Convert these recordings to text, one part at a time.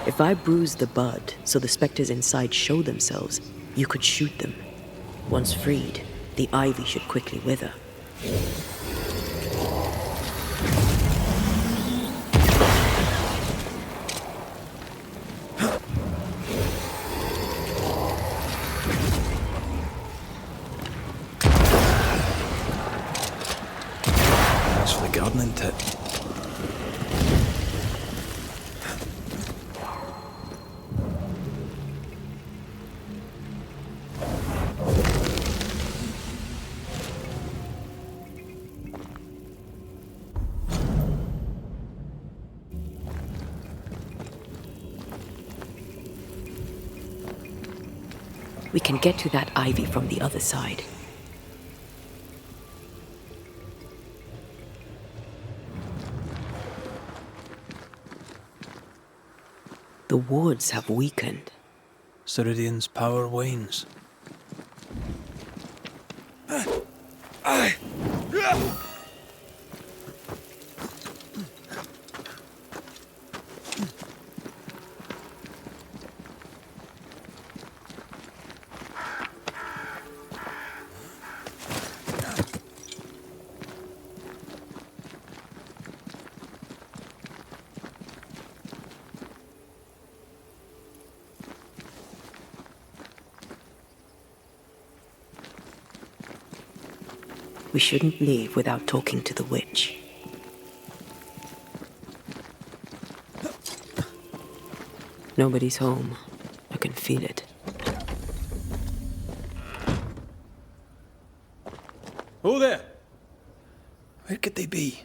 If I bruise the bud so the specters inside show themselves, you could shoot them. Once freed, the ivy should quickly wither. That's for the gardening tip. We can get to that ivy from the other side. The wards have weakened. Ceridian's power wanes. We shouldn't leave without talking to the witch. Nobody's home. I can feel it. Oh there! Where could they be?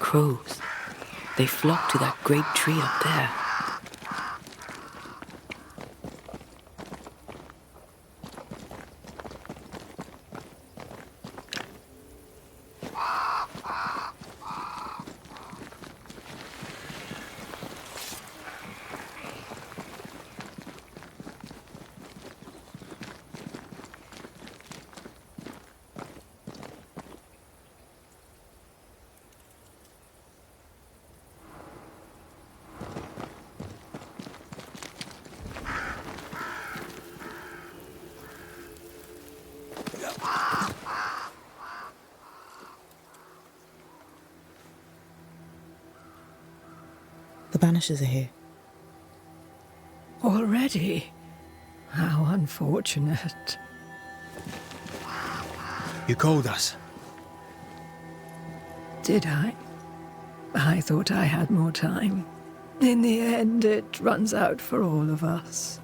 Crows. They flock to that great tree up there. The Banishers are here. Already? How unfortunate. You called us. Did I? I thought I had more time. In the end, it runs out for all of us.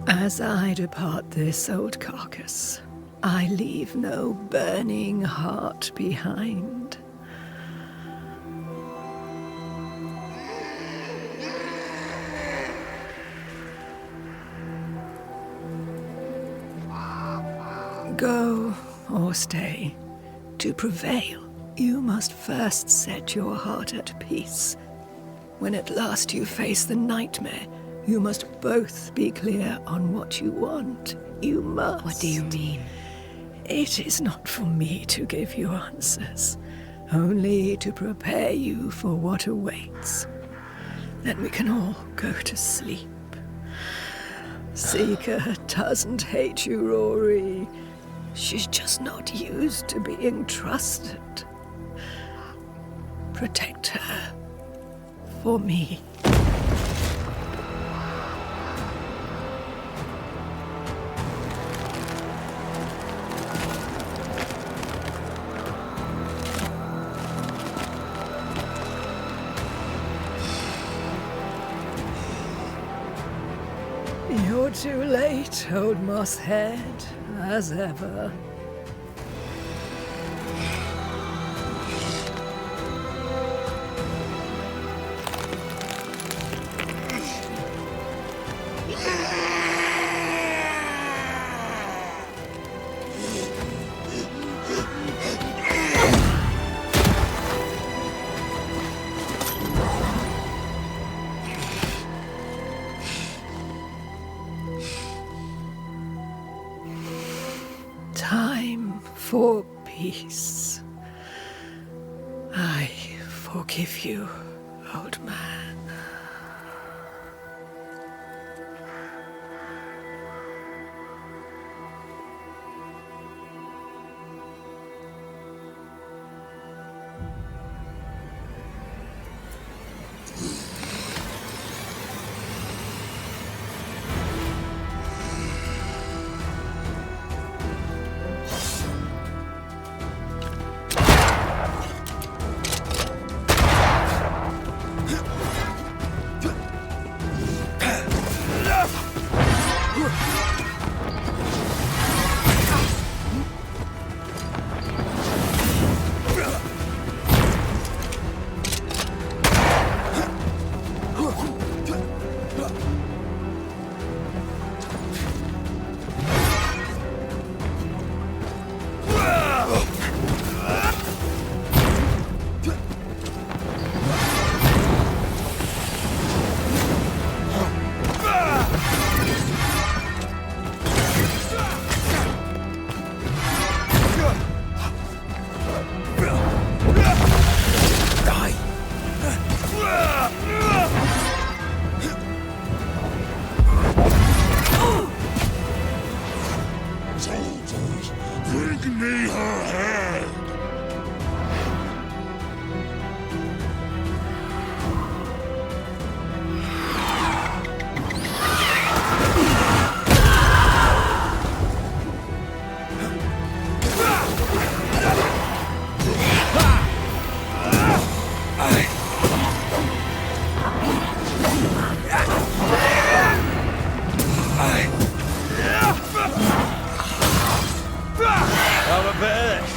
As I depart this old carcass, I leave no burning heart behind. Go or stay. To prevail, you must first set your heart at peace. When at last you face the nightmare, you must both be clear on what you want. You must. What do you mean? It is not for me to give you answers, only to prepare you for what awaits. Then we can all go to sleep. Seeker doesn't hate you, Rory. She's just not used to being trusted. Protect her. For me. You're too late, old mosshead, as ever. Time for peace. I forgive you, old man. Have a bit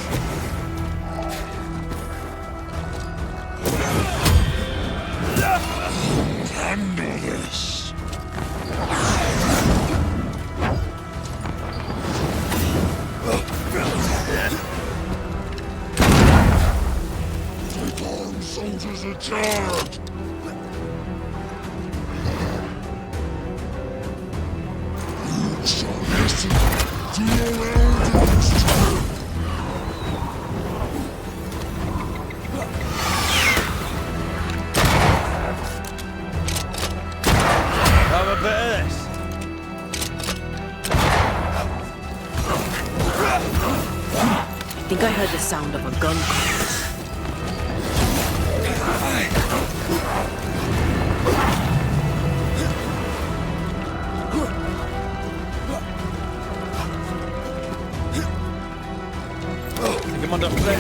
of this. think I heard the sound of a gun. Think I'm under threat.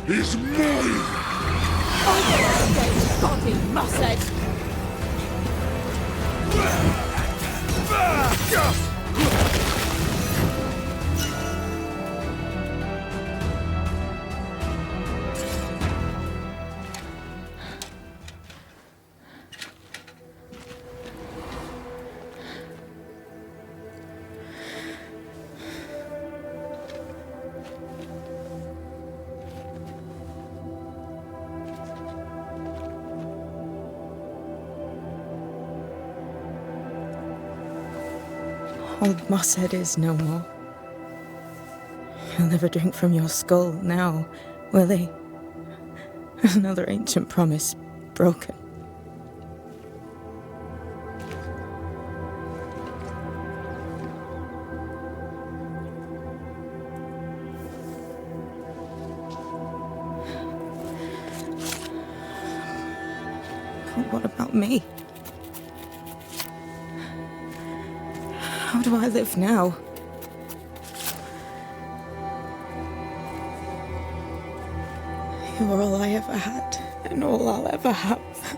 Is mine! Body mustard! Old Mosshead is no more. He'll never drink from your skull now, will he? Another ancient promise broken. But what about me? How do I live now? You were all I ever had, and all I'll ever have.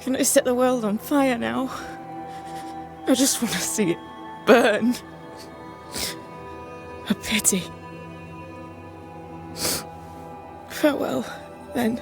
Can I set the world on fire now? I just want to see it burn. A pity. Farewell, then.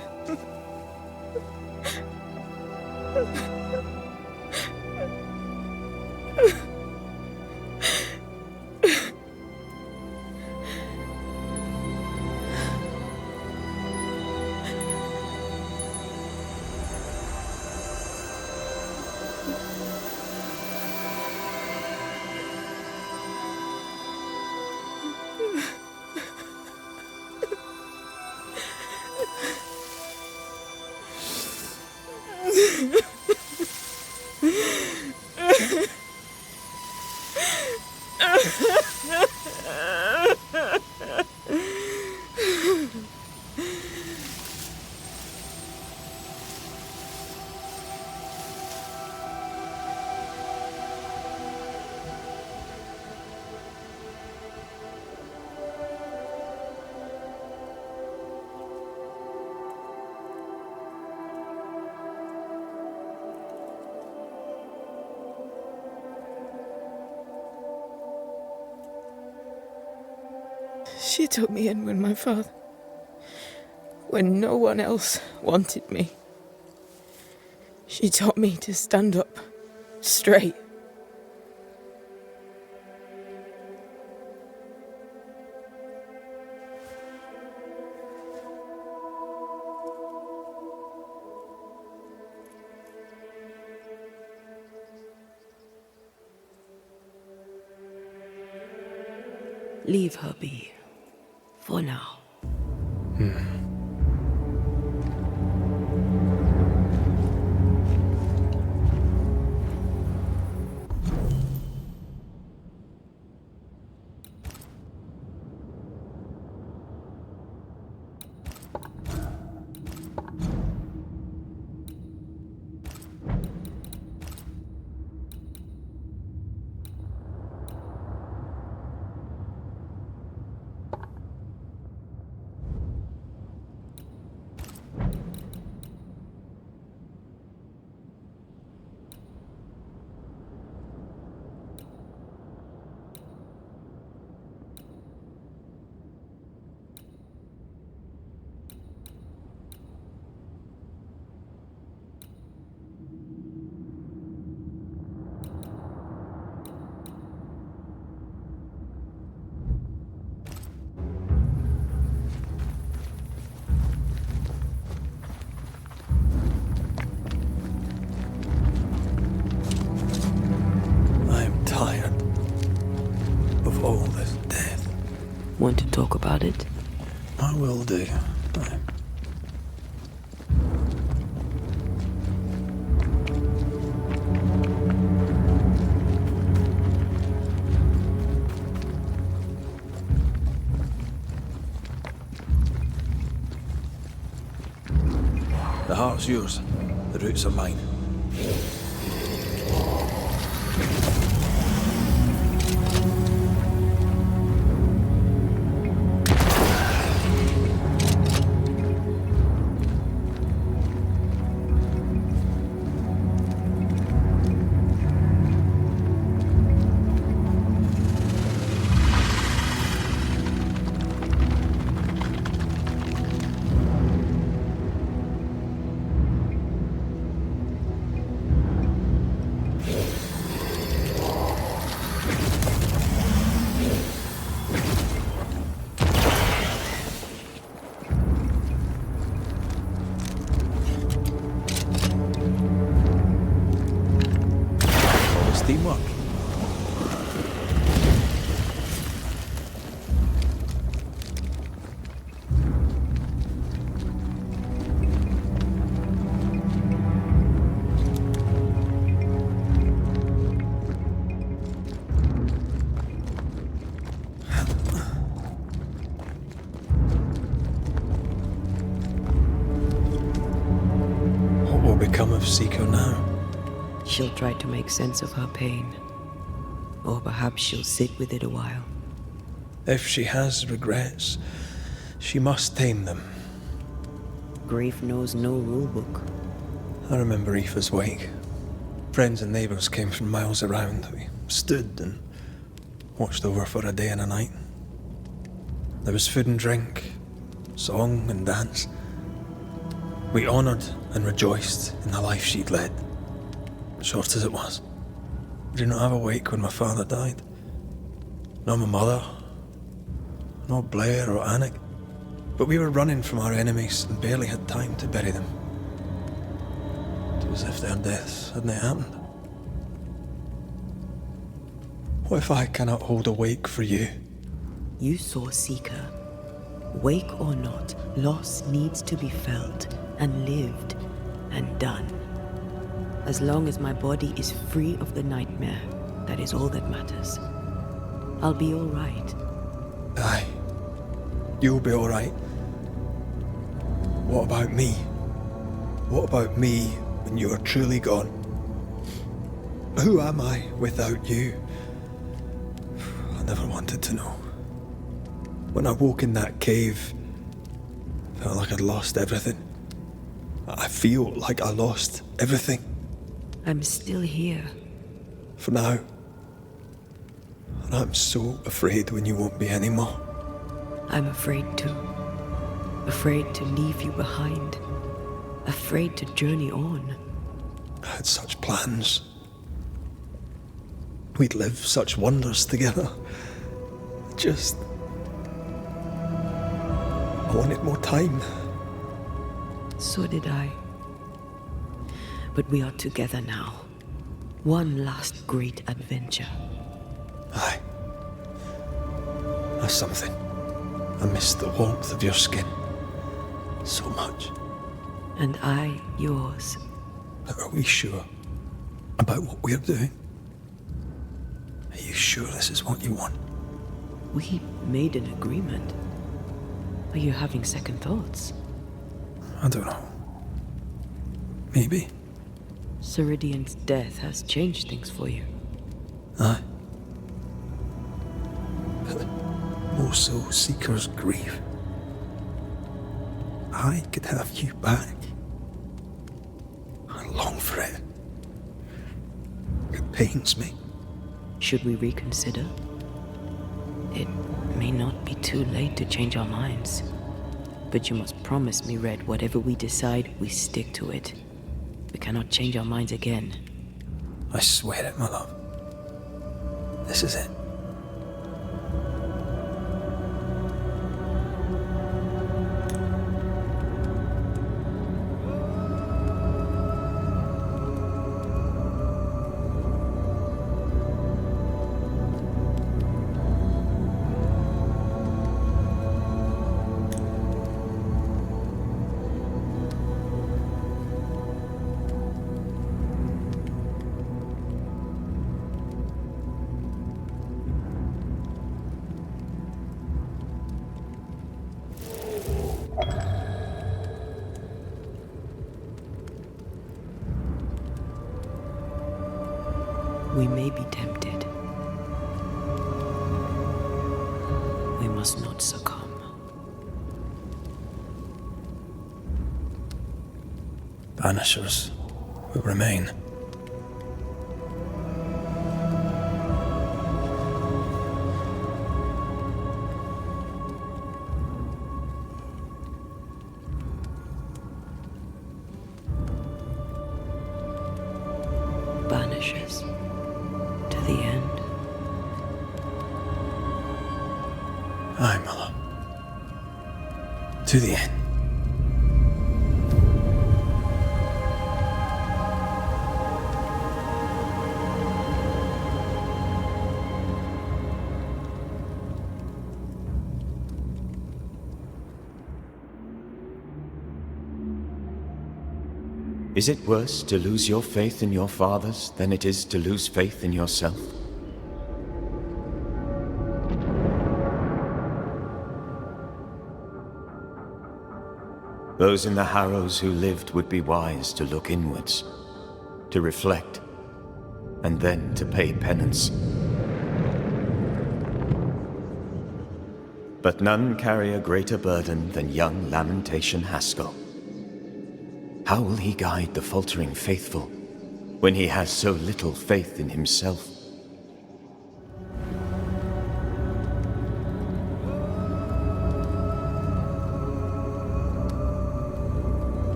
She took me in when no one else wanted me. She taught me to stand up straight. Leave her be. For now. all this death. Want to talk about it? I will do. The heart's yours. The roots are mine. Teamwork. What will become of Seeker now? She'll try to make sense of her pain. Or perhaps she'll sit with it a while. If she has regrets, she must tame them. Grief knows no rule book. I remember Aoife's wake. Friends and neighbours came from miles around. We stood and watched over for a day and a night. There was food and drink, song and dance. We honoured and rejoiced in the life she'd led. Short as it was. I did not have a wake when my father died. Nor my mother. Nor Blair or Anik. But we were running from our enemies and barely had time to bury them. It was as if their deaths hadn't happened. What if I cannot hold a wake for you? You saw Seeker. Wake or not, loss needs to be felt and lived and done. As long as my body is free of the nightmare, that is all that matters. I'll be all right. Aye. You'll be all right. What about me? What about me when you are truly gone? Who am I without you? I never wanted to know. When I woke in that cave, I felt like I'd lost everything. I feel like I lost everything. I'm still here. For now. And I'm so afraid when you won't be anymore. I'm afraid too. Afraid to leave you behind. Afraid to journey on. I had such plans. We'd live such wonders together. Just... I wanted more time. So did I. But we are together now. One last great adventure. Aye. That's something. I miss the warmth of your skin. So much. And I yours. But are we sure about what we're doing? Are you sure this is what you want? We made an agreement. Are you having second thoughts? I don't know. Maybe. Ceridian's death has changed things for you. Aye. But more so Seeker's grief. I could have you back. I long for it. It pains me. Should we reconsider? It may not be too late to change our minds. But you must promise me, Red, whatever we decide, we stick to it. We cannot change our minds again. I swear it, my love. This is it. We may be tempted. We must not succumb. Banishers will remain. Banishers. To the end. Aye, Mother. To the end. Is it worse to lose your faith in your fathers than it is to lose faith in yourself? Those in the Harrows who lived would be wise to look inwards, to reflect, and then to pay penance. But none carry a greater burden than young Lamentation Haskell. How will he guide the faltering faithful when he has so little faith in himself?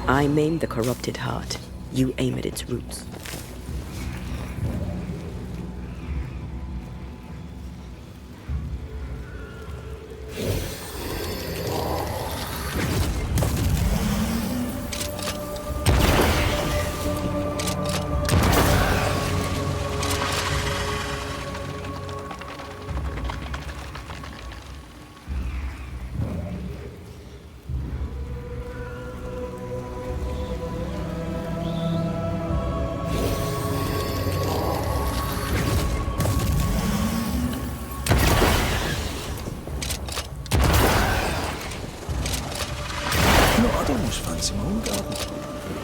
I maim the corrupted heart. You aim at its roots.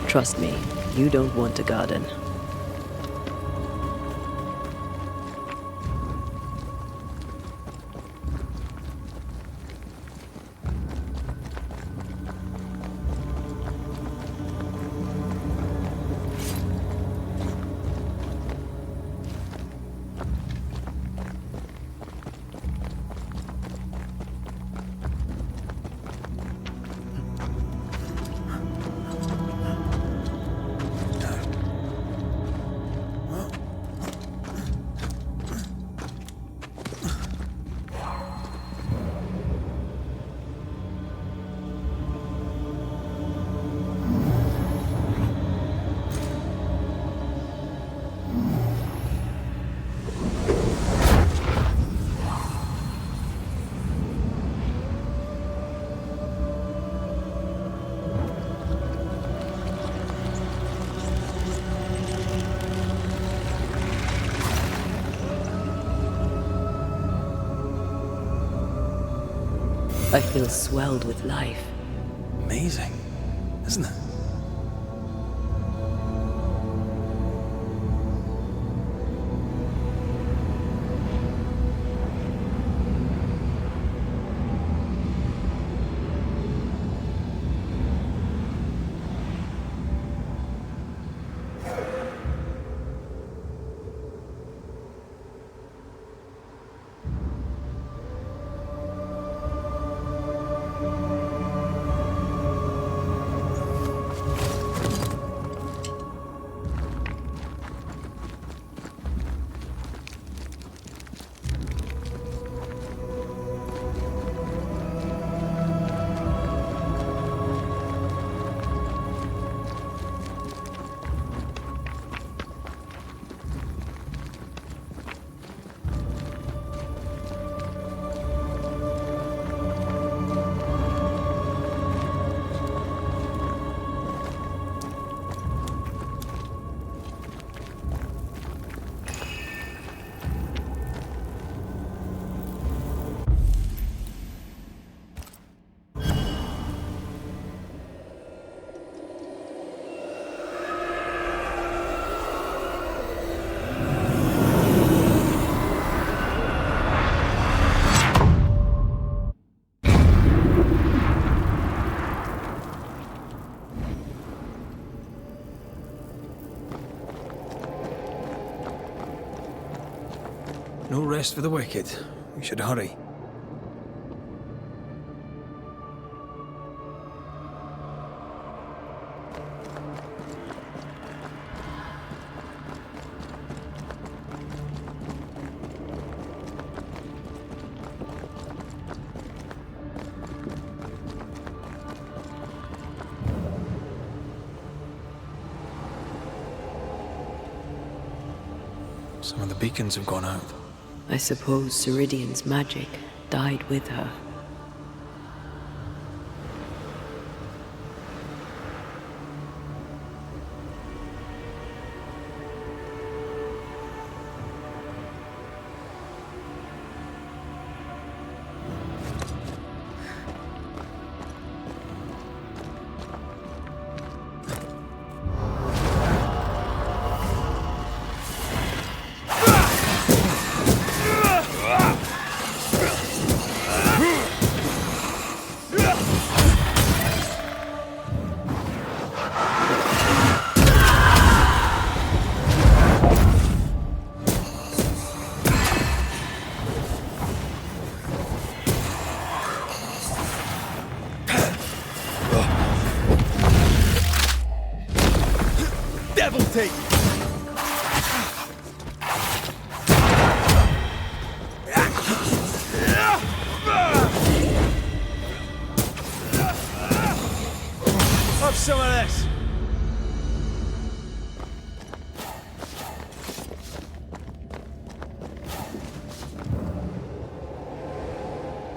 Trust me, you don't want a garden. I feel swelled with life. Amazing, isn't it? No rest for the wicked. We should hurry. Some of the beacons have gone out. I suppose Ceridian's magic died with her. some of this!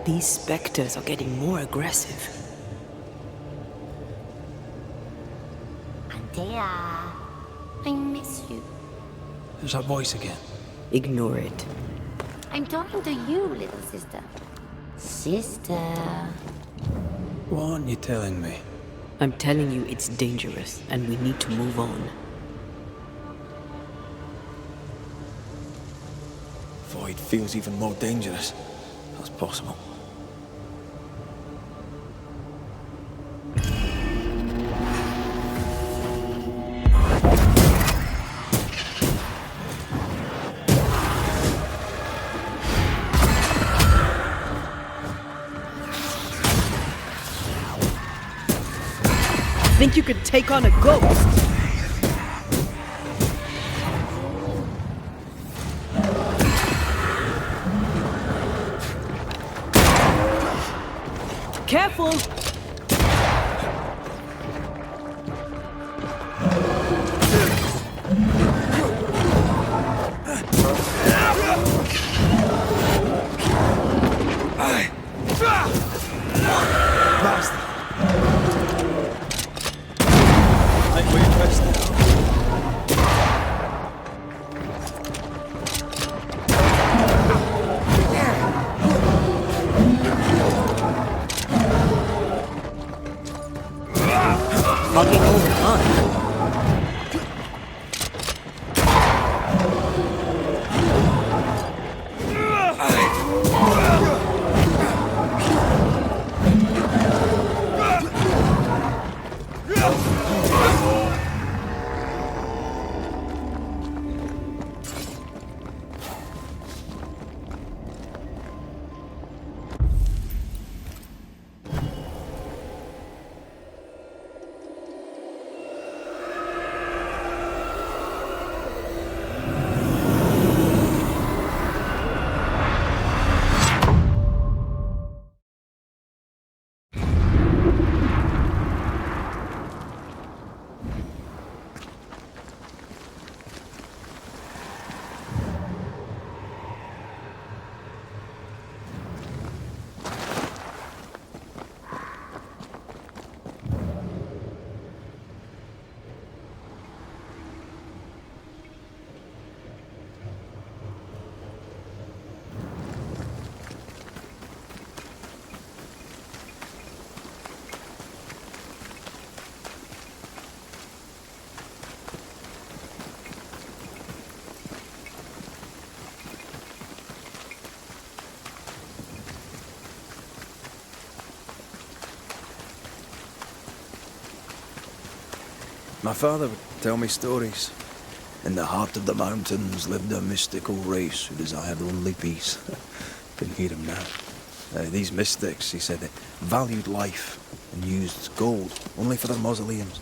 These specters are getting more aggressive. Antea, I miss you. There's that voice again. Ignore it. I'm talking to you, little sister. Sister. What aren't you telling me? I'm telling you it's dangerous, and we need to move on. Void feels even more dangerous. That's possible. Think you could take on a ghost? Careful! Bastard! Like we pressed now. Hugging over time. My father would tell me stories. In the heart of the mountains lived a mystical race who desired only peace. Can hear him now. These mystics, he said, valued life and used gold only for their mausoleums.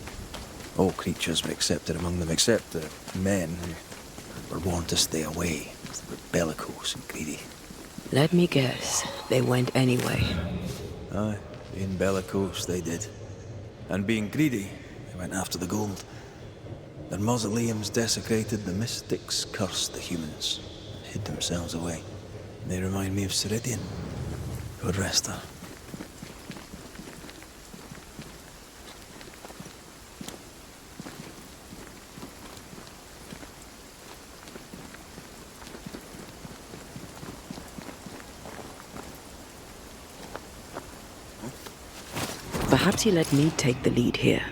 All creatures were accepted among them, except the men who were born to stay away because they were bellicose and greedy. Let me guess, they went anyway. Aye, being bellicose they did. And being greedy, they went after the gold. Their mausoleums desecrated, the mystics cursed the humans, and hid themselves away. They remind me of Ceridian. God rest her. Perhaps you let me take the lead here.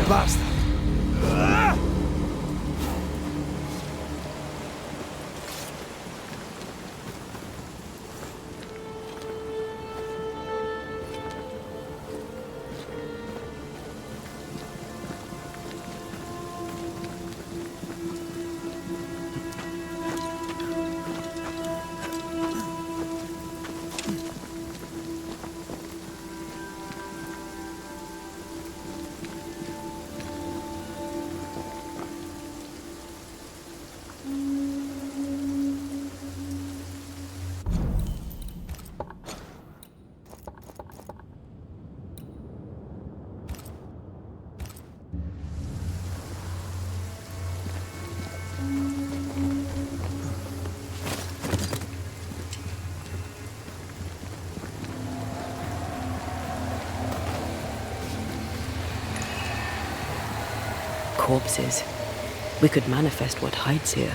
Basta! Corpses. We could manifest what hides here.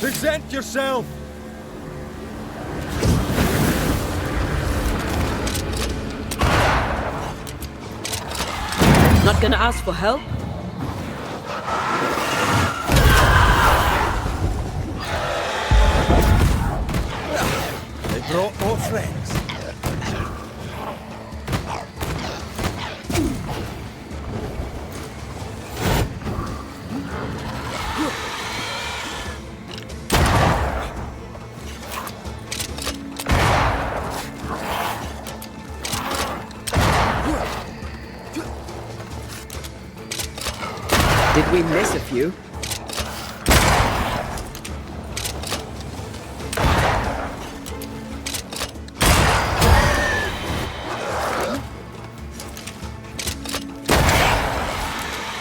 Present yourself! Not gonna ask for help? They brought more friends. Did we miss a few?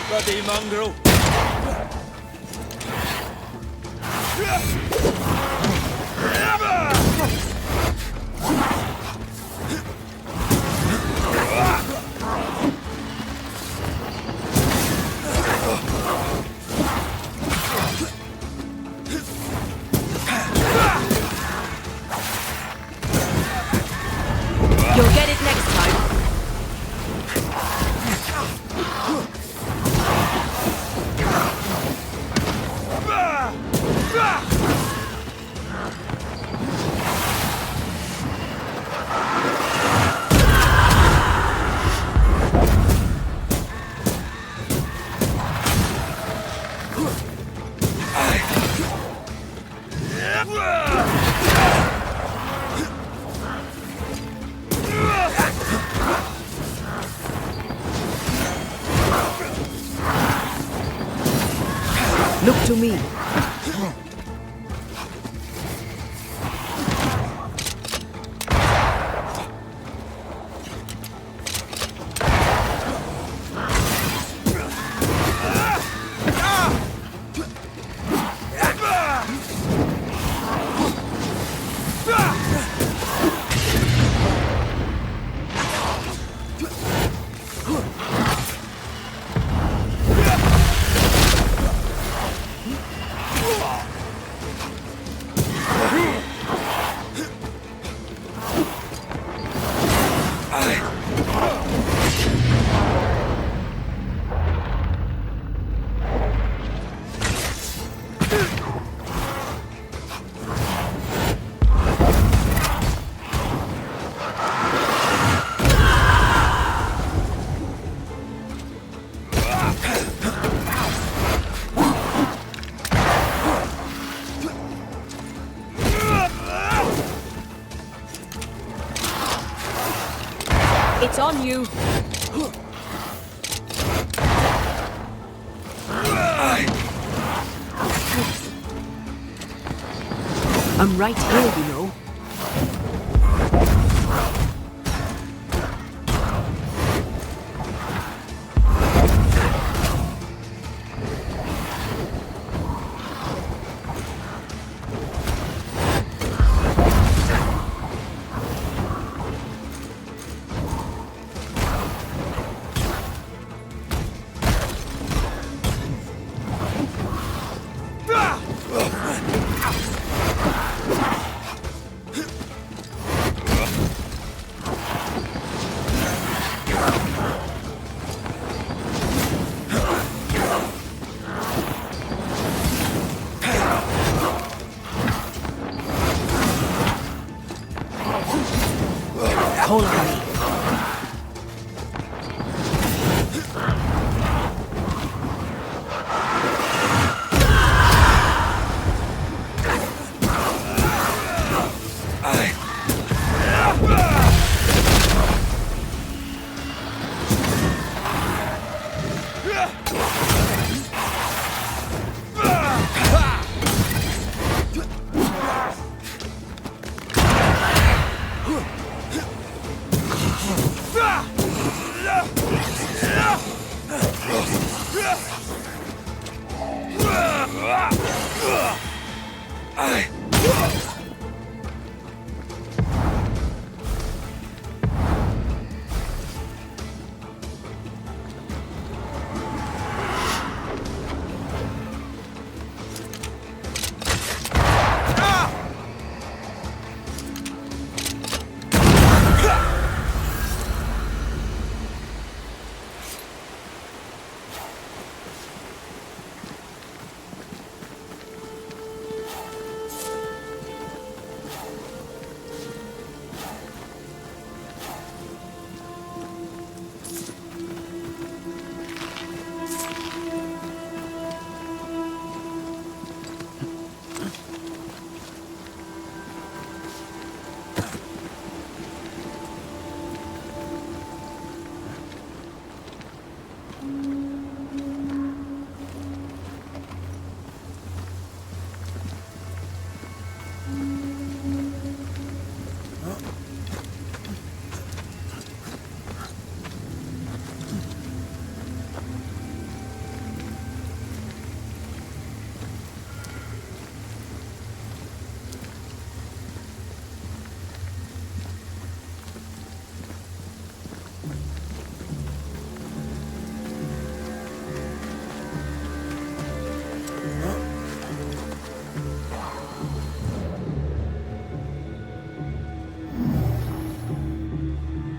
Bloody mongrel! You'll get it next time. Look to me. It's on you. I'm right here, you know. call on me.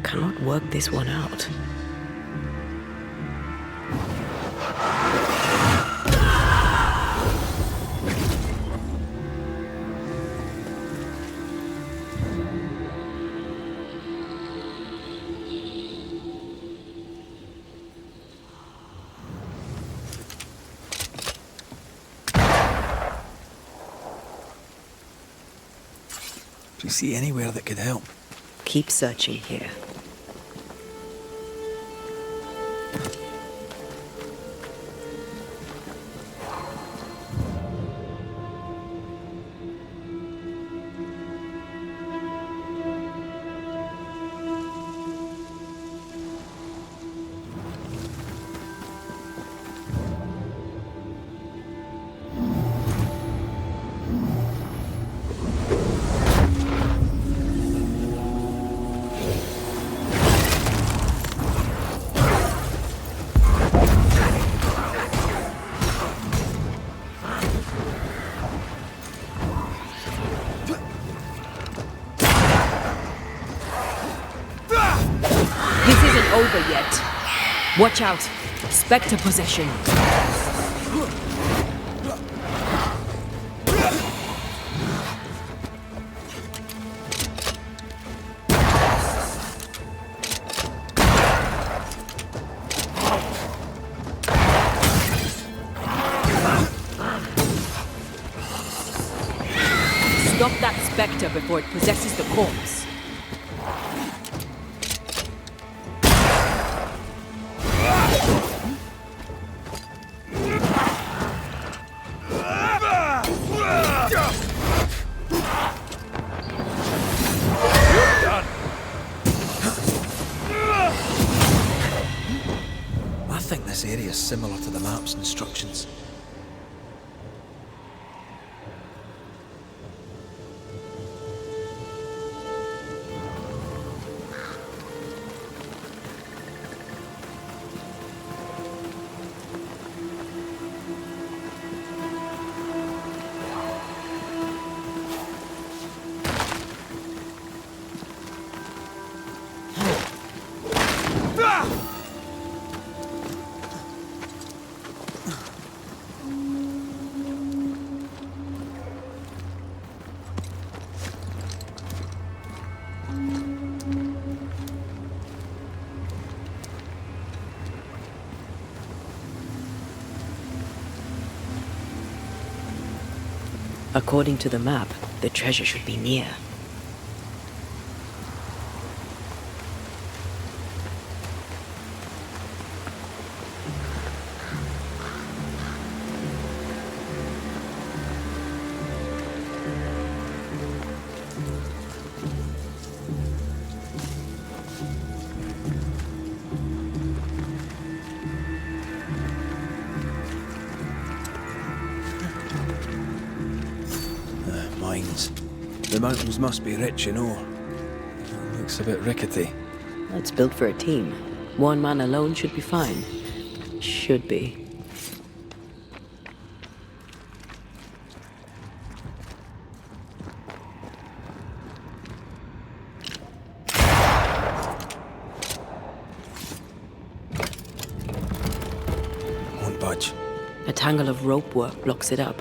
Cannot work this one out. Do you see anywhere that could help? Keep searching here. Over yet. Watch out. Spectre possession. Stop that spectre before it possesses the corpse. I think this area is similar to the map's instructions. According to the map, the treasure should be near. Mines. The mountains must be rich in ore. Looks a bit rickety. It's built for a team. One man alone should be fine. Should be. Won't budge. A tangle of rope work blocks it up.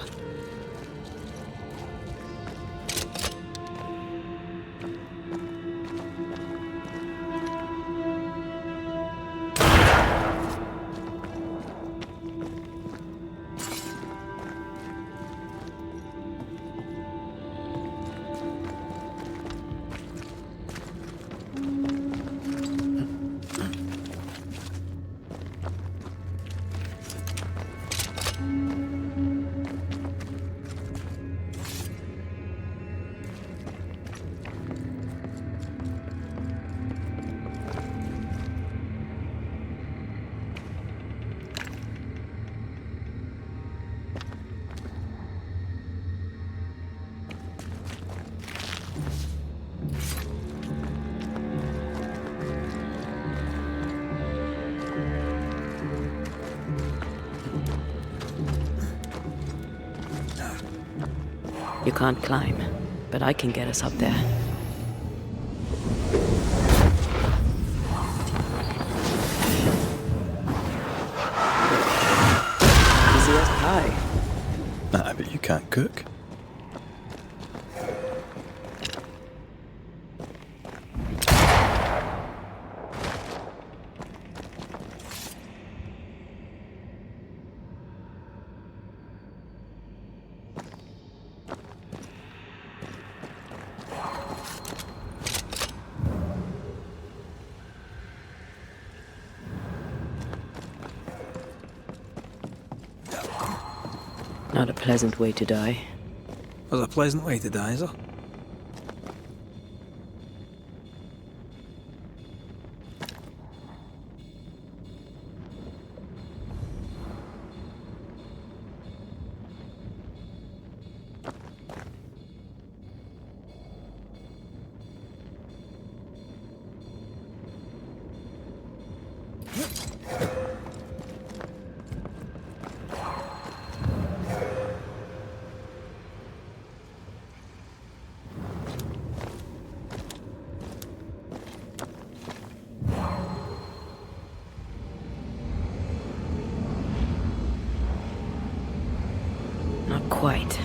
You can't climb, but I can get us up there. Easy as pie. Nah, but you can't cook. Not a pleasant way to die. There's a pleasant way to die, is there? Not quite.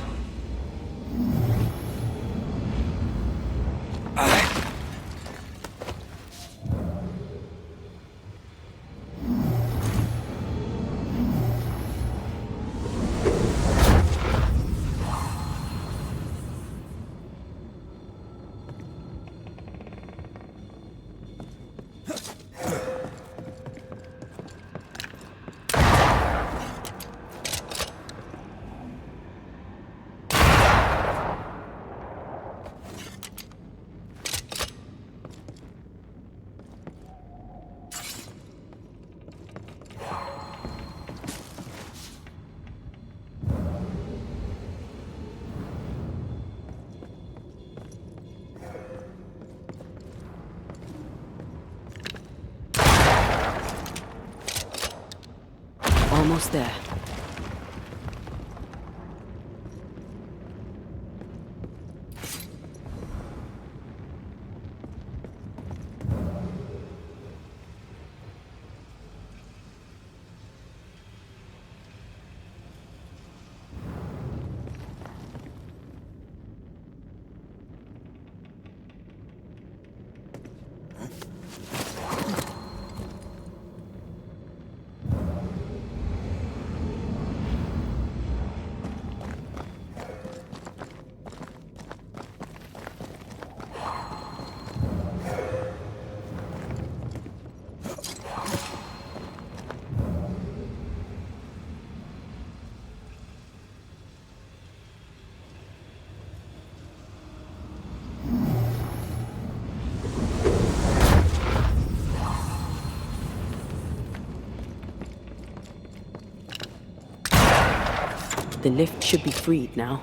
Almost there. The lift should be freed now.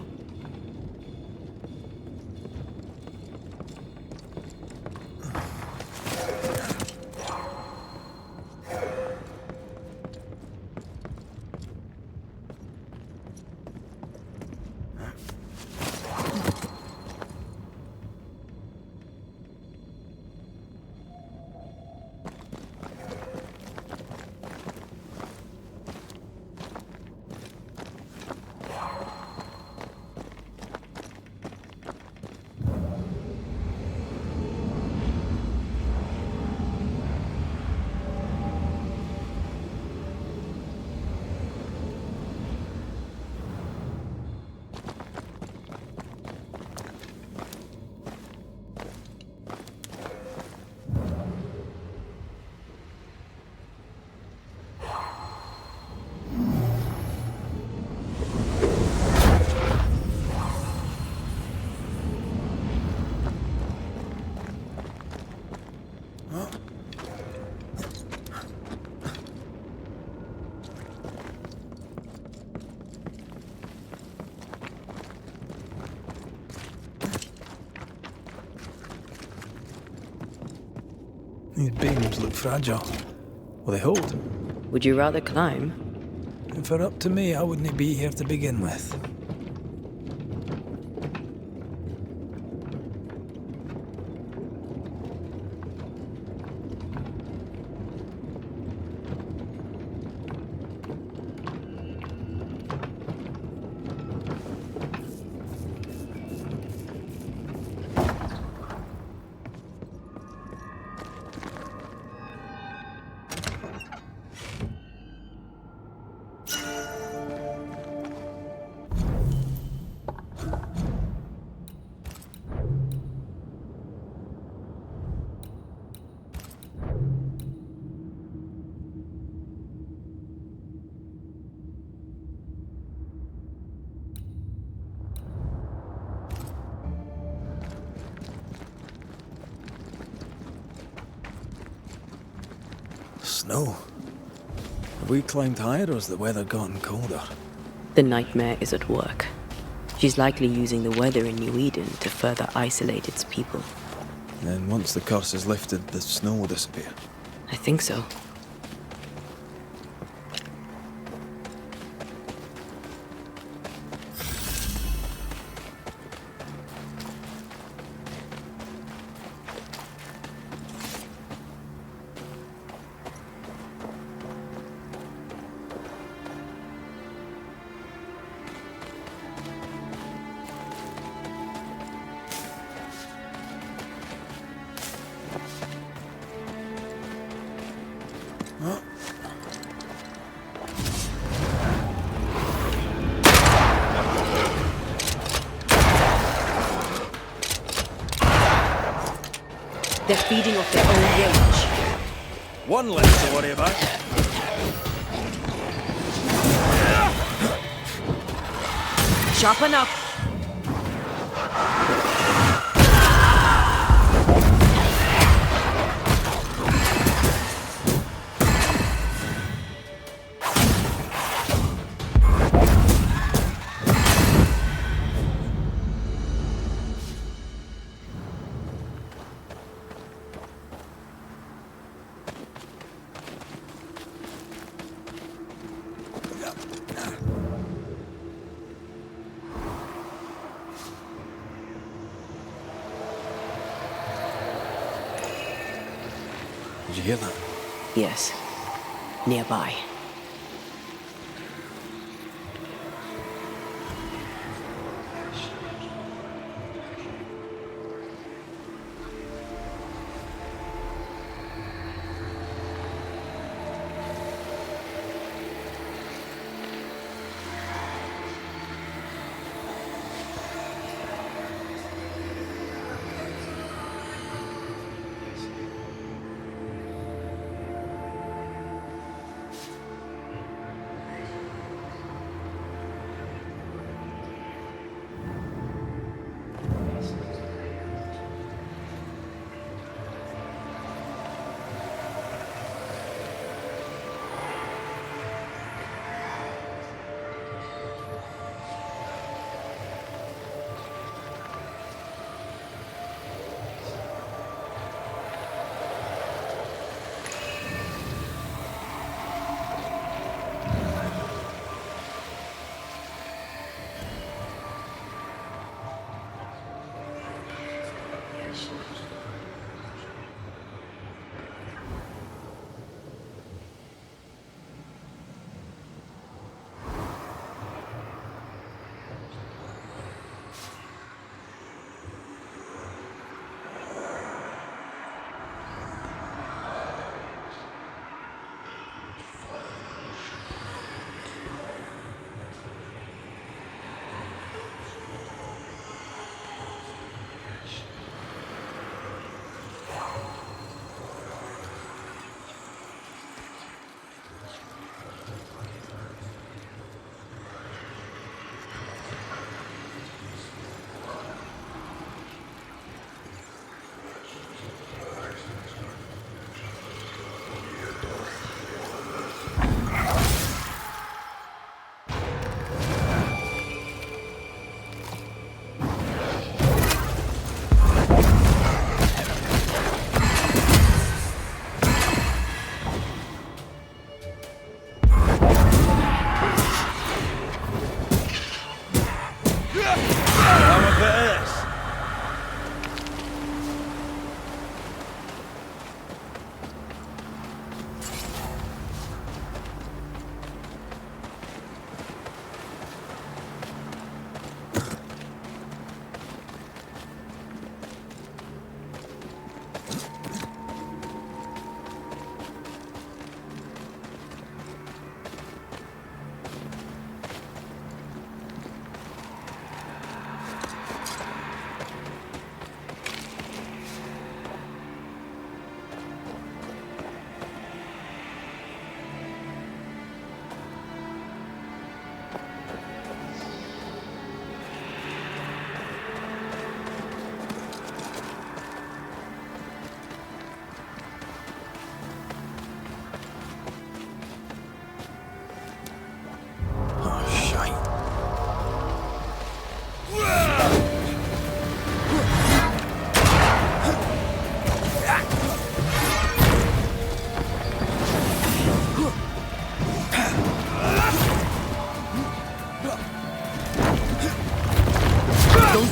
These beams look fragile. Will they hold? Would you rather climb? If it were up to me, I wouldn't be here to begin with. Snow. Have we climbed higher or has the weather gotten colder? The nightmare is at work. She's likely using the weather in New Eden to further isolate its people. And once the curse is lifted, the snow will disappear. I think so. They're feeding off their own rage. One less to worry about. Sharpen up. Did you hear that? Yes. Nearby.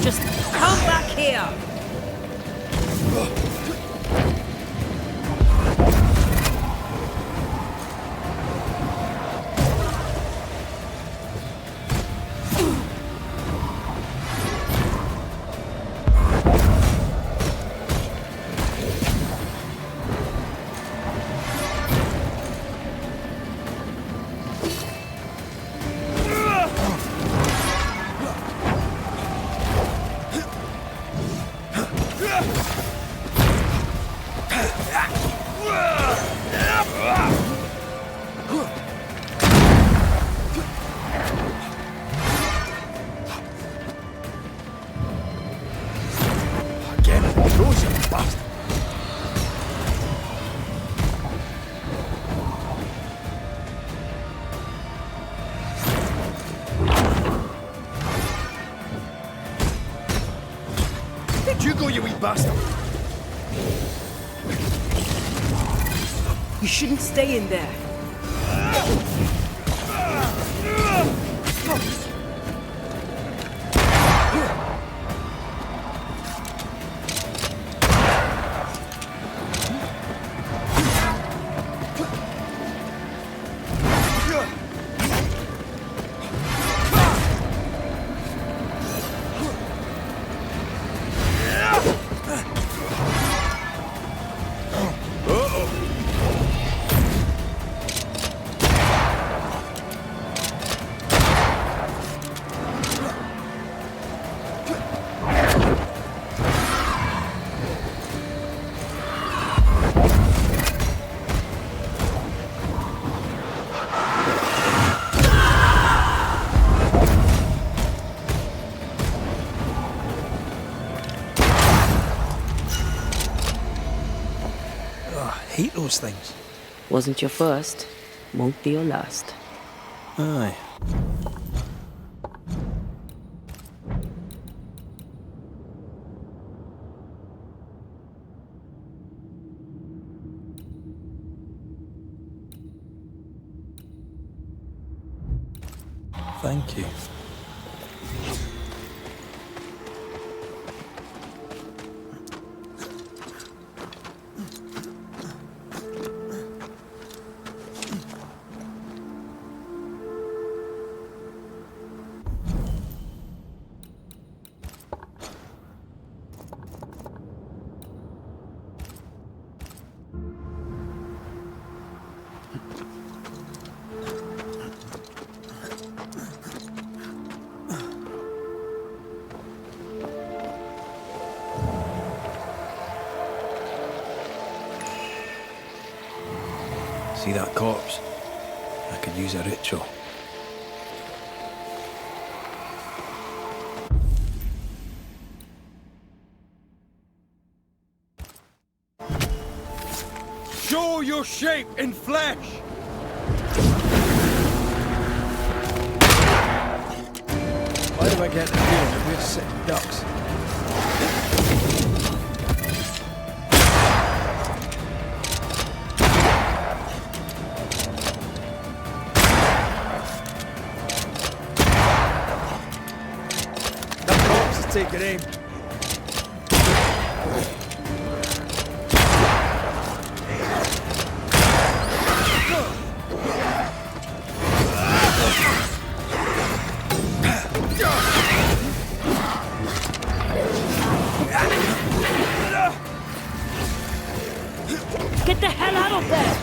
Just come back here! You go, you wee bastard! You shouldn't stay in there. Hate those things. Wasn't your first, won't be your last. Aye. Thank you. free that corpse, I could use a ritual. Show your shape in flesh! Why do I get the feeling that we're sitting ducks? That corpse is taking aim. Get the hell out of there!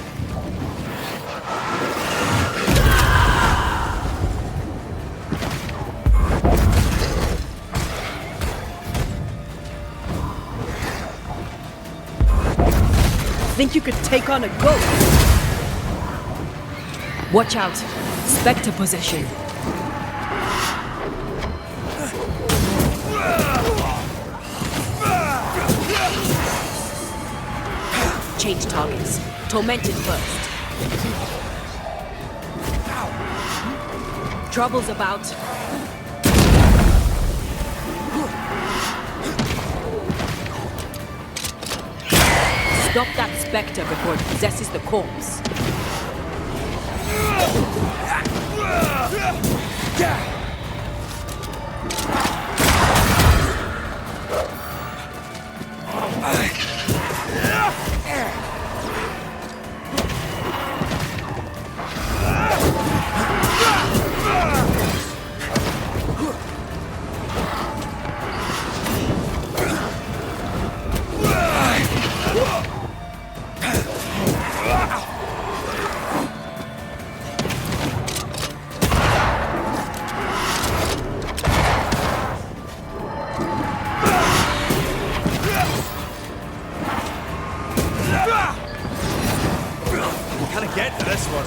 Think you could take on a ghost? Watch out! Spectre possession. Change targets. Tormented first. Trouble's about. Stop that spectre before it possesses the corpse. Can I get to this one?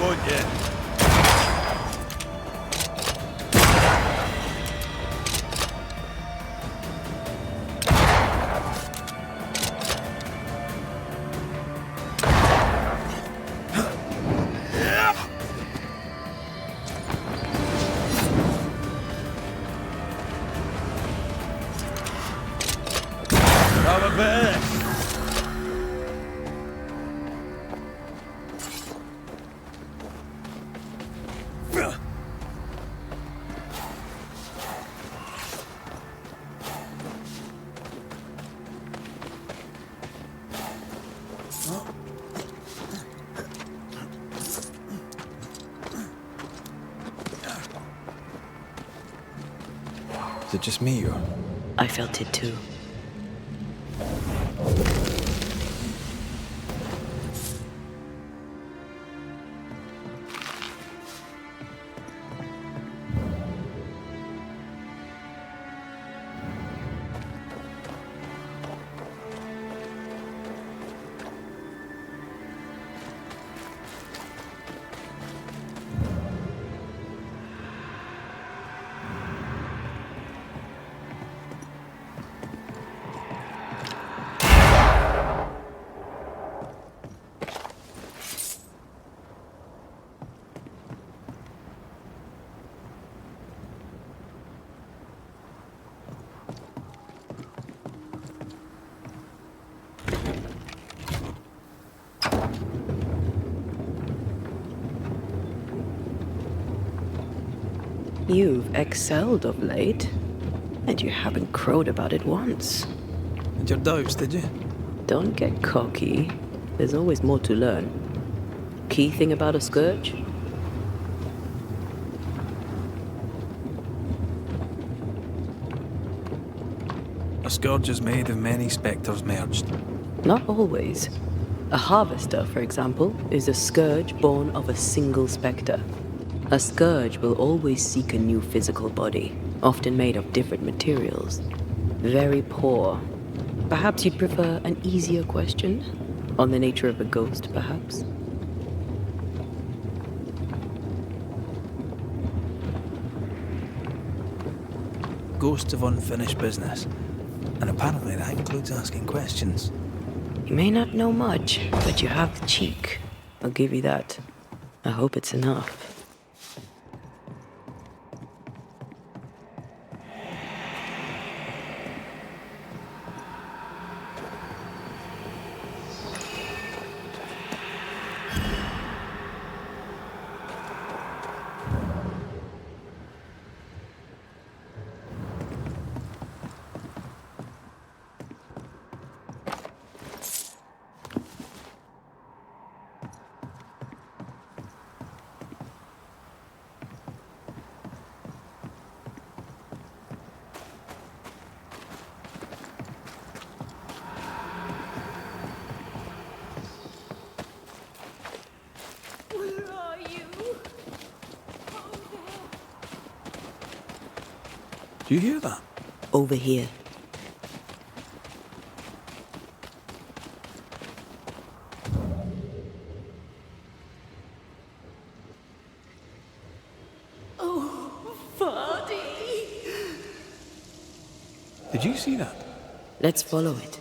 Won't you? Have a bit. Is it just me, or? I felt it too. You've excelled of late. And you haven't crowed about it once. And your doubts, did you? Don't get cocky. There's always more to learn. Key thing about a scourge? A scourge is made of many spectres merged. Not always. A harvester, for example, is a scourge born of a single spectre. A scourge will always seek a new physical body, often made of different materials. Very poor. Perhaps you'd prefer an easier question? On the nature of a ghost, perhaps? Ghosts of unfinished business. And apparently that includes asking questions. You may not know much, but you have the cheek. I'll give you that. I hope it's enough. Do you hear that? Over here. Did you see that? Let's follow it.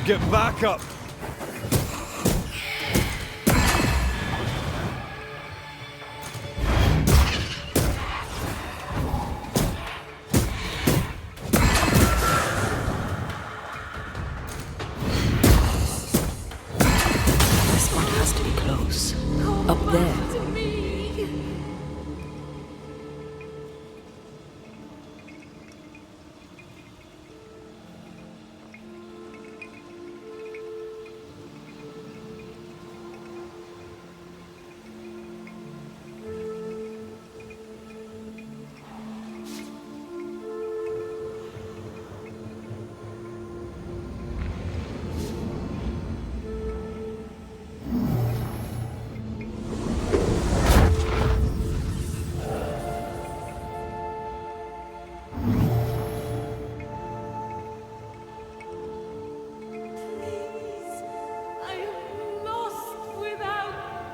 Get back up! This one has to be close. Up there.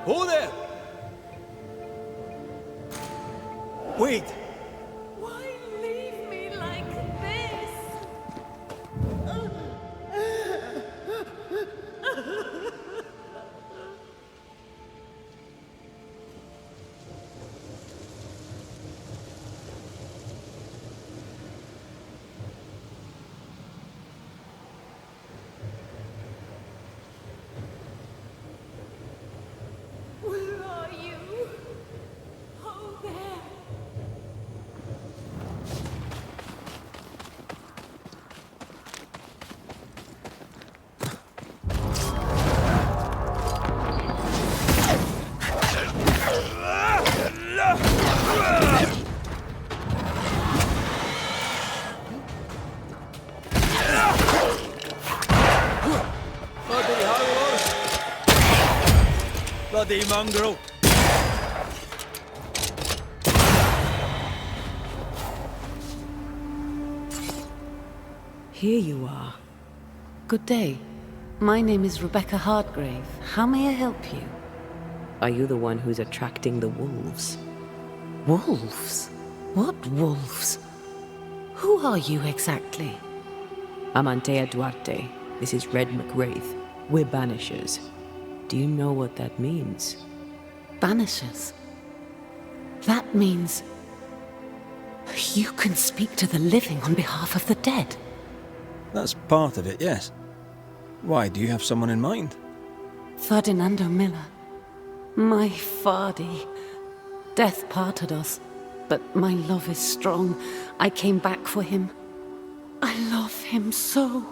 Hold there! Wait! Why leave me like this? Where are you? Oh, there. Bloody howlers! Bloody mongrel! Here you are. Good day. My name is Rebecca Hartgrave. How may I help you? Are you the one who's attracting the wolves? Wolves? What wolves? Who are you exactly? I'm Antea Duarte. This is Red McWraith. We're Banishers. Do you know what that means? Banishers? That means you can speak to the living on behalf of the dead. That's part of it, yes. Why, do you have someone in mind? Ferdinando Miller. My Fardy. Death parted us, but my love is strong. I came back for him. I love him so.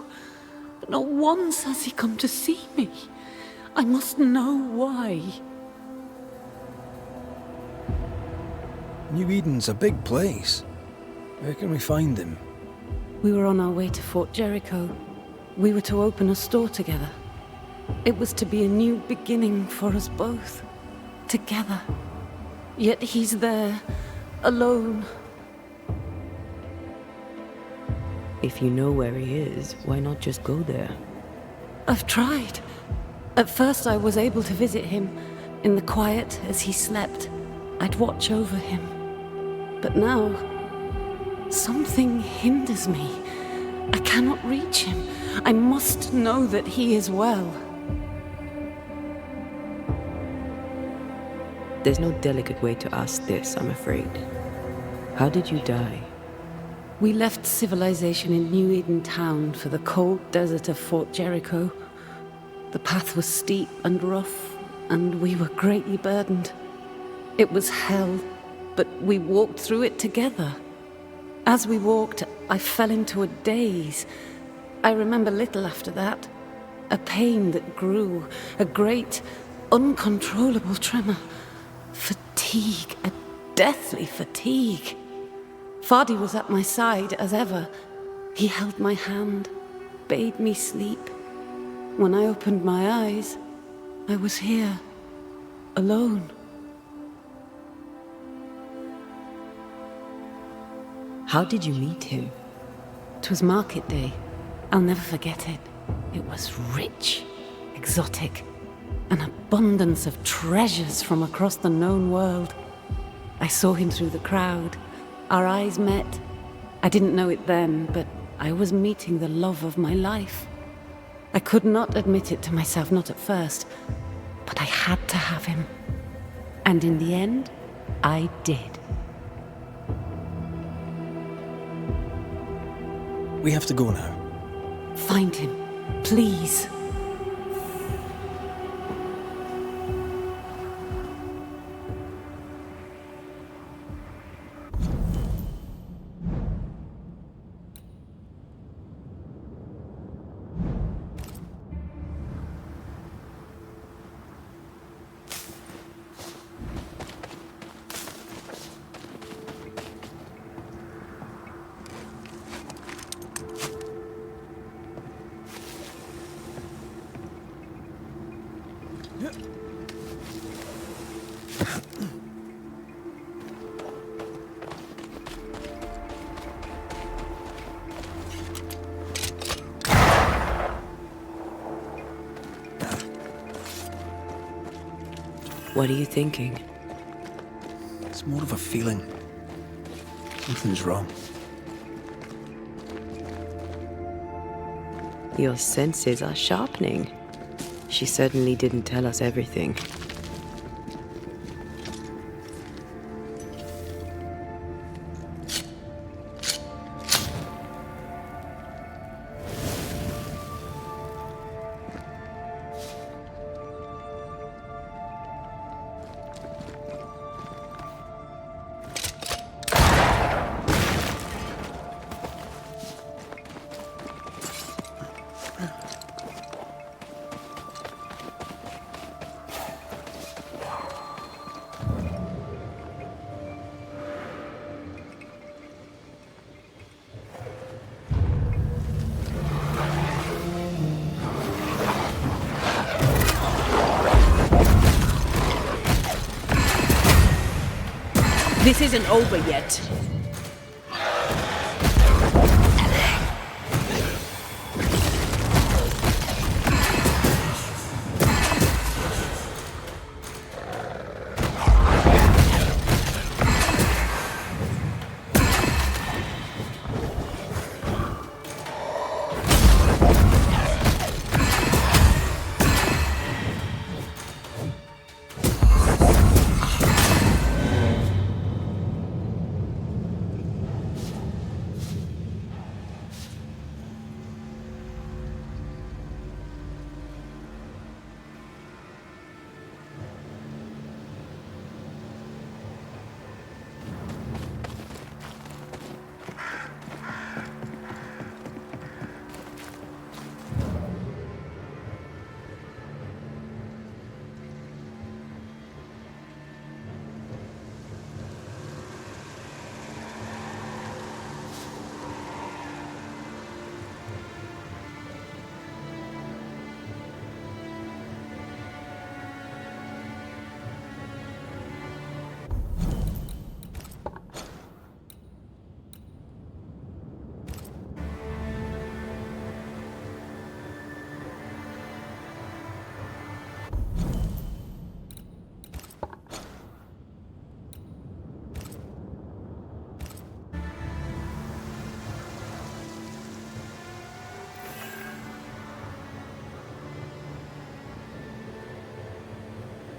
But not once has he come to see me. I must know why. New Eden's a big place. Where can we find him? We were on our way to Fort Jericho. We were to open a store together. It was to be a new beginning for us both. Together. Yet he's there, alone. If you know where he is, why not just go there? I've tried. At first I was able to visit him, in the quiet as he slept. I'd watch over him. But now, something hinders me. I cannot reach him. I must know that he is well. There's no delicate way to ask this, I'm afraid. How did you die? We left civilization in New Eden town for the cold desert of Fort Jericho. The path was steep and rough, and we were greatly burdened. It was hell, but we walked through it together. As we walked, I fell into a daze. I remember little after that. A pain that grew, a great, uncontrollable tremor. Fatigue, a deathly fatigue. Fardy was at my side as ever. He held my hand, bade me sleep. When I opened my eyes, I was here, alone. How did you meet him? 'Twas market day. I'll never forget it. It was rich, exotic, an abundance of treasures from across the known world. I saw him through the crowd. Our eyes met. I didn't know it then, but I was meeting the love of my life. I could not admit it to myself, not at first, but I had to have him. And in the end, I did. We have to go now. Find him, please. What are you thinking? It's more of a feeling. Something's wrong. Your senses are sharpening. She certainly didn't tell us everything. This isn't over yet.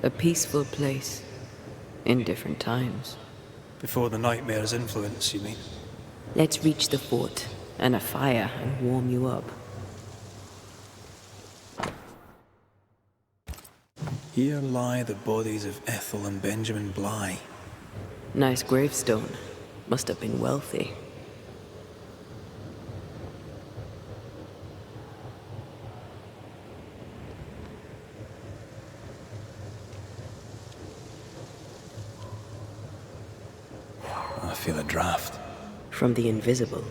A peaceful place. In different times. Before the nightmare's influence, you mean? Let's reach the fort and a fire and warm you up. Here lie the bodies of Ethel and Benjamin Bligh. Nice gravestone. Must have been wealthy. I feel a draft. From the invisible.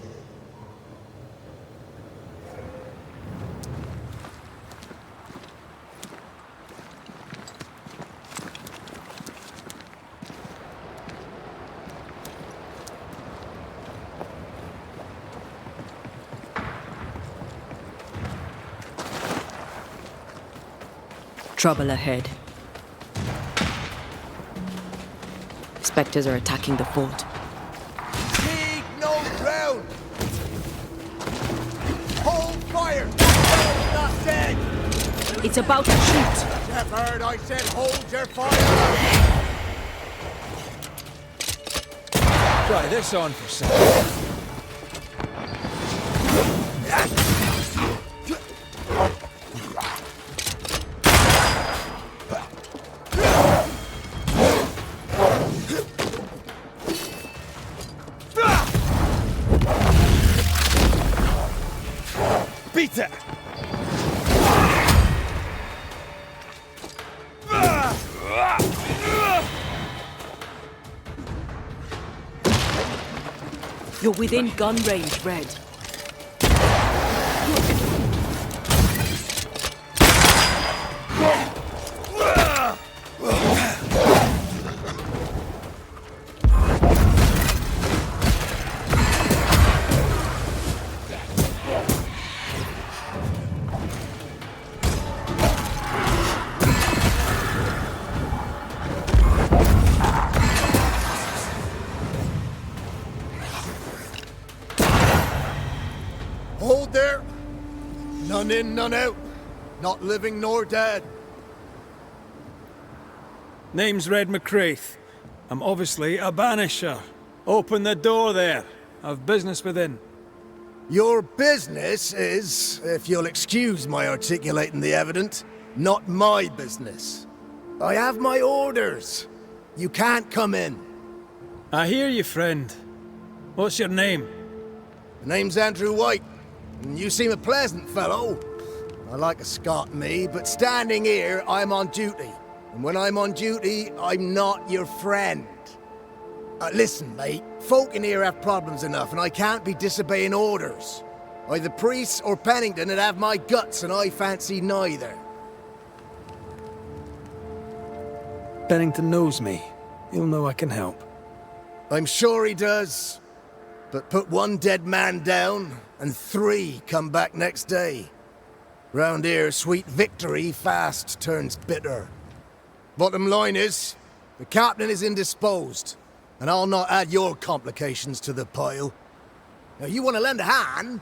Trouble ahead. Spectres are attacking the fort. Need no ground! Hold fire! Not dead! It's about to shoot! You've heard I said hold your fire! Try this on for size. Beat it! You're within gun range, Red. Hold there! None in, none out. Not living nor dead. Name's Red McCraith. I'm obviously a banisher. Open the door there. I've business within. Your business is, if you'll excuse my articulating the evident, not my business. I have my orders. You can't come in. I hear you, friend. What's your name? The name's Andrew White, and you seem a pleasant fellow. I like a Scot, me, but standing here, I'm on duty. And when I'm on duty, I'm not your friend. Listen, mate, folk in here have problems enough, and I can't be disobeying orders. Either priests or Pennington would have my guts, and I fancy neither. Bennington knows me. He'll know I can help. I'm sure he does. But put one dead man down, and 3 come back next day. Round here, sweet victory fast turns bitter. Bottom line is, the captain is indisposed, and I'll not add your complications to the pile. Now, you want to lend a hand?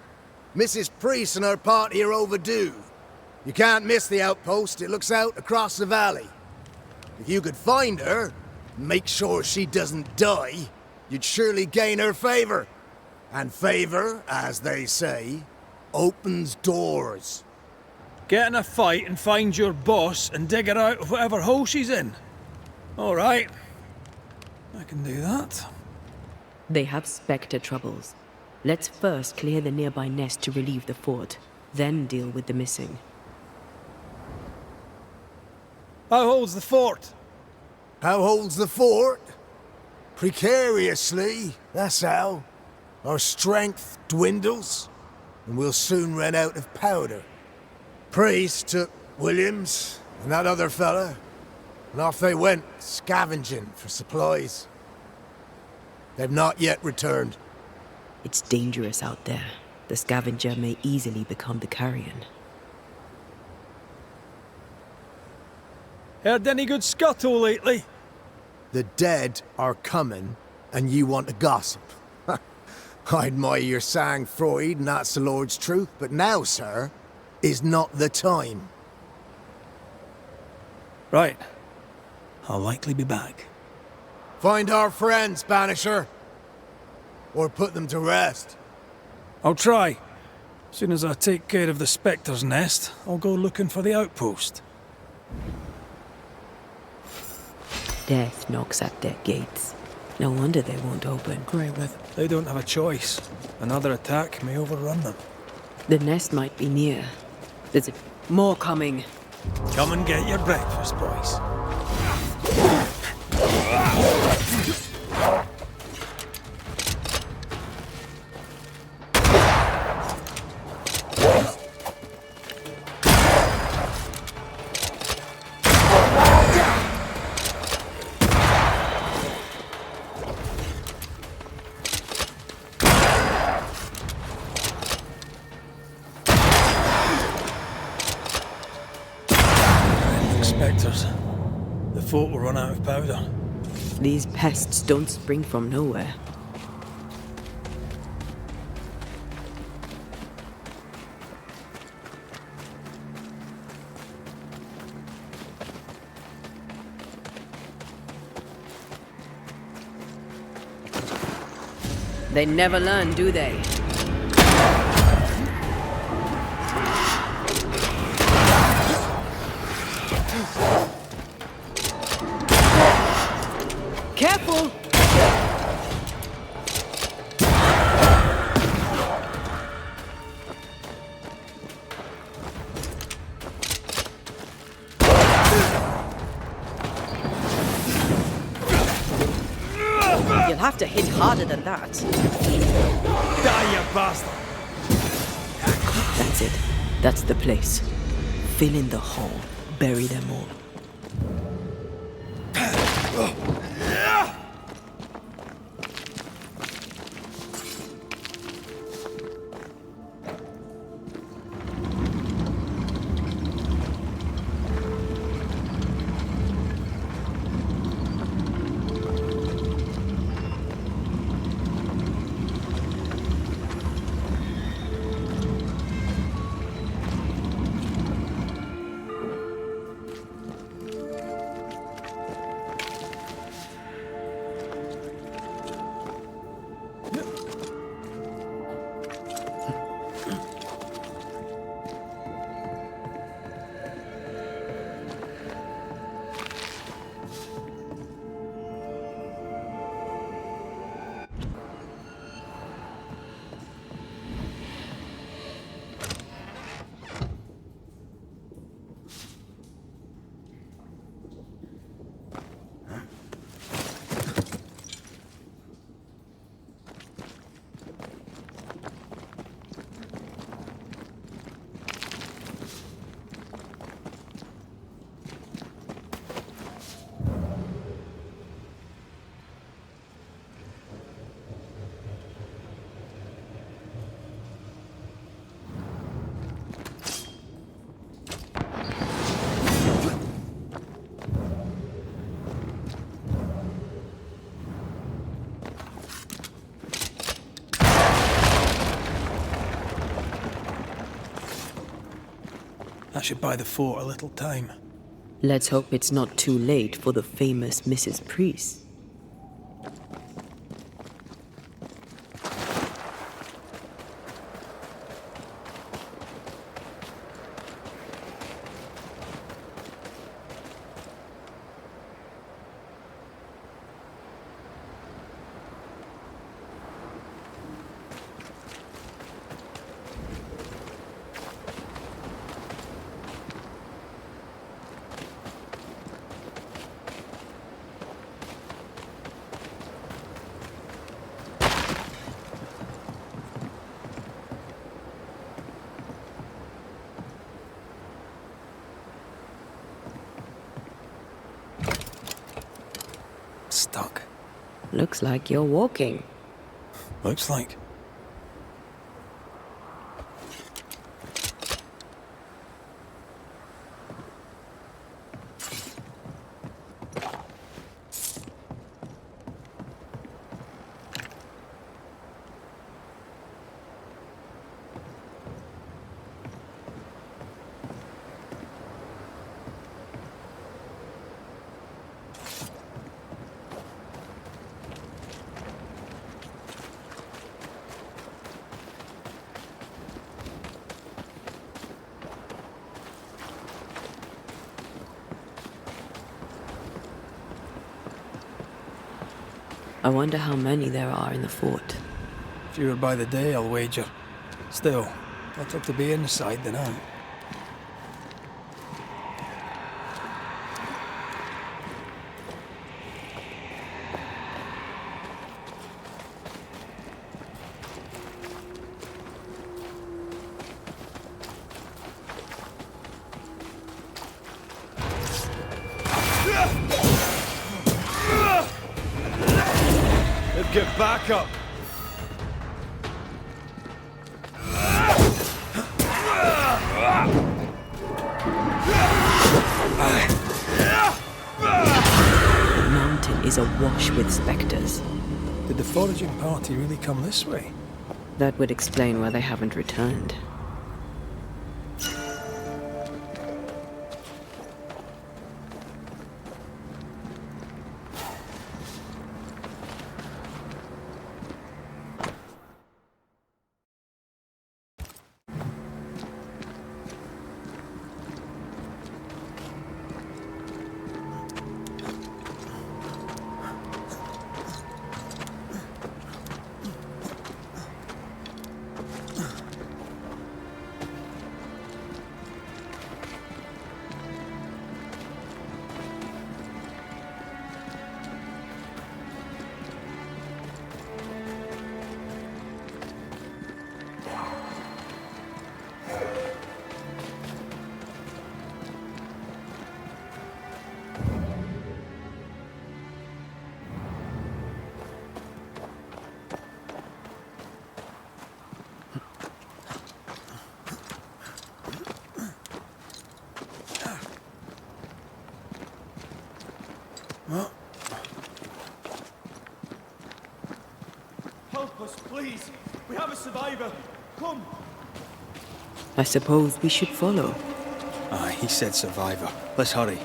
Mrs. Priest and her party are overdue. You can't miss the outpost, it looks out across the valley. If you could find her, and make sure she doesn't die, you'd surely gain her favor. And favor, as they say, opens doors. Get in a fight and find your boss and dig her out of whatever hole she's in. All right. I can do that. They have Spectre troubles. Let's first clear the nearby nest to relieve the fort, then deal with the missing. How holds the fort? How holds the fort? Precariously, that's how. Our strength dwindles, and we'll soon run out of powder. Priest took Williams and that other fella, and off they went, scavenging for supplies. They've not yet returned. It's dangerous out there. The scavenger may easily become the carrion. Heard any good scuttle lately? The dead are coming, and you want to gossip. I admire your sang-froid, and that's the Lord's truth, but now, sir, is not the time. Right. I'll likely be back. Find our friends, Banisher. Or put them to rest. I'll try. As soon as I take care of the Spectre's nest, I'll go looking for the outpost. Death knocks at their gates. No wonder they won't open. Great with. They don't have a choice. Another attack may overrun them. The nest might be near. There's more coming. Come and get your breakfast, boys. Spectres. The fort will run out of powder. These pests don't spring from nowhere. They never learn, do they? Careful! You'll have to hit harder than that. Die, you bastard! That's it. That's the place. Fill in the hole. Bury them all. That should buy the fort a little time. Let's hope it's not too late for the famous Mrs. Priest. Stuck. Looks like you're walking. Looks like. I wonder how many there are in the fort. Fewer by the day, I'll wager. Still, better to be inside than out. Get back up! The mountain is awash with spectres. Did the foraging party really come this way? That would explain why they haven't returned. Help us, please! We have a survivor! Come! I suppose we should follow. Aye, he said survivor. Let's hurry.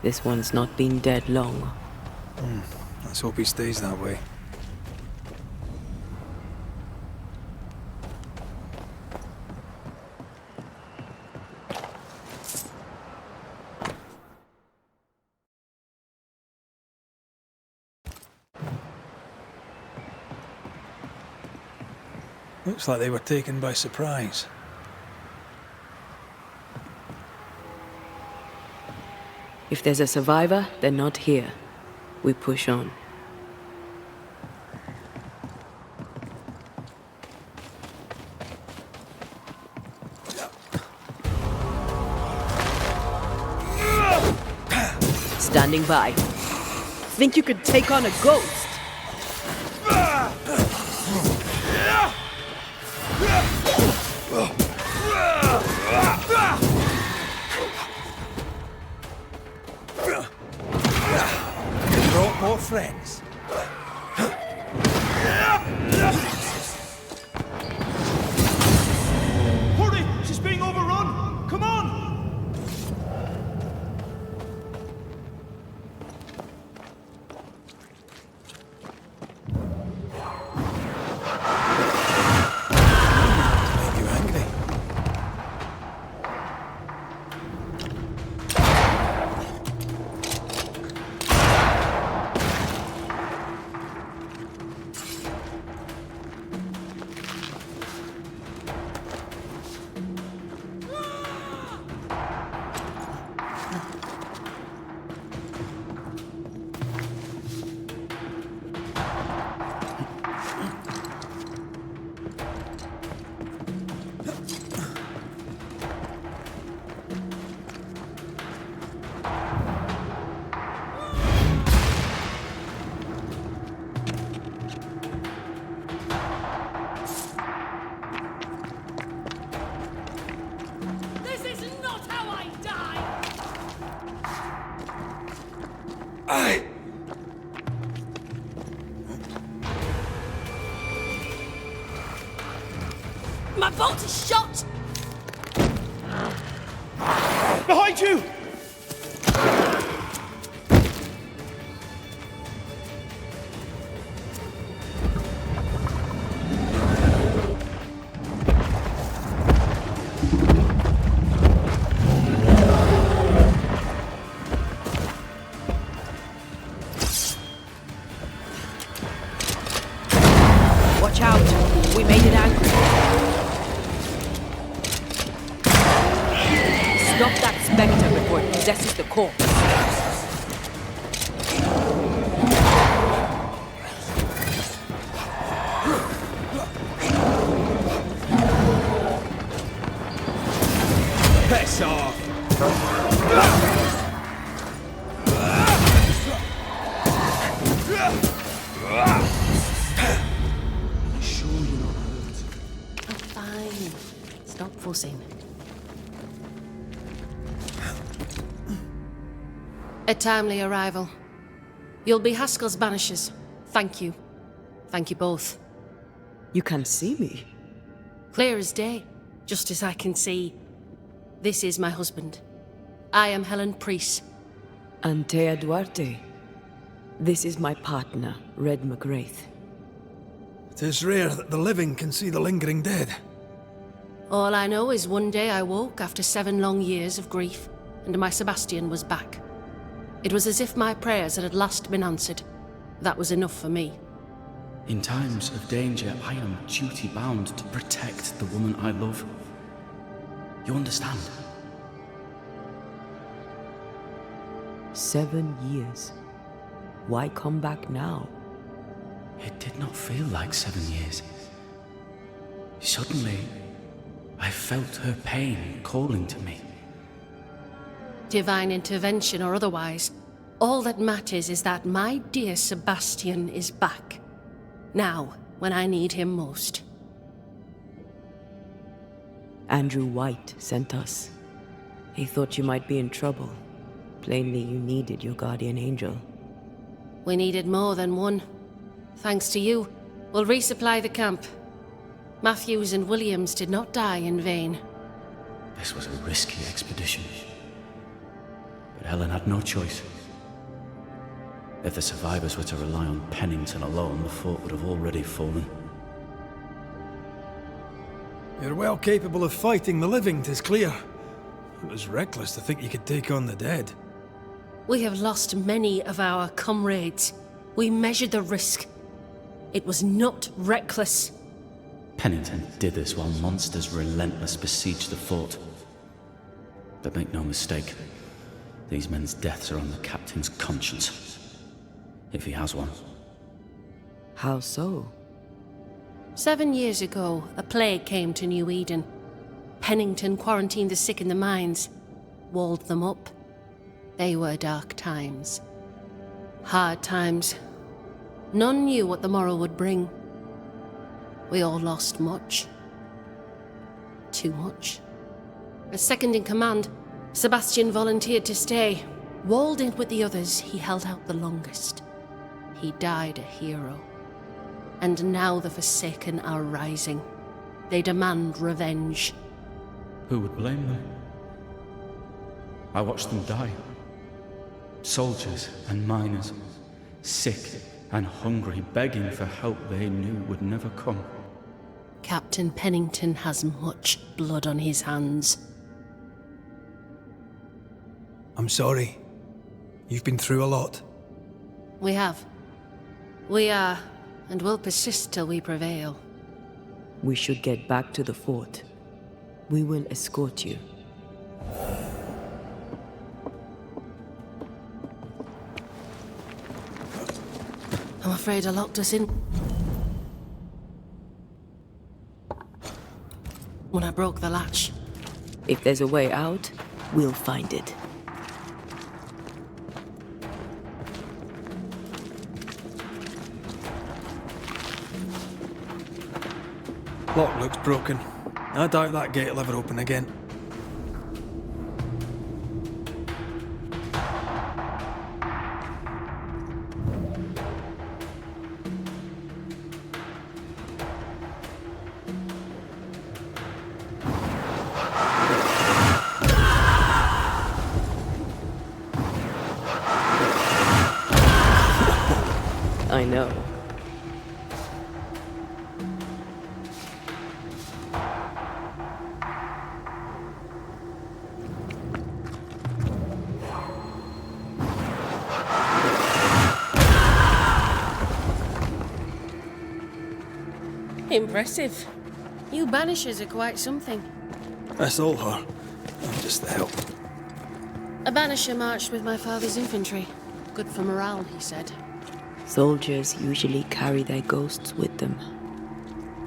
This one's not been dead long. Let's hope he stays that way. Looks like they were taken by surprise. If there's a survivor, they're not here. We push on. Standing by. Think you could take on a ghost? Brought more friends. Hurry! She's being overrun! Come on! Make you angry. My bolt is shot! Behind you! Watch out! We made it angry. Stop that spectre before it possesses the corpse. Piss off! I'm fine. Stop fussing. A timely arrival. You'll be Haskell's Banishers. Thank you. Thank you both. You can see me. Clear as day, just as I can see. This is my husband. I am Helen Priest. Antea Duarte. This is my partner, Red McGrath. It is rare that the living can see the lingering dead. All I know is one day I woke after 7 long years of grief, and my Sebastian was back. It was as if my prayers had at last been answered. That was enough for me. In times of danger, I am duty-bound to protect the woman I love. You understand? 7 years. Why come back now? It did not feel like 7 years. Suddenly, I felt her pain calling to me. Divine intervention or otherwise, all that matters is that my dear Sebastian is back. Now, when I need him most. Andrew White sent us. He thought you might be in trouble. Plainly, you needed your guardian angel. We needed more than one. Thanks to you, we'll resupply the camp. Matthews and Williams did not die in vain. This was a risky expedition. But Helen had no choice. If the survivors were to rely on Pennington alone, the fort would have already fallen. You're well capable of fighting the living, 'tis clear. It was reckless to think you could take on the dead. We have lost many of our comrades. We measured the risk. It was not reckless. Pennington did this while monsters relentless besieged the fort. But make no mistake, these men's deaths are on the captain's conscience. If he has one. How so? 7 years ago, a plague came to New Eden. Pennington quarantined the sick in the mines, walled them up. They were dark times. Hard times. None knew what the morrow would bring. We all lost much. Too much. As second in command, Sebastian volunteered to stay. Walled in with the others, he held out the longest. He died a hero. And now the Forsaken are rising. They demand revenge. Who would blame them? I watched them die. Soldiers and miners, sick and hungry, begging for help they knew would never come. Captain Pennington has much blood on his hands. I'm sorry. You've been through a lot. We have. We are, and will persist till we prevail. We should get back to the fort. We will escort you. I'm afraid I locked us in when I broke the latch. If there's a way out, we'll find it. Lock looks broken. I doubt that gate will ever open again. I know. Impressive. You Banishers are quite something. That's all her. I'm just the help. A Banisher marched with my father's infantry. Good for morale, he said. Soldiers usually carry their ghosts with them.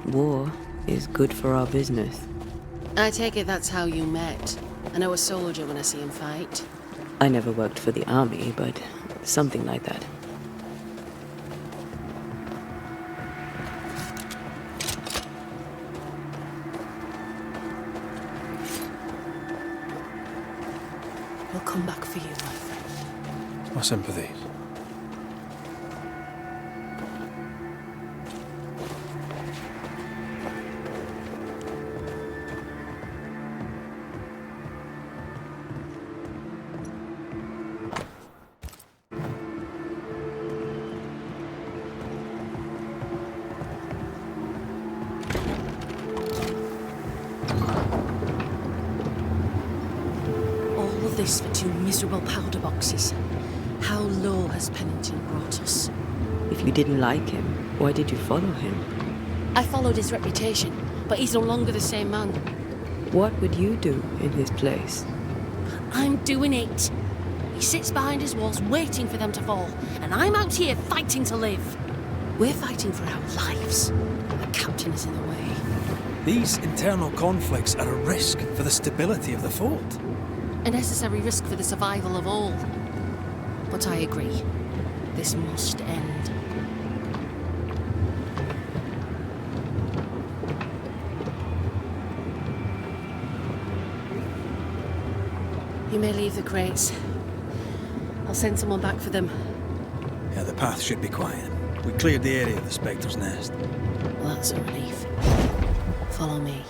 War is good for our business. I take it that's how you met. I know a soldier when I see him fight. I never worked for the army, but something like that. We'll come back for you, my friend. My sympathies. This for 2 miserable powder boxes. How low has Pennington brought us? If you didn't like him, why did you follow him? I followed his reputation, but he's no longer the same man. What would you do in his place? I'm doing it. He sits behind his walls waiting for them to fall, and I'm out here fighting to live. We're fighting for our lives. The captain is in the way. These internal conflicts are a risk for the stability of the fort. A necessary risk for the survival of all. But I agree. This must end. You may leave the crates. I'll send someone back for them. Yeah, the path should be quiet. We cleared the area of the Spectre's nest. Well, that's a relief. Follow me.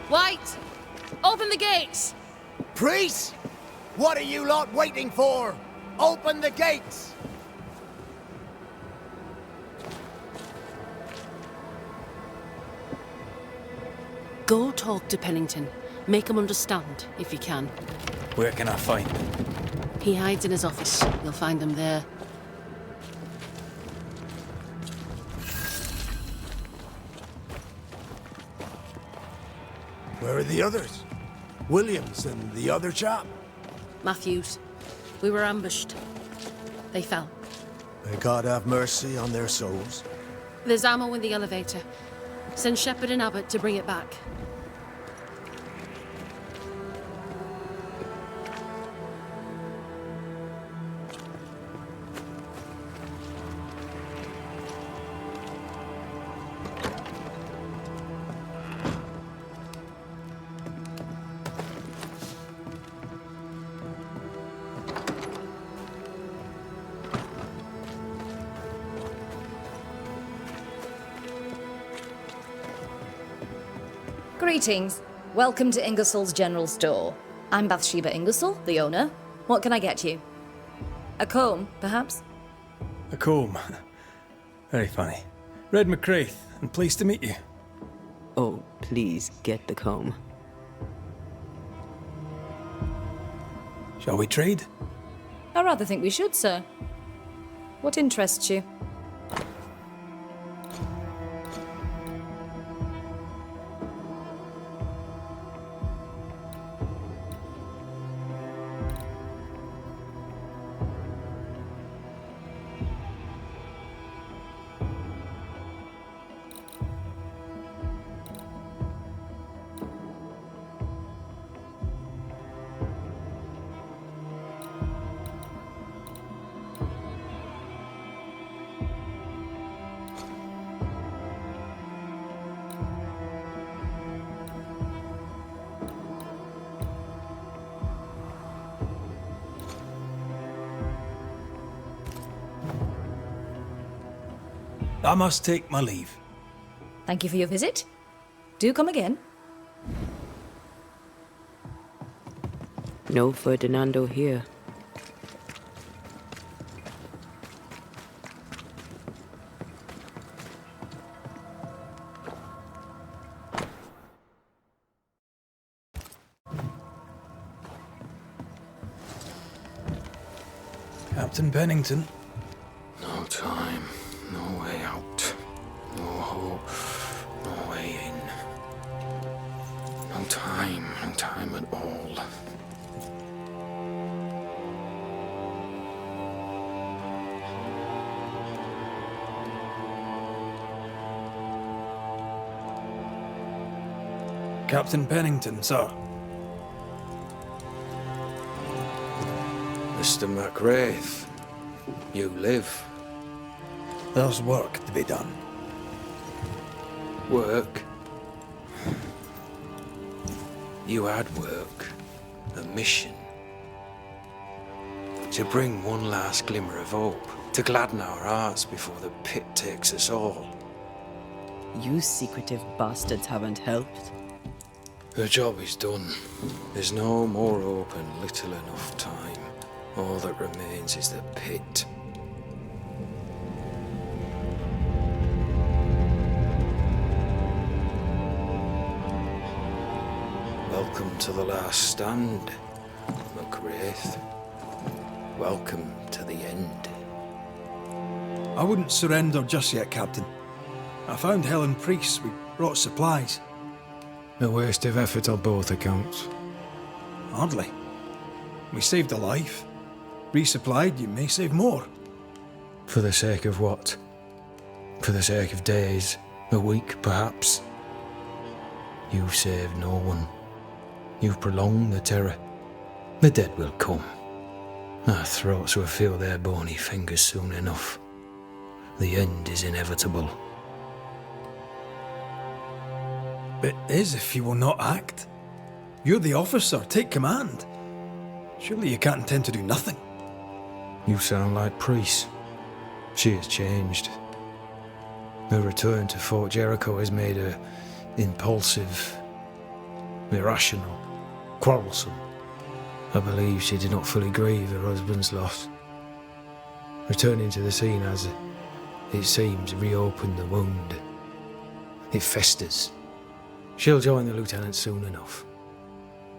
White! Open the gates! Priest! What are you lot waiting for? Open the gates! Go talk to Pennington. Make him understand, if you can. Where can I find him? He hides in his office. You'll find him there. Where are the others? Williams and the other chap? Matthews. We were ambushed. They fell. May God have mercy on their souls. There's ammo in the elevator. Send Shepard and Abbott to bring it back. Greetings. Welcome to Ingersoll's General Store. I'm Bathsheba Ingersoll, the owner. What can I get you? A comb, perhaps? A comb. Very funny. Red McCraith, and pleased to meet you. Oh, please get the comb. Shall we trade? I rather think we should, sir. What interests you? I must take my leave. Thank you for your visit. Do come again. No Ferdinando here. Captain Pennington. No time, no way out, no hope, no way in. No time at all. Captain Pennington, sir. Mr. McWraith, you live. There's work to be done. Work? You had work. A mission. To bring one last glimmer of hope. To gladden our hearts before the pit takes us all. You secretive bastards haven't helped. The job is done. There's no more hope and little enough time. All that remains is the pit. Welcome to the last stand, McWraith. Welcome to the end. I wouldn't surrender just yet, Captain. I found Helen Priest. We brought supplies. A waste of effort on both accounts. Hardly. We saved a life. Resupplied, you may save more. For the sake of what? For the sake of days, a week perhaps? You've saved no one. You've prolonged the terror. The dead will come. Our throats will feel their bony fingers soon enough. The end is inevitable. It is if you will not act. You're the officer, take command. Surely you can't intend to do nothing. You sound like Priest. She has changed. Her return to Fort Jericho has made her impulsive, irrational, quarrelsome. I believe she did not fully grieve her husband's loss. Returning to the scene has, it seems, reopened the wound. It festers. She'll join the lieutenant soon enough.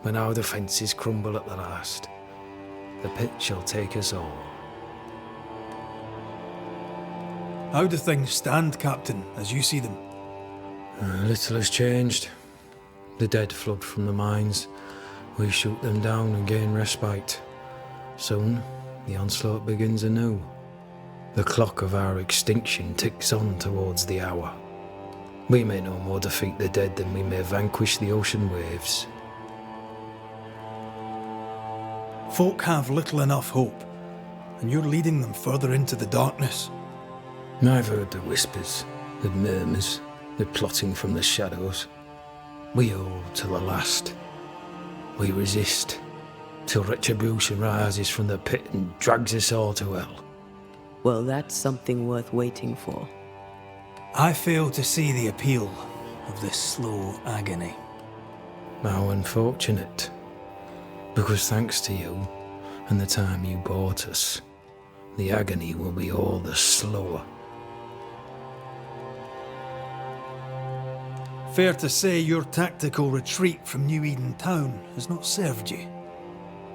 When our defences crumble at the last, the pit shall take us all. How do things stand, Captain, as you see them? Little has changed. The dead flood from the mines. We shoot them down and gain respite. Soon, the onslaught begins anew. The clock of our extinction ticks on towards the hour. We may no more defeat the dead than we may vanquish the ocean waves. Folk have little enough hope, and you're leading them further into the darkness. I've heard the whispers, the murmurs, the plotting from the shadows. We hold to the last. We resist, till retribution rises from the pit and drags us all to hell. Well, that's something worth waiting for. I fail to see the appeal of this slow agony. How unfortunate. Because thanks to you, and the time you bought us, the agony will be all the slower. Fair to say your tactical retreat from New Eden town has not served you.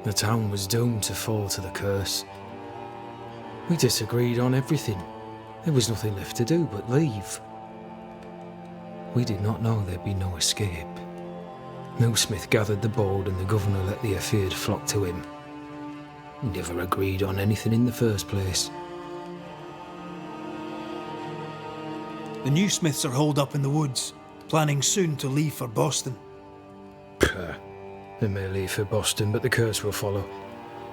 The town was doomed to fall to the curse. We disagreed on everything. There was nothing left to do but leave. We did not know there'd be no escape. No Smith gathered the board and the governor let the afeared flock to him. We never agreed on anything in the first place. The new Smiths are holed up in the woods, planning soon to leave for Boston. They may leave for Boston, but the curse will follow.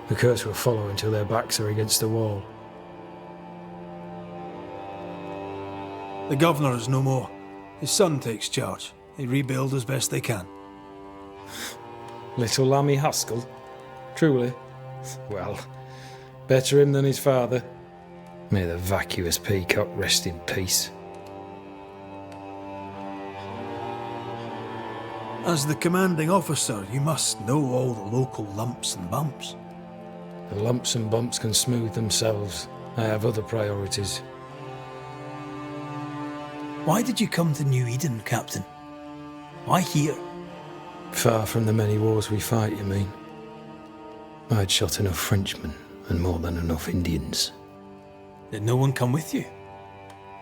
The curse will follow until their backs are against the wall. The governor is no more. His son takes charge. They rebuild as best they can. Little Lammy Haskell? Truly? Well, better him than his father. May the vacuous peacock rest in peace. As the commanding officer, you must know all the local lumps and bumps. The lumps and bumps can smooth themselves. I have other priorities. Why did you come to New Eden, Captain? Why here? Far from the many wars we fight, you mean? I'd shot enough Frenchmen and more than enough Indians. Did no one come with you?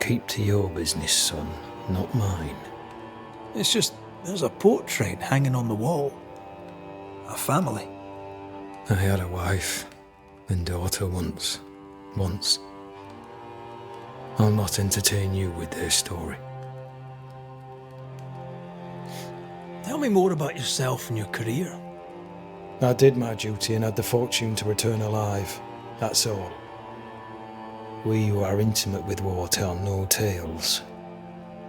Keep to your business, son, not mine. It's just, there's a portrait hanging on the wall. A family. I had a wife and daughter once. I'll not entertain you with their story. Tell me more about yourself and your career. I did my duty and had the fortune to return alive. That's all. We who are intimate with war tell no tales.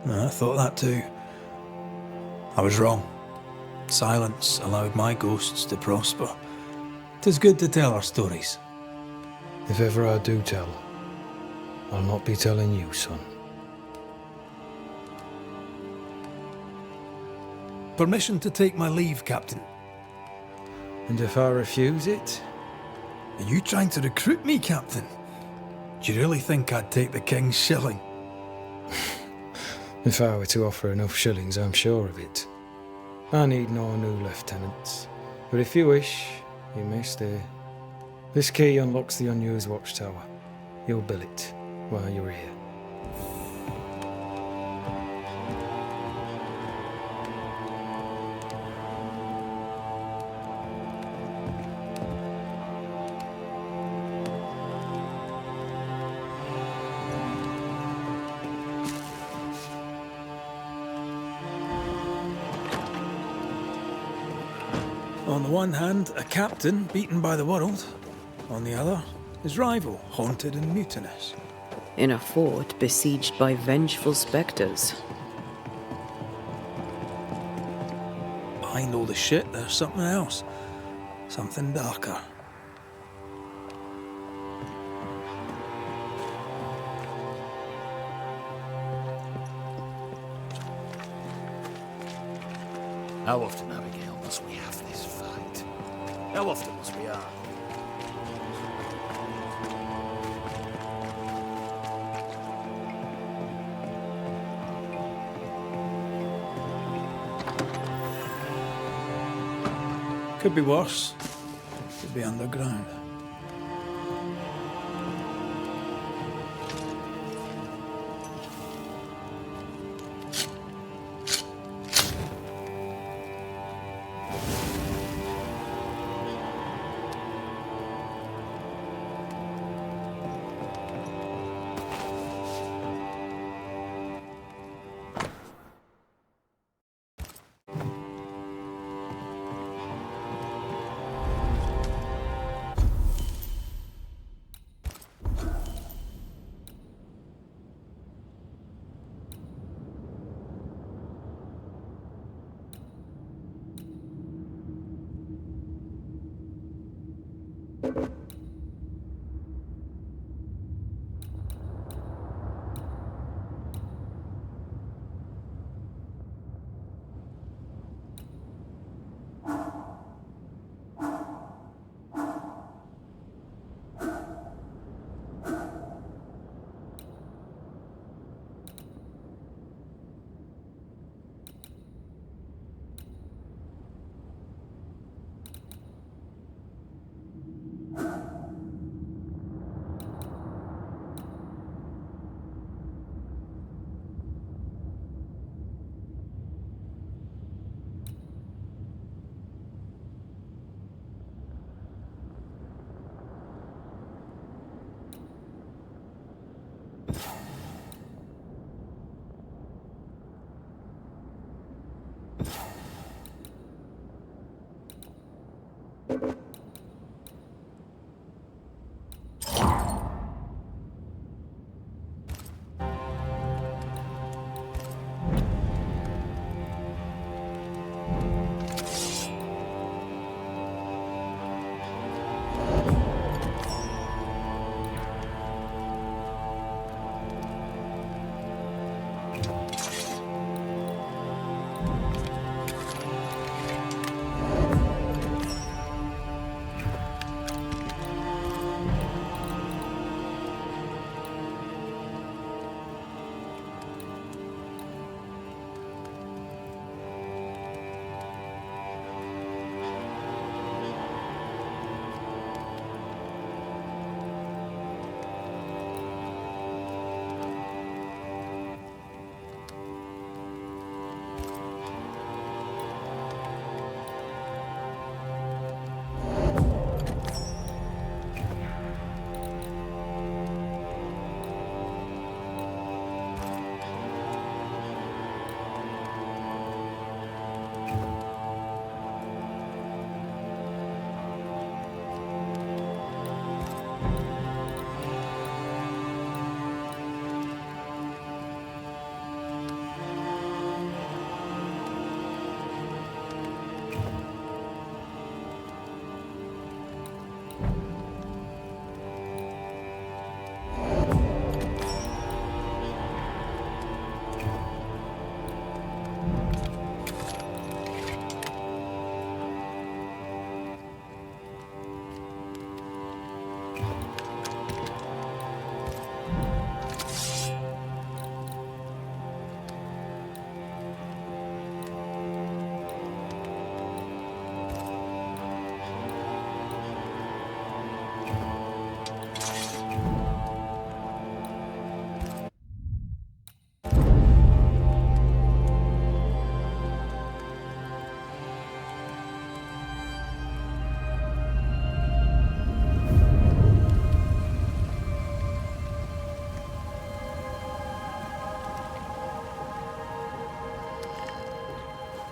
I thought that too. I was wrong. Silence allowed my ghosts to prosper. 'Tis good to tell our stories. If ever I do tell, I'll not be telling you, son. Permission to take my leave, Captain. And if I refuse it? Are you trying to recruit me, Captain? Do you really think I'd take the King's shilling? If I were to offer enough shillings, I'm sure of it. I need no new lieutenants. But if you wish, you may stay. This key unlocks the unused watchtower. You'll bill it while you're here. On the one hand, a captain beaten by the world. On the other, his rival, haunted and mutinous. In a fort besieged by vengeful spectres. Behind all the shit, there's something else. Something darker. How often, Abigail, must we have this fight? How often must we argue? Could be worse. Could be underground.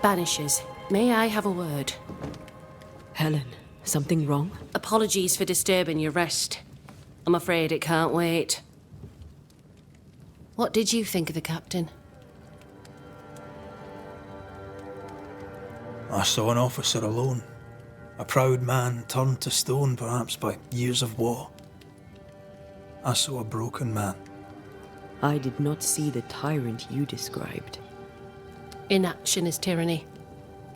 Banishers, may I have a word? Helen, something wrong? Apologies for disturbing your rest. I'm afraid it can't wait. What did you think of the captain? I saw an officer alone. A proud man turned to stone, perhaps by years of war. I saw a broken man. I did not see the tyrant you described. Inaction is tyranny.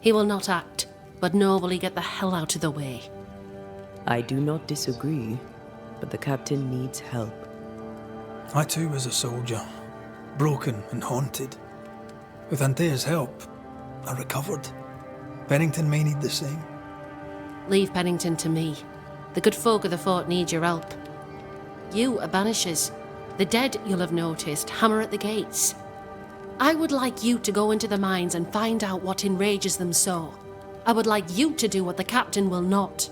He will not act, but nor will he get the hell out of the way. I do not disagree, but the captain needs help. I too was a soldier, broken and haunted. With Antea's help, I recovered. Pennington may need the same. Leave Pennington to me. The good folk of the fort need your help. You are Banishers. The dead, you'll have noticed, hammer at the gates. I would like you to go into the mines and find out what enrages them so. I would like you to do what the captain will not.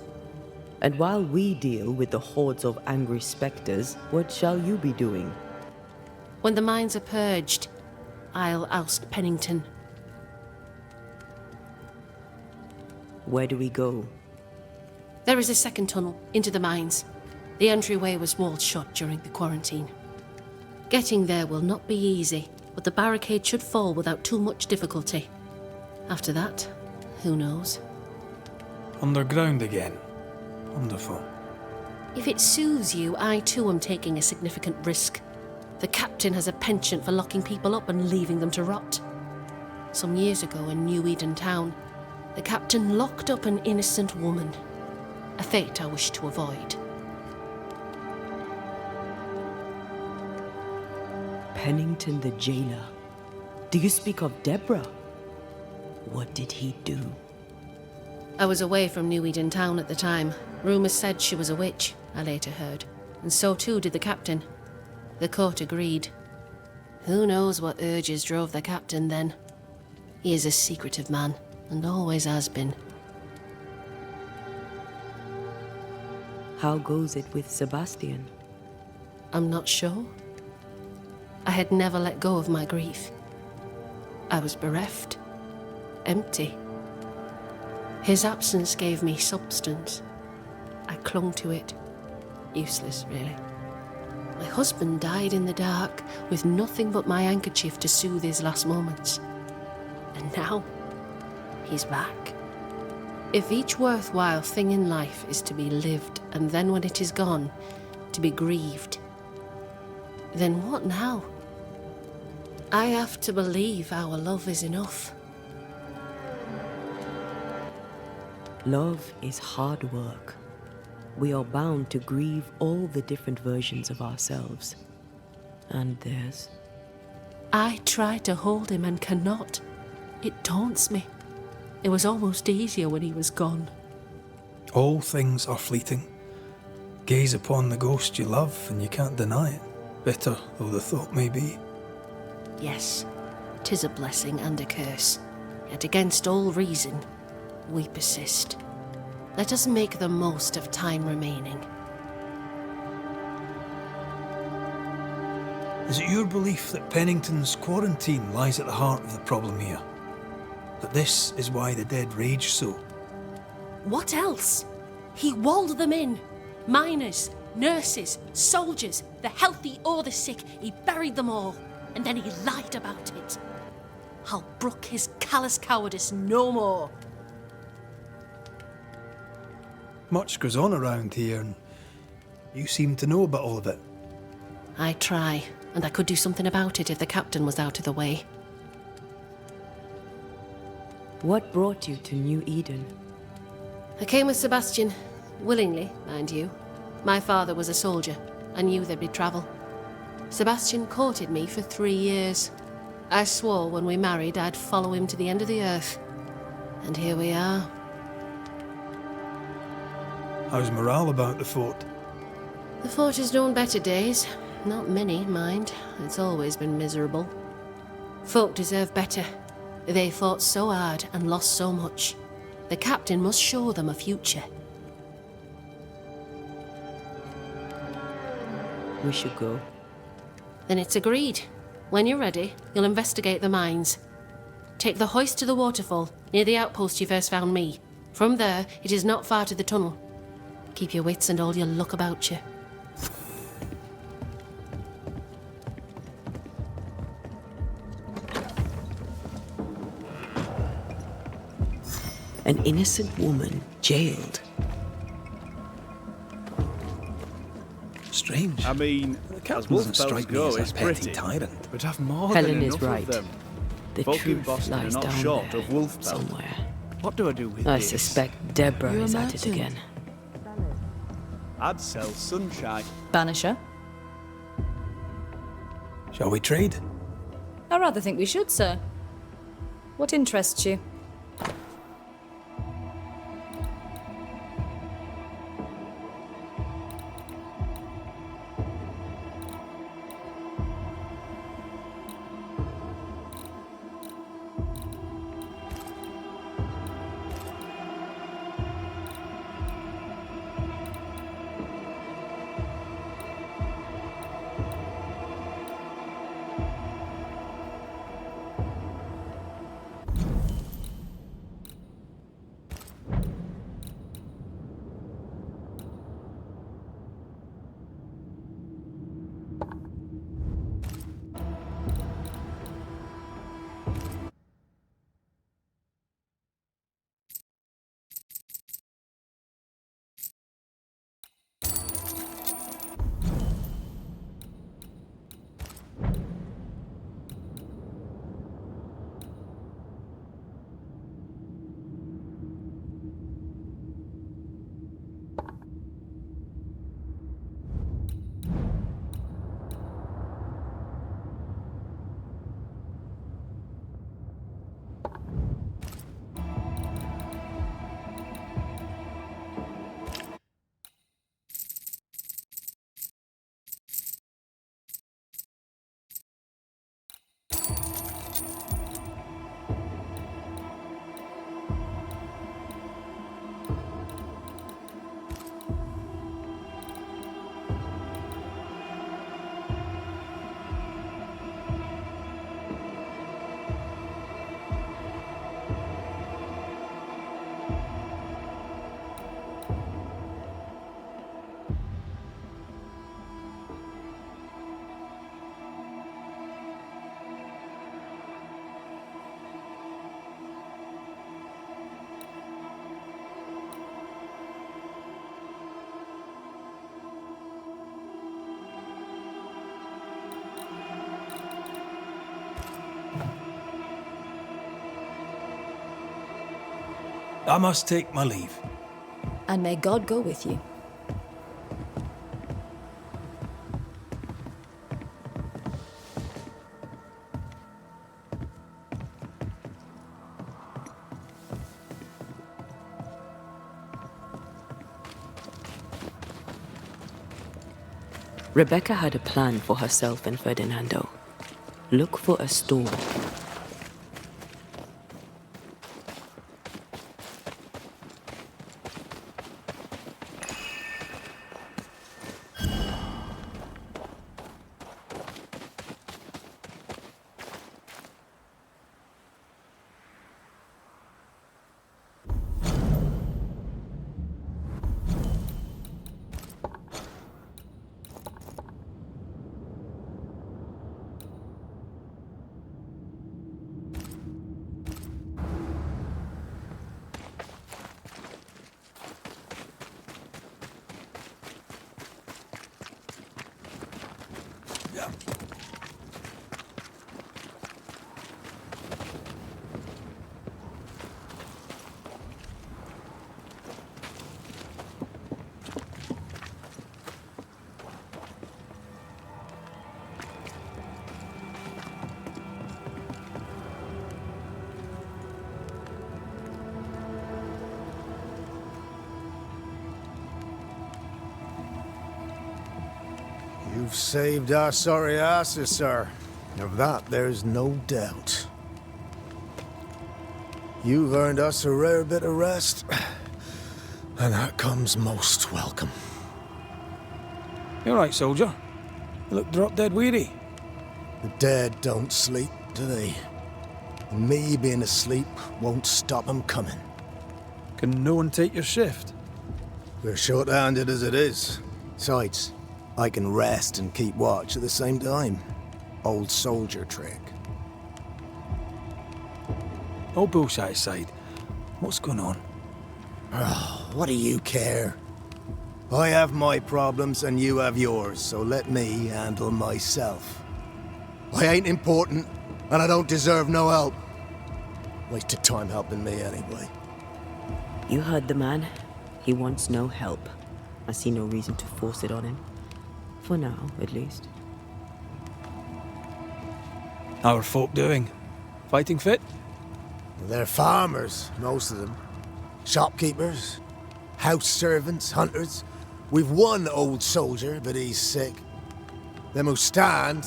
And while we deal with the hordes of angry spectres, what shall you be doing? When the mines are purged, I'll oust Pennington. Where do we go? There is a second tunnel into the mines. The entryway was walled shut during the quarantine. Getting there will not be easy, but the barricade should fall without too much difficulty. After that, who knows? Underground again. Wonderful. If it soothes you, I too am taking a significant risk. The captain has a penchant for locking people up and leaving them to rot. Some years ago in New Eden town, the captain locked up an innocent woman. A fate I wish to avoid. Pennington the jailer. Do you speak of Deborah? What did he do? I was away from New Eden town at the time. Rumours said she was a witch, I later heard. And so too did the captain. The court agreed. Who knows what urges drove the captain then? He is a secretive man, and always has been. How goes it with Sebastian? I'm not sure. I had never let go of my grief. I was bereft, empty. His absence gave me substance. I clung to it. Useless, really. My husband died in the dark, with nothing but my handkerchief to soothe his last moments. And now, he's back. If each worthwhile thing in life is to be lived, and then when it is gone, to be grieved, then what now? I have to believe our love is enough. Love is hard work. We are bound to grieve all the different versions of ourselves. And theirs. I try to hold him and cannot. It taunts me. It was almost easier when he was gone. All things are fleeting. Gaze upon the ghost you love and you can't deny it, bitter though the thought may be. Yes, 'tis a blessing and a curse. Yet against all reason, we persist. Let us make the most of time remaining. Is it your belief that Pennington's quarantine lies at the heart of the problem here? That this is why the dead rage so? What else? He walled them in. Miners, nurses, soldiers, the healthy or the sick, he buried them all. And then he lied about it. I'll brook his callous cowardice no more. Much goes on around here, and you seem to know about all of it. I try, and I could do something about it if the captain was out of the way. What brought you to New Eden? I came with Sebastian, willingly, mind you. My father was a soldier. I knew there'd be travel. Sebastian courted me for 3 years. I swore when we married I'd follow him to the end of the earth. And here we are. How's morale about the fort? The fort has known better days. Not many, mind. It's always been miserable. Folk deserve better. They fought so hard and lost so much. The captain must show them a future. We should go. Then it's agreed. When you're ready, you'll investigate the mines. Take the hoist to the waterfall, near the outpost you first found me. From there, it is not far to the tunnel. Keep your wits and all your luck about you. An innocent woman jailed. Strange. I mean, The as captain wolf doesn't spells strike me go, as a it's petty pretty. tyrant. But have more Helen than is enough right. of them. The Folk in truth Boston are lies not down short there of wolf pelt. somewhere. What do I do with I this? suspect Deborah You're a is at it merchant. again. I'd sell sunshine. Banisher? Shall we trade? I rather think we should, sir. What interests you? I must take my leave. And may God go with you. Rebecca had a plan for herself and Ferdinando. Look for a storm. You've saved our sorry asses, sir. Of that, there's no doubt. You've earned us a rare bit of rest, and that comes most welcome. You all right, soldier? You look drop dead weary. The dead don't sleep, do they? And me being asleep won't stop 'em coming. Can no one take your shift? We're short-handed as it is. Besides, I can rest and keep watch at the same time. Old soldier trick. All bullshit aside, what's going on? Oh, what do you care? I have my problems and you have yours, so let me handle myself. I ain't important, and I don't deserve no help. Waste of time helping me anyway. You heard the man. He wants no help. I see no reason to force it on him. For now, at least. How are folk doing? Fighting fit? They're farmers, most of them. Shopkeepers, house servants, hunters. We've one old soldier, but he's sick. Them who stand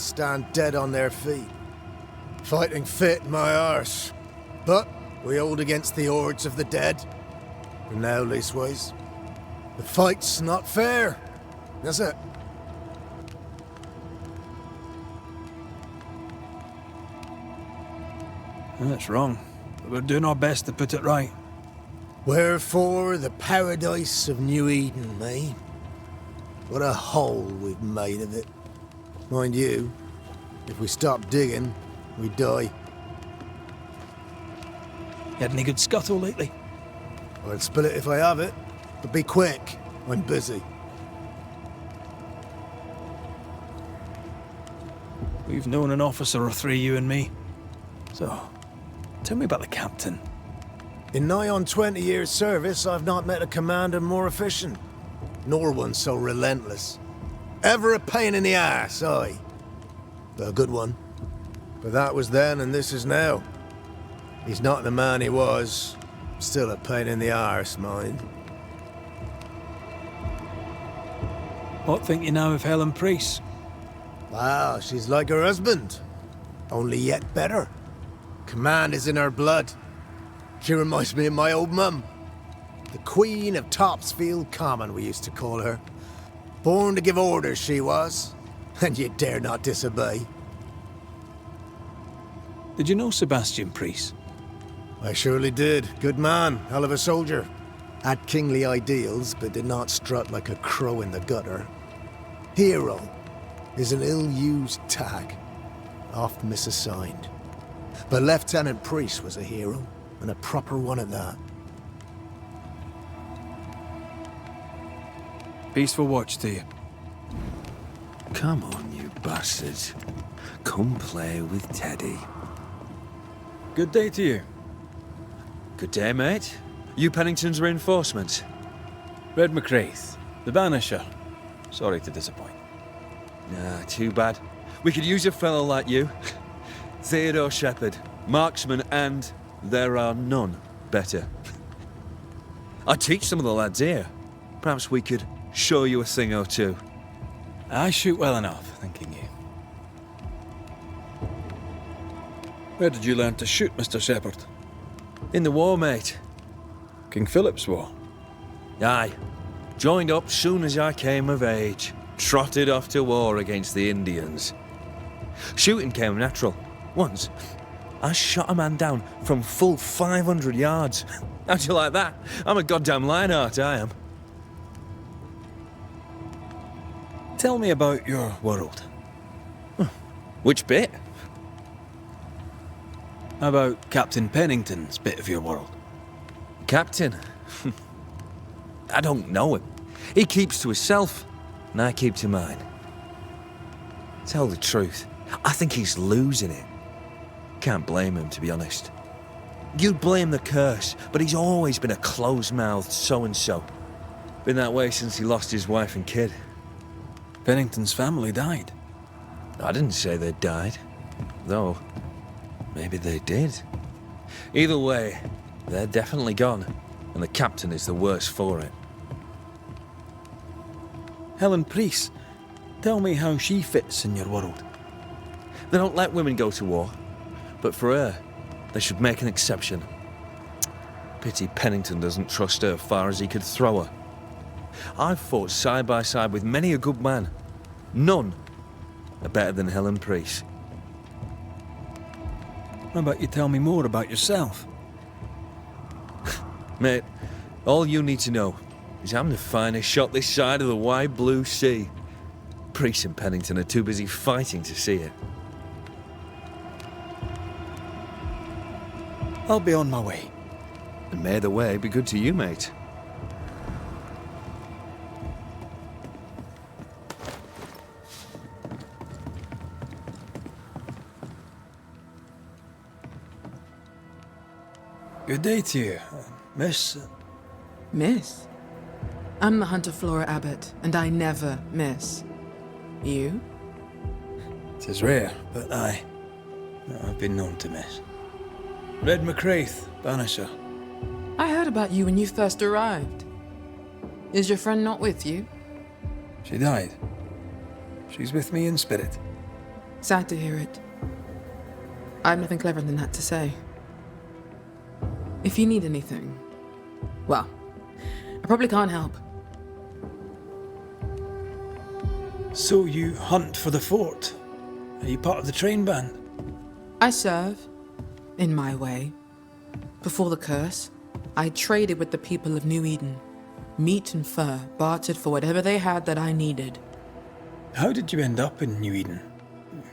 dead on their feet. Fighting fit, my arse. But we hold against the hordes of the dead. For now, leastways. The fight's not fair. That's it. That's wrong, but we're doing our best to put it right. Wherefore the paradise of New Eden, eh? What a hole we've made of it. Mind you, if we stop digging, we die. You had any good scuttle lately? I'll spill it if I have it, but be quick. I'm busy. We've known an officer or three, you and me. So, tell me about the captain. In nigh on 20 years' service, I've not met a commander more efficient, nor one so relentless. Ever a pain in the ass, aye. But a good one. But that was then and this is now. He's not the man he was. Still a pain in the arse, mind. What think you now of Helen Priest? Wow, she's like her husband. Only yet better. Command is in her blood. She reminds me of my old mum. The Queen of Topsfield Common, we used to call her. Born to give orders, she was. And you dare not disobey. Did you know Sebastian Priest? I surely did. Good man, hell of a soldier. Had kingly ideals, but did not strut like a crow in the gutter. Hero is an ill-used tag, oft misassigned. But Lieutenant Priest was a hero, and a proper one at that. Peaceful watch to you. Come on, you bastards. Come play with Teddy. Good day to you. Good day, mate. You Pennington's reinforcements? Red McCraith, the Banisher. Sorry to disappoint. Nah, too bad. We could use a fellow like you. Theodore Shepherd, marksman, and there are none better. I teach some of the lads here. Perhaps we could show you a thing or two. I shoot well enough, thanking you. Where did you learn to shoot, Mr. Shepherd? In the war, mate. King Philip's War? Aye. Joined up soon as I came of age. Trotted off to war against the Indians. Shooting came natural. Once, I shot a man down from full 500 yards. How'd you like that? I'm a goddamn Lionheart, I am. Tell me about your world. Which bit? How about Captain Pennington's bit of your world? Captain? I don't know him. He keeps to himself, and I keep to mine. Tell the truth, I think he's losing it. Can't blame him, to be honest. You'd blame the curse, but he's always been a close-mouthed so-and-so. Been that way since he lost his wife and kid. Pennington's family died. I didn't say they died, though maybe they did. Either way, they're definitely gone, and the captain is the worse for it. Helen Priest, tell me how she fits in your world. They don't let women go to war, but for her, they should make an exception. Pity Pennington doesn't trust her far as he could throw her. I've fought side by side with many a good man. None are better than Helen Priest. How about you tell me more about yourself? Mate, all you need to know is I'm the finest shot this side of the wide blue sea. Priest and Pennington are too busy fighting to see it. I'll be on my way. And may the way be good to you, mate. Good day to you, Miss. Miss? I'm the Hunter Flora Abbott, and I never miss. You? It is rare, but I've been known to miss. Red McCraith, Banisher. I heard about you when you first arrived. Is your friend not with you? She died. She's with me in spirit. Sad to hear it. I have nothing cleverer than that to say. If you need anything, well, I probably can't help. So you hunt for the fort? Are you part of the train band? I serve, in my way. Before the curse, I traded with the people of New Eden. Meat and fur, bartered for whatever they had that I needed. How did you end up in New Eden?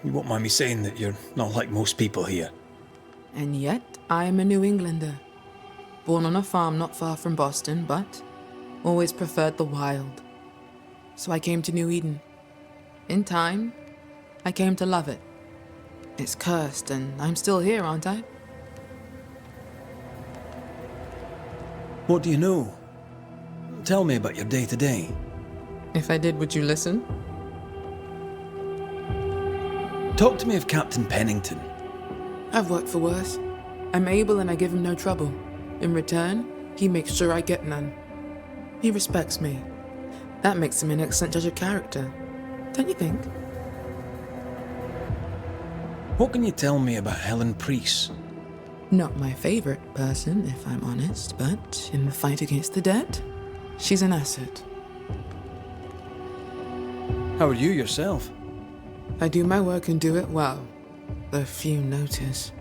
You won't mind me saying that you're not like most people here. And yet, I am a New Englander. Born on a farm not far from Boston, but always preferred the wild. So I came to New Eden. In time, I came to love it. It's cursed, and I'm still here, aren't I? What do you know? Tell me about your day-to-day. If I did, would you listen? Talk to me of Captain Pennington. I've worked for worse. I'm able and I give him no trouble. In return, he makes sure I get none. He respects me. That makes him an excellent judge of character. Don't you think? What can you tell me about Helen Priest? Not my favorite person, if I'm honest, but in the fight against the dead, she's an asset. How are you yourself? I do my work and do it well, though few notice.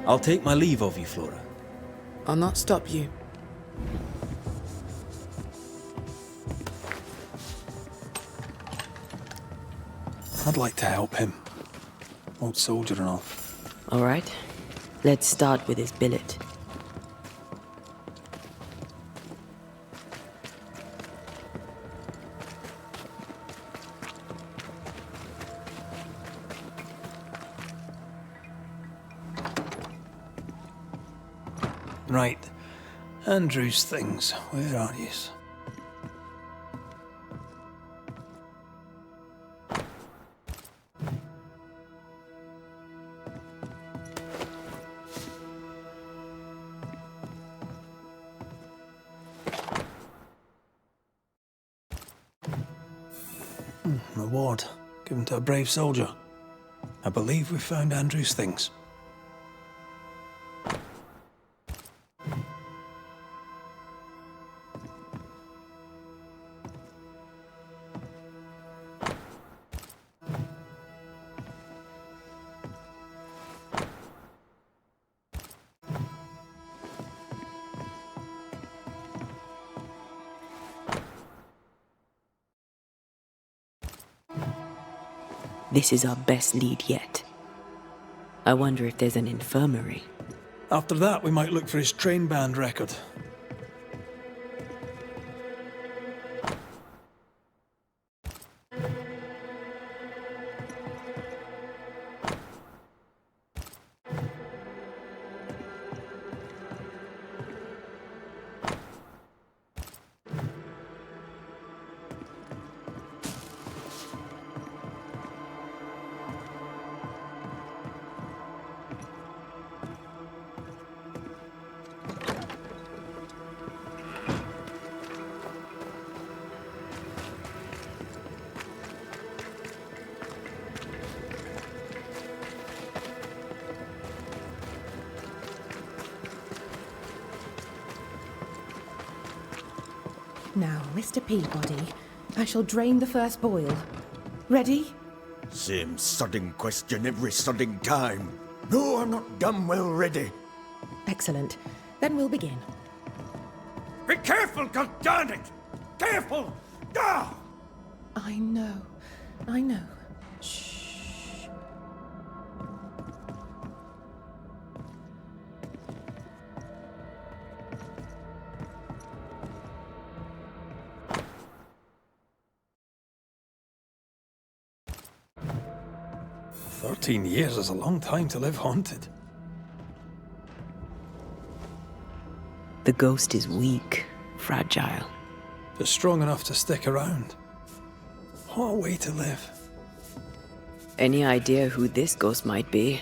I'll take my leave of you, Flora. I'll not stop you. I'd like to help him. Old soldier and all. All right. Let's start with his billet. Right. Andrew's things. Where are yous? Reward given to a brave soldier. I believe we found Andrew's things. This is our best lead yet. I wonder if there's an infirmary. After that, we might look for his train band record. Now, Mr. Peabody, I shall drain the first boil. Ready? Same sodding question every sodding time. No, I'm not damn well ready. Excellent. Then we'll begin. Be careful, goddarn it! Careful! Ah! I know. I know. Shh. 13 years is a long time to live haunted. The ghost is weak, fragile. But strong enough to stick around. What a way to live. Any idea who this ghost might be?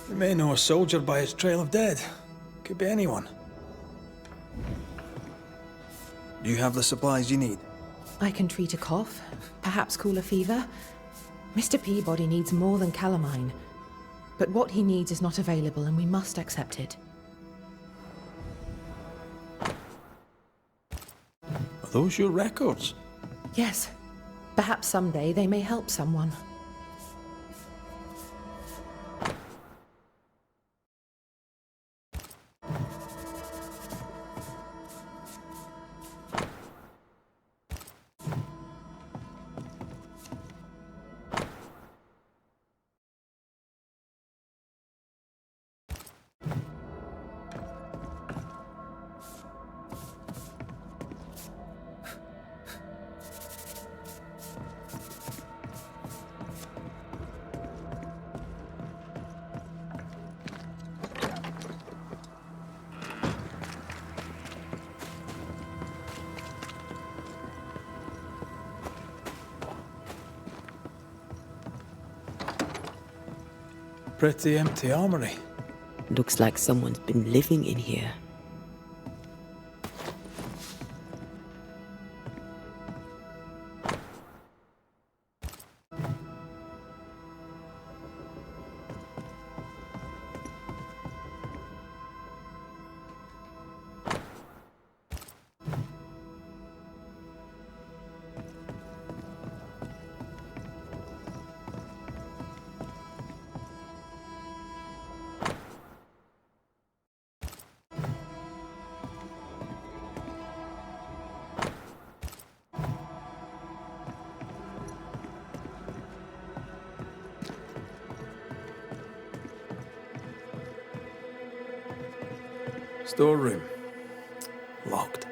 We may know a soldier by his trail of dead. Could be anyone. Do you have the supplies you need? I can treat a cough, perhaps cool a fever. Mr. Peabody needs more than calamine. But what he needs is not available, and we must accept it. Are those your records? Yes. Perhaps someday they may help someone. Pretty empty armory. Looks like someone's been living in here. Storeroom. Locked.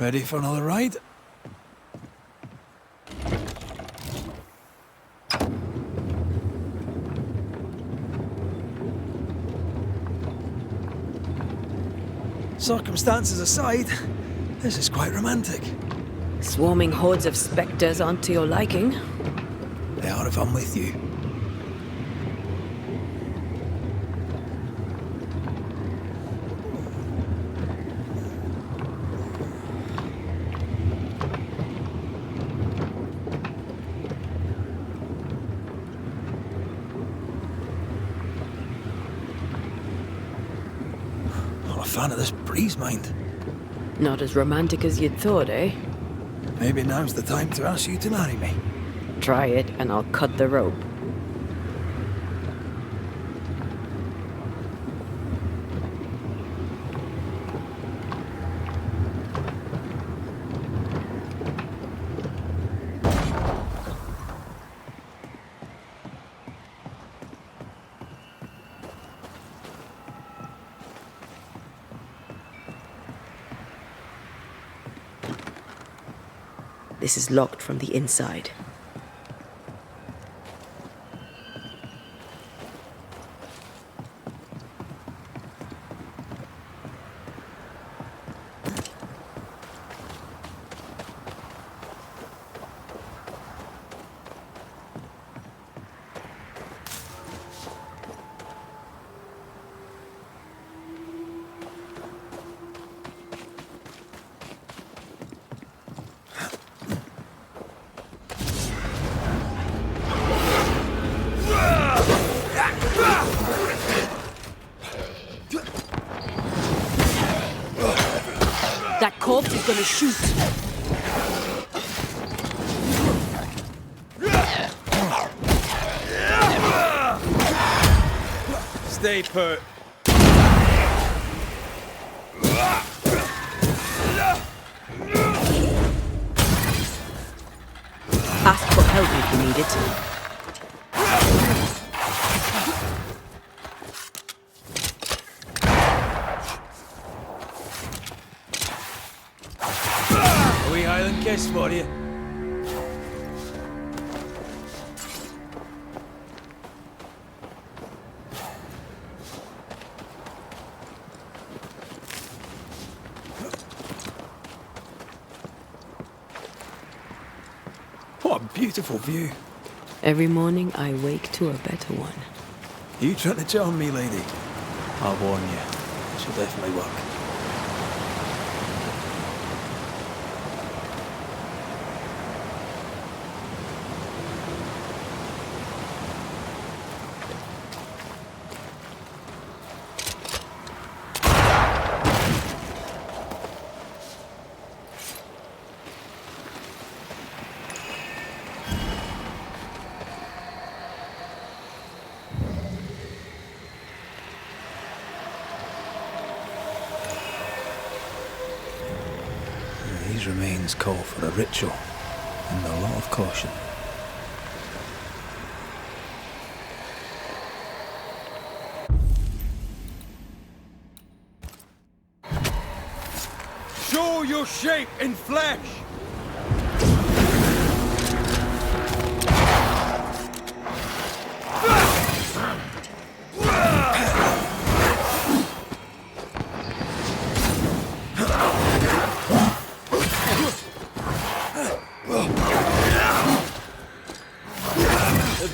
Ready for another ride? Circumstances aside, this is quite romantic. Swarming hordes of spectres aren't to your liking. They are if I'm with you. Fan of this breeze, mind. Not as romantic as you'd thought, eh? Maybe now's the time to ask you to marry me. Try it, and I'll cut the rope. This is locked from the inside. That corpse is gonna shoot. Stay put. Ask for help if you need it. A wee Highland kiss for you. What a beautiful view. Every morning I wake to a better one. You trying to charm me, lady? I'll warn you. She'll definitely work. These remains call for a ritual and a lot of caution. Show your shape in flesh!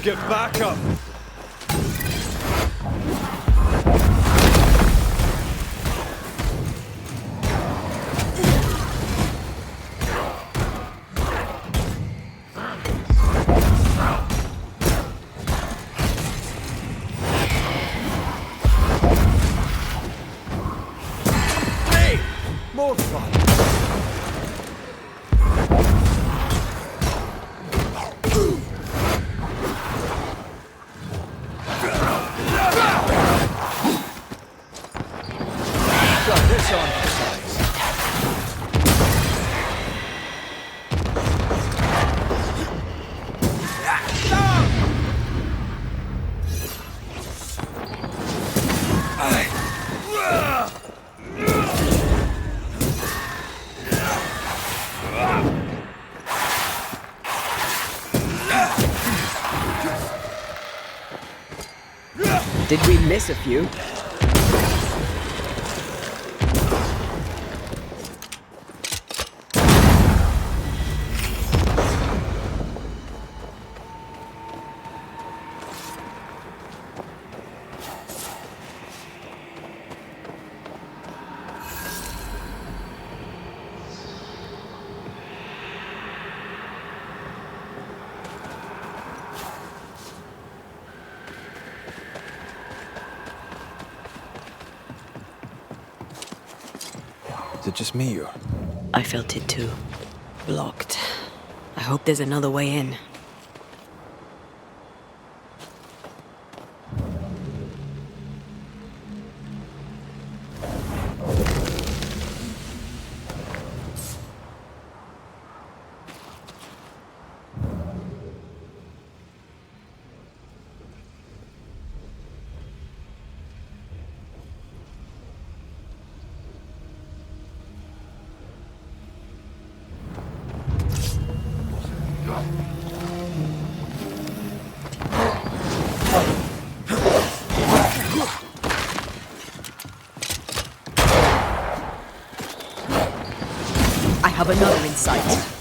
Get back up! Hey! More fun! Did we miss a few? Is it just me or? I felt it too. Blocked. I hope there's another way in. have another in sight.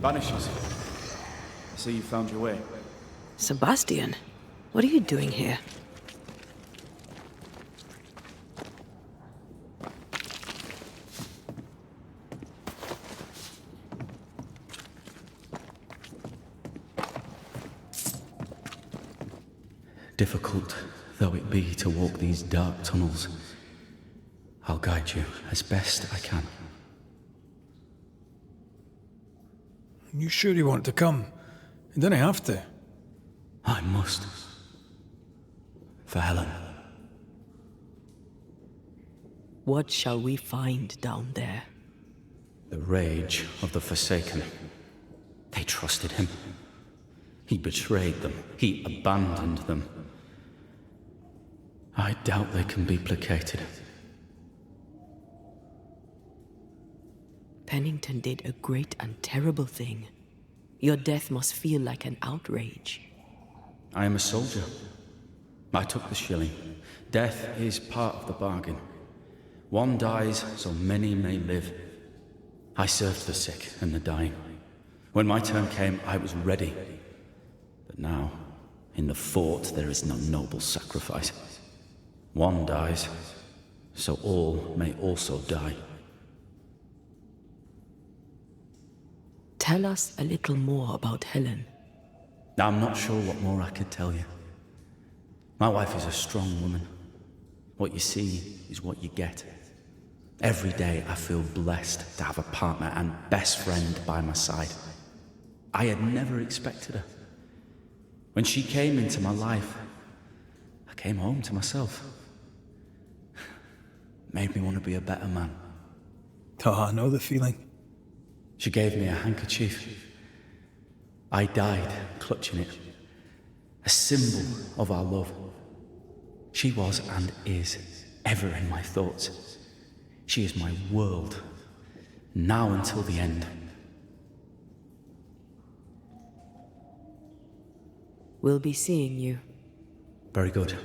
Banishers. I see you found your way. Sebastian, what are you doing here? Difficult though it be to walk these dark tunnels, I'll guide you as best I can. You sure you want to come? You don't have to. I must. For Helen. What shall we find down there? The rage of the Forsaken. They trusted him. He betrayed them. He abandoned them. I doubt they can be placated. Pennington did a great and terrible thing. Your death must feel like an outrage. I am a soldier. I took the shilling. Death is part of the bargain. One dies so many may live. I served the sick and the dying. When my turn came, I was ready. But now, in the fort, there is no noble sacrifice. One dies, so all may also die. Tell us a little more about Helen. I'm not sure what more I could tell you. My wife is a strong woman. What you see is what you get. Every day I feel blessed to have a partner and best friend by my side. I had never expected her. When she came into my life, I came home to myself. Made me want to be a better man. Oh, I know the feeling. She gave me a handkerchief. I died clutching it. A symbol of our love. She was and is ever in my thoughts. She is my world, now until the end. We'll be seeing you. Very good.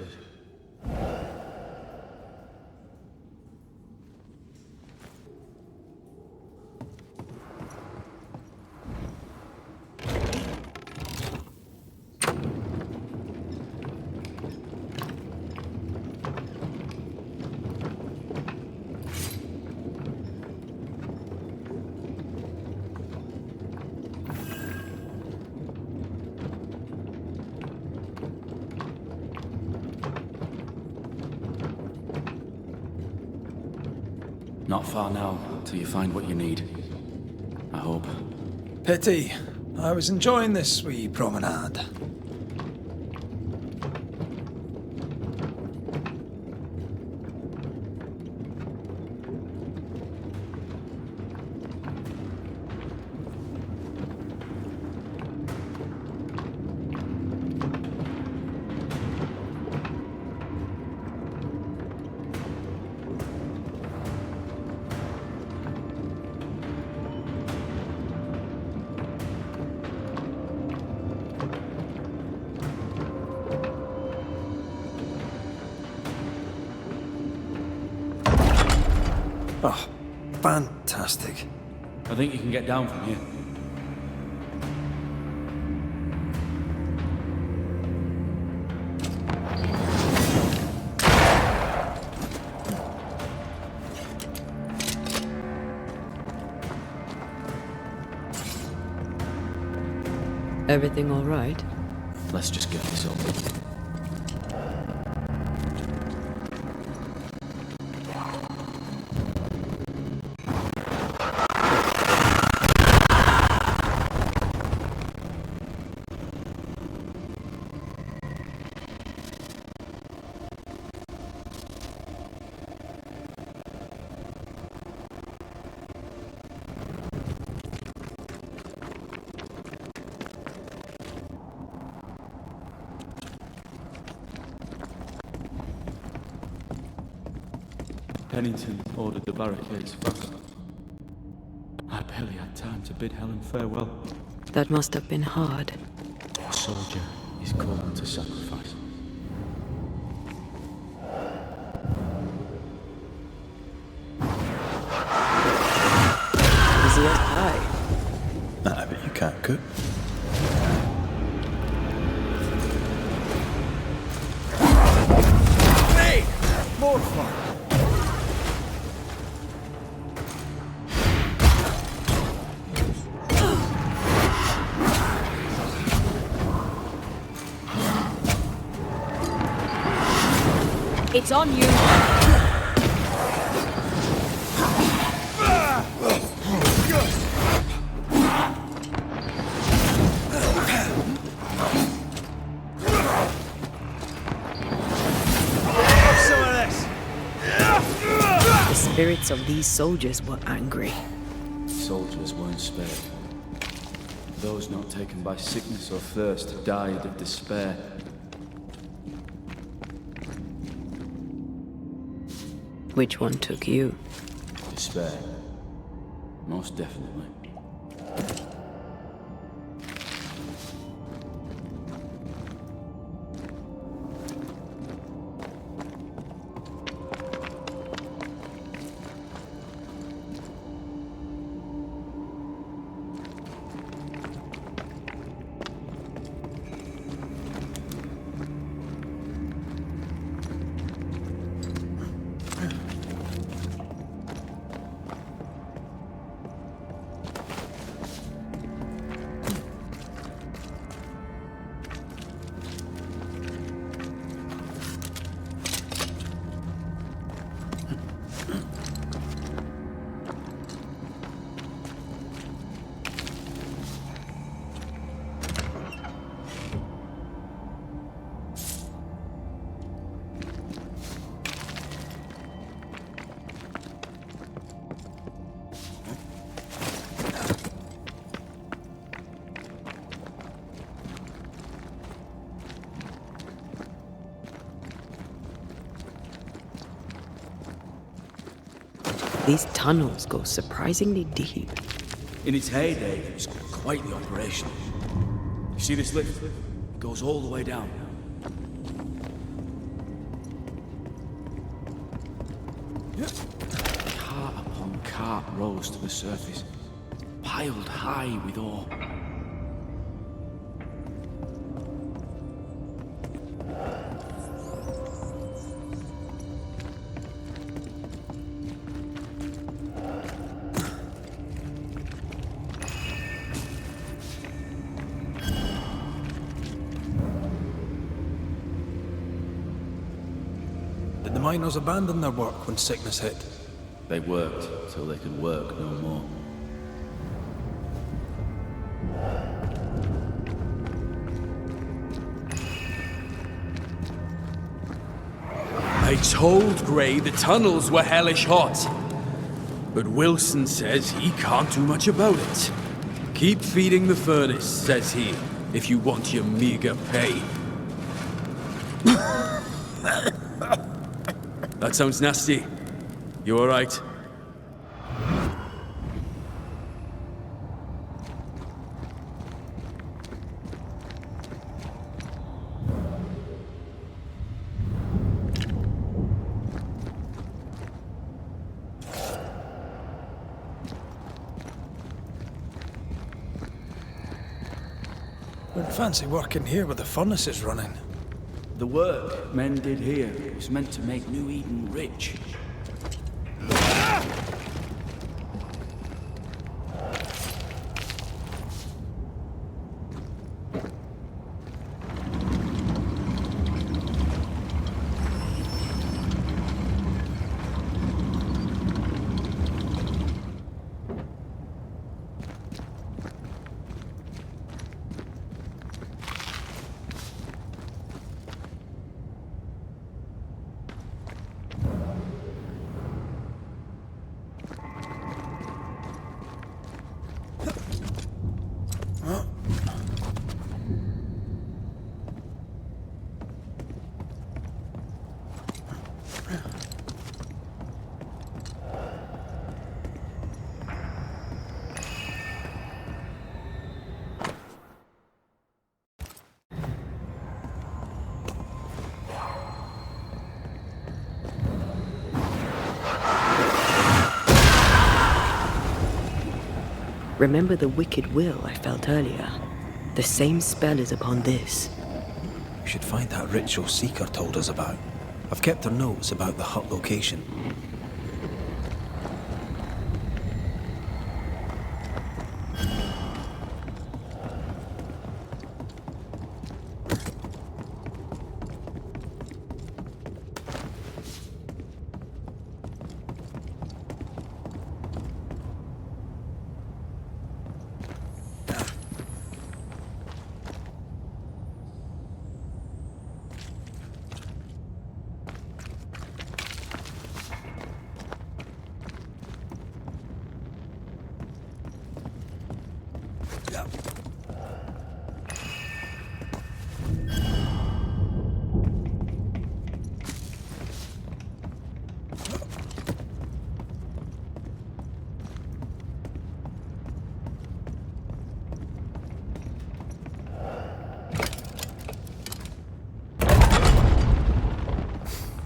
Not far now, till you find what you need. I hope. Pity. I was enjoying this wee promenade. Oh, fantastic. I think you can get down from here. Everything all right? Let's just get this over. Pennington ordered the barricades fast. I barely had time to bid Helen farewell. That must have been hard. A soldier is called to sacrifice. Is he as high? Nah, but you can't cook. Hey! More fun! It's on you. The spirits of these soldiers were angry. Soldiers weren't spared. Those not taken by sickness or thirst died of despair. Which one took you? Despair. Most definitely. These tunnels go surprisingly deep. In its heyday, it was quite the operation. You see this lift? It goes all the way down. Cart upon cart rose to the surface, piled high with ore. Did the miners abandon their work when sickness hit? They worked till they could work no more. I told Gray the tunnels were hellish hot. But Wilson says he can't do much about it. Keep feeding the furnace, says he, if you want your meager pay. That sounds nasty. You alright? Wouldn't fancy working here with the furnaces running. The work men did here was meant to make New Eden rich. Remember the wicked will I felt earlier? The same spell is upon this. We should find that ritual Seeker told us about. I've kept her notes about the hut location.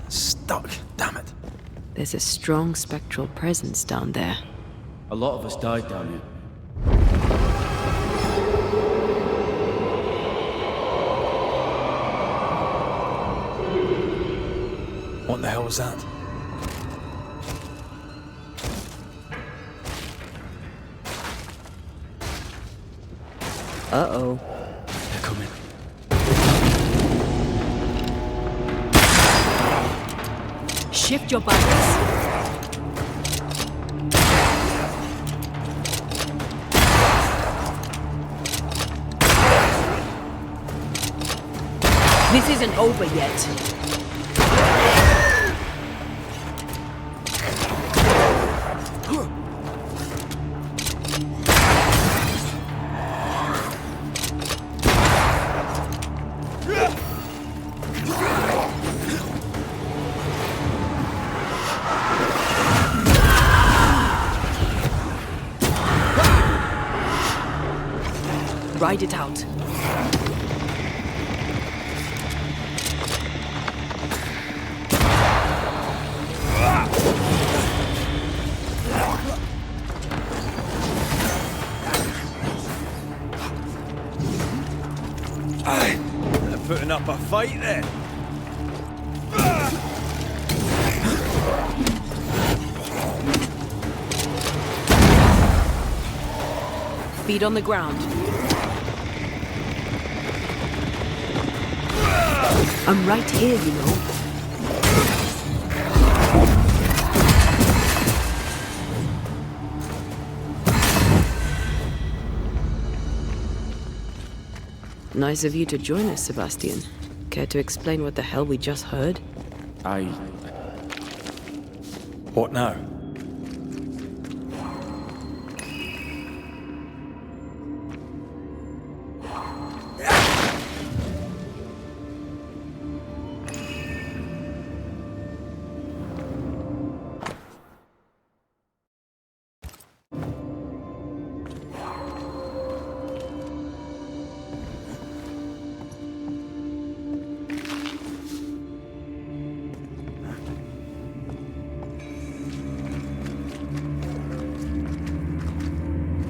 Stuck, damn it. There's a strong spectral presence down there. A lot of us died down here. What the hell was that? Uh-oh. They're coming. Shift your balance. This isn't over yet. Ride it out. They're putting up a fight then. Feet on the ground. I'm right here, you know. Nice of you to join us, Sebastian. Care to explain what the hell we just heard? What now?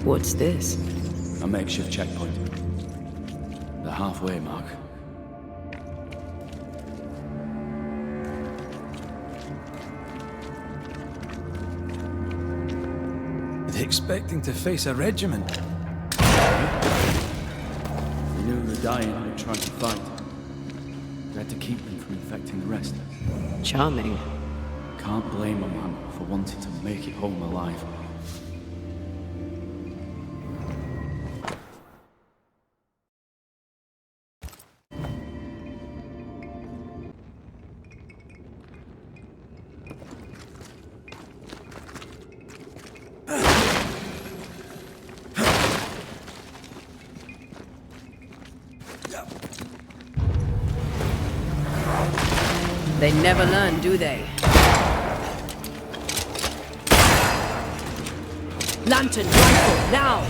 What's this? A makeshift checkpoint. The halfway mark. Are they expecting to face a regiment? They knew the dying were trying to fight. They had to keep them from infecting the rest. Charming. Can't blame a man for wanting to make it home alive. They never learn, do they? Lantern, rifle, now!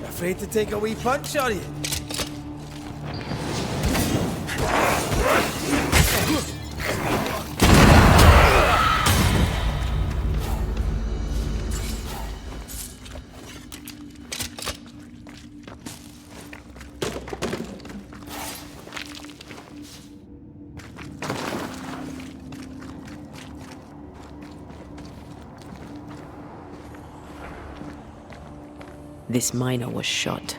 Afraid to take a wee punch, are you? This miner was shot.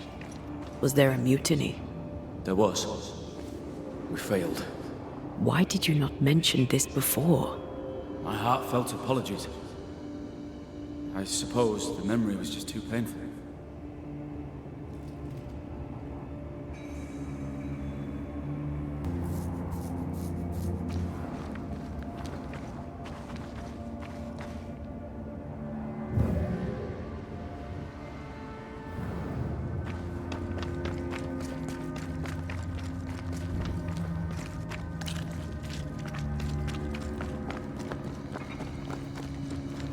Was there a mutiny? There was. We failed. Why did you not mention this before? My heartfelt apologies. I suppose the memory was just too painful.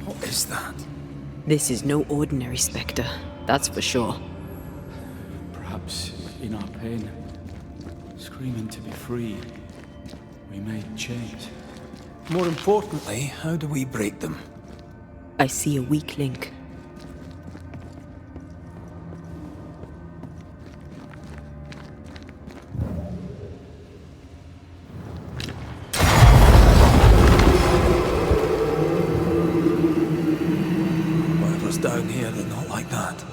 What is that? This is no ordinary spectre, that's for sure. Perhaps in our pain, screaming to be free, we made chains. More importantly, how do we break them? I see a weak link. Whatever's down here, they're not like that.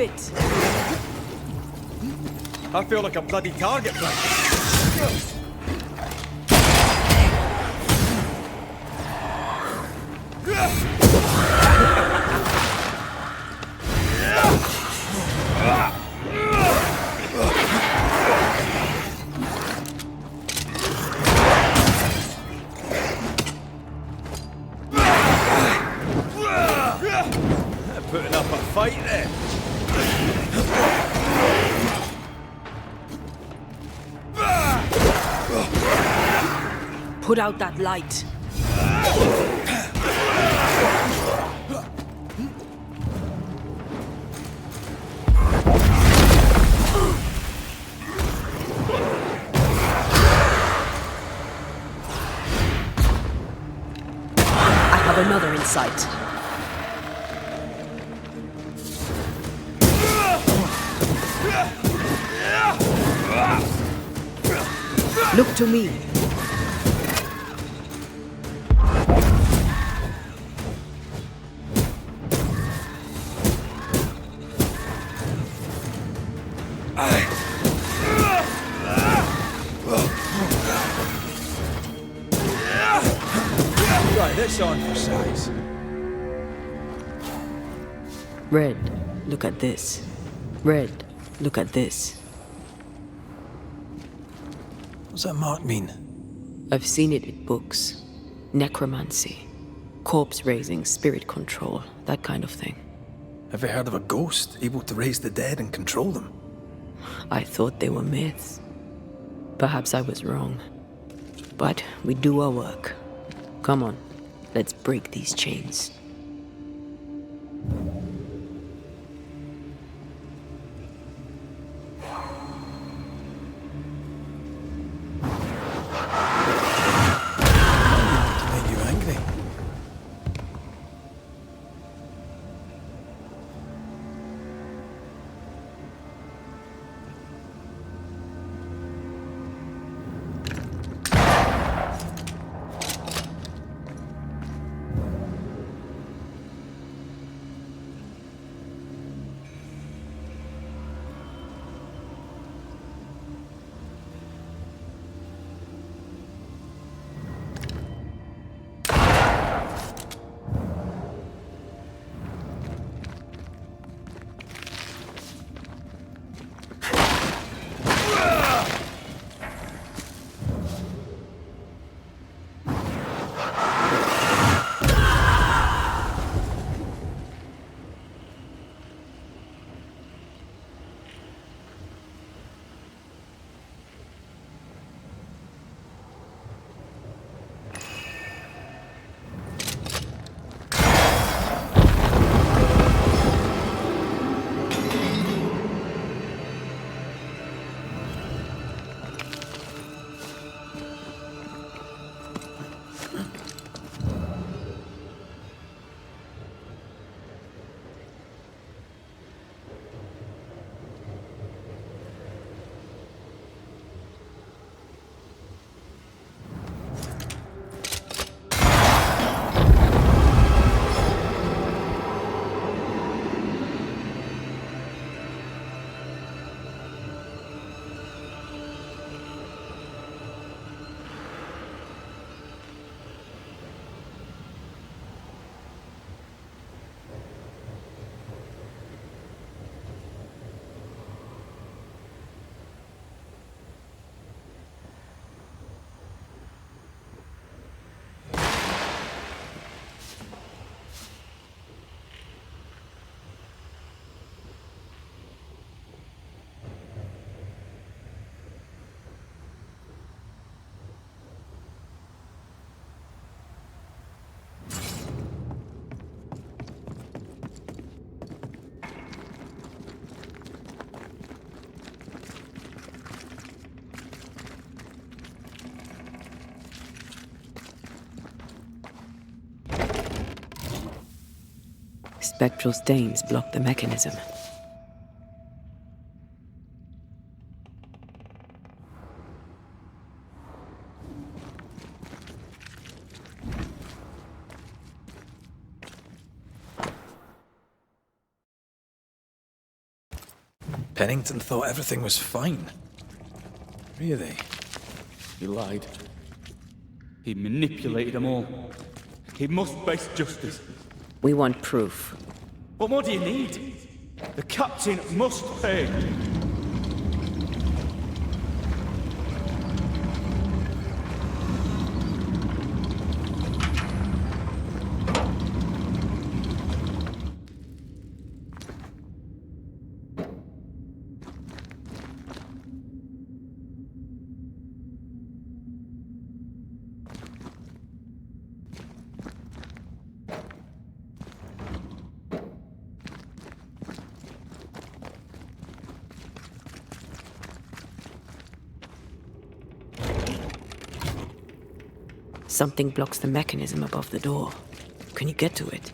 it! I feel like a bloody target practice. Putting up a fight there. Put out that light. I have another in sight. Look to me. Right, this on for size. Red, look at this. Red, look at this. What's that mark mean? I've seen it in books. Necromancy. Corpse raising, spirit control, that kind of thing. Have you heard of a ghost able to raise the dead and control them? I thought they were myths. Perhaps I was wrong. But we do our work. Come on, let's break these chains. Make you angry. Spectral stains block the mechanism. Pennington thought everything was fine. Really? He lied. He manipulated them all. He must face justice. We want proof. What more do you need? The captain must pay. Something blocks the mechanism above the door. Can you get to it?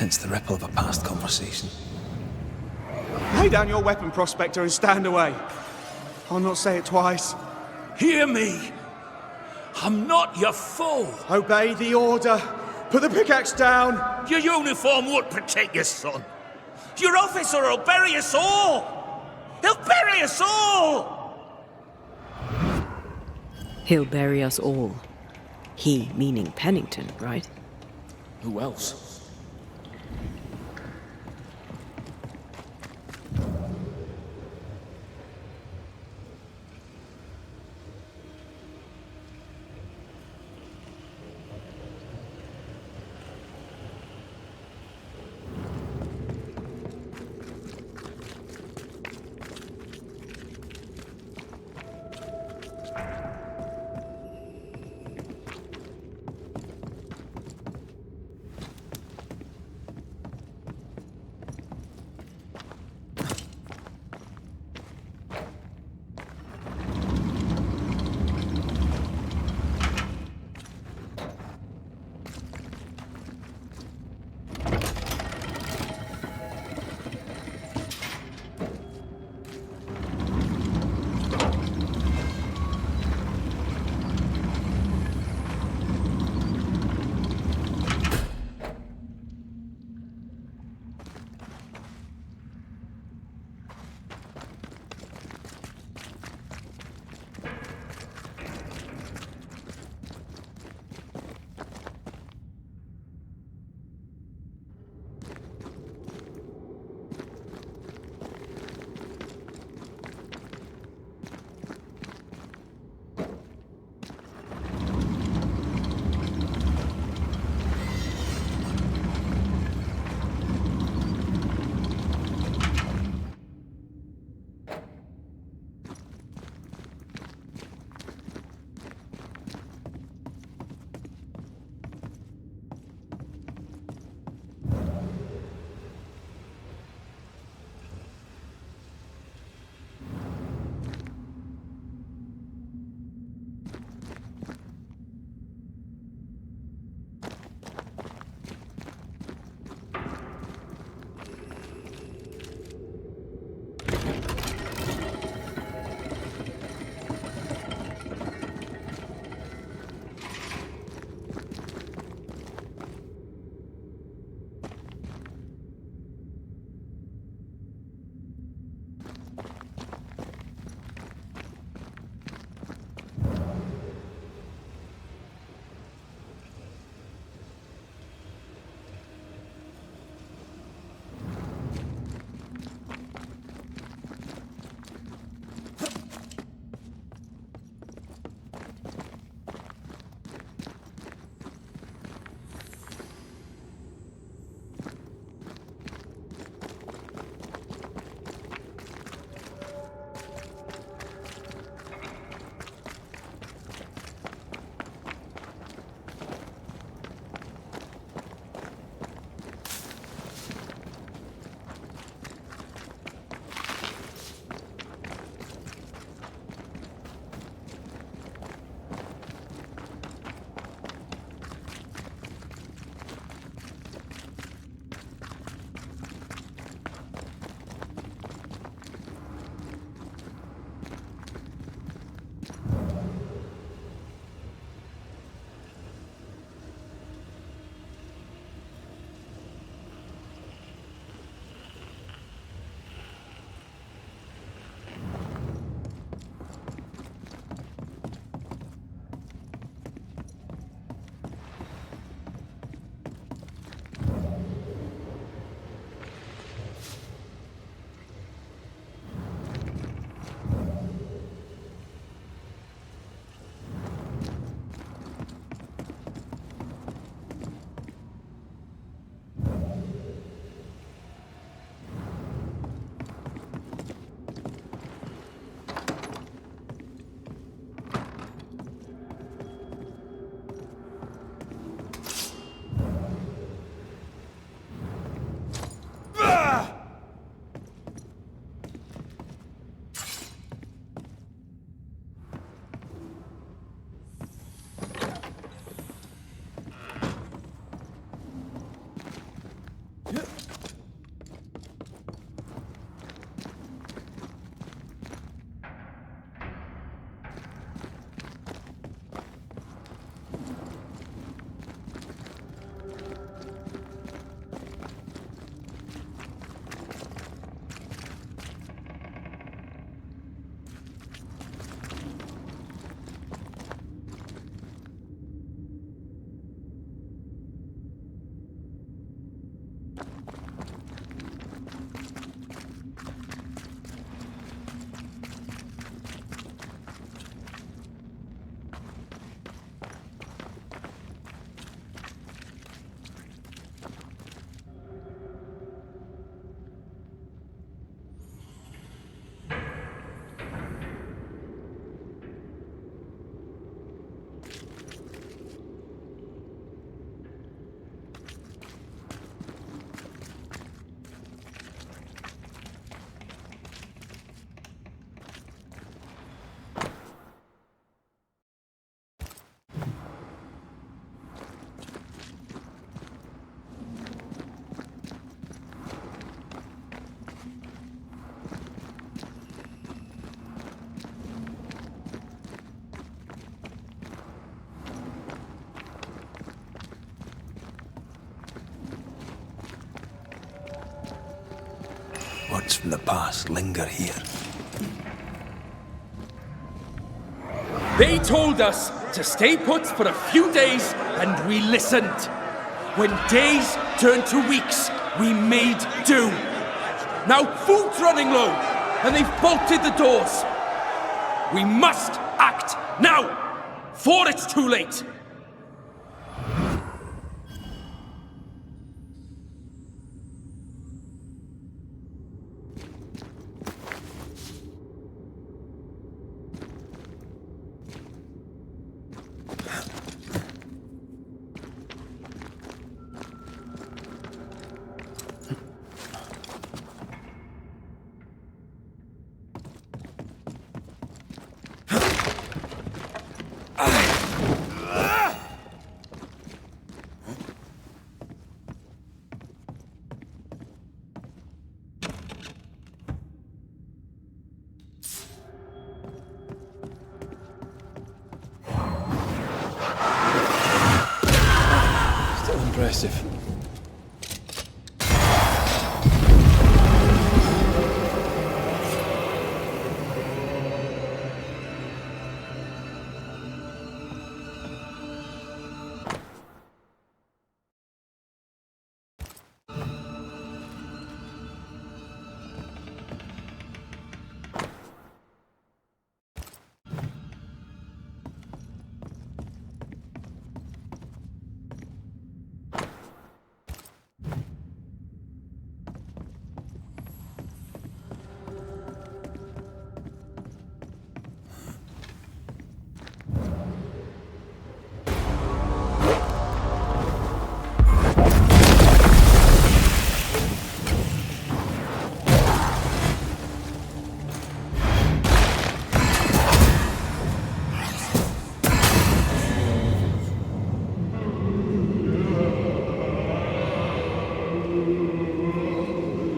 sense the ripple of a past conversation. Lay down your weapon, Prospector, and stand away. I'll not say it twice. Hear me! I'm not your foe! Obey the order! Put the pickaxe down! Your uniform won't protect your son! Your officer will bury us all! He'll bury us all! He'll bury us all. He meaning Pennington, right? Who else? from the past linger here. They told us to stay put for a few days, and we listened. When days turned to weeks, we made do. Now food's running low, and they've bolted the doors. We must act now, for it's too late. Impressive.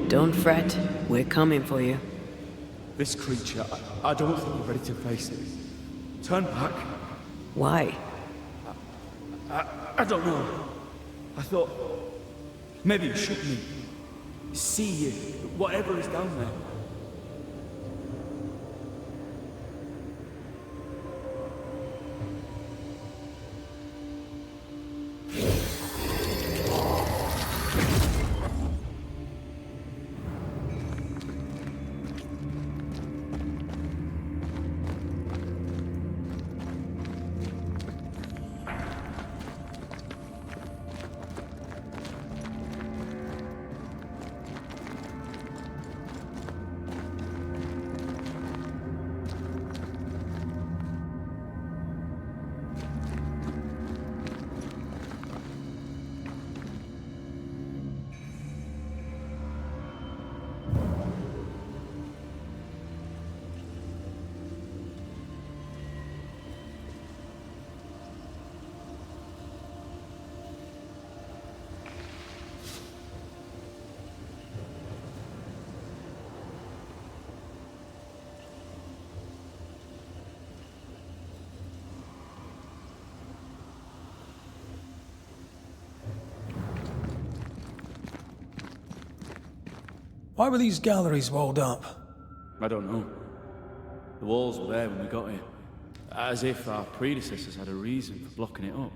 Don't fret. We're coming for you. This creature, I don't think we're ready to face it. Turn back. Why? I don't know. I thought maybe you shoot me. See whatever is down there. Why were these galleries walled up? I don't know. The walls were there when we got here. As if our predecessors had a reason for blocking it up.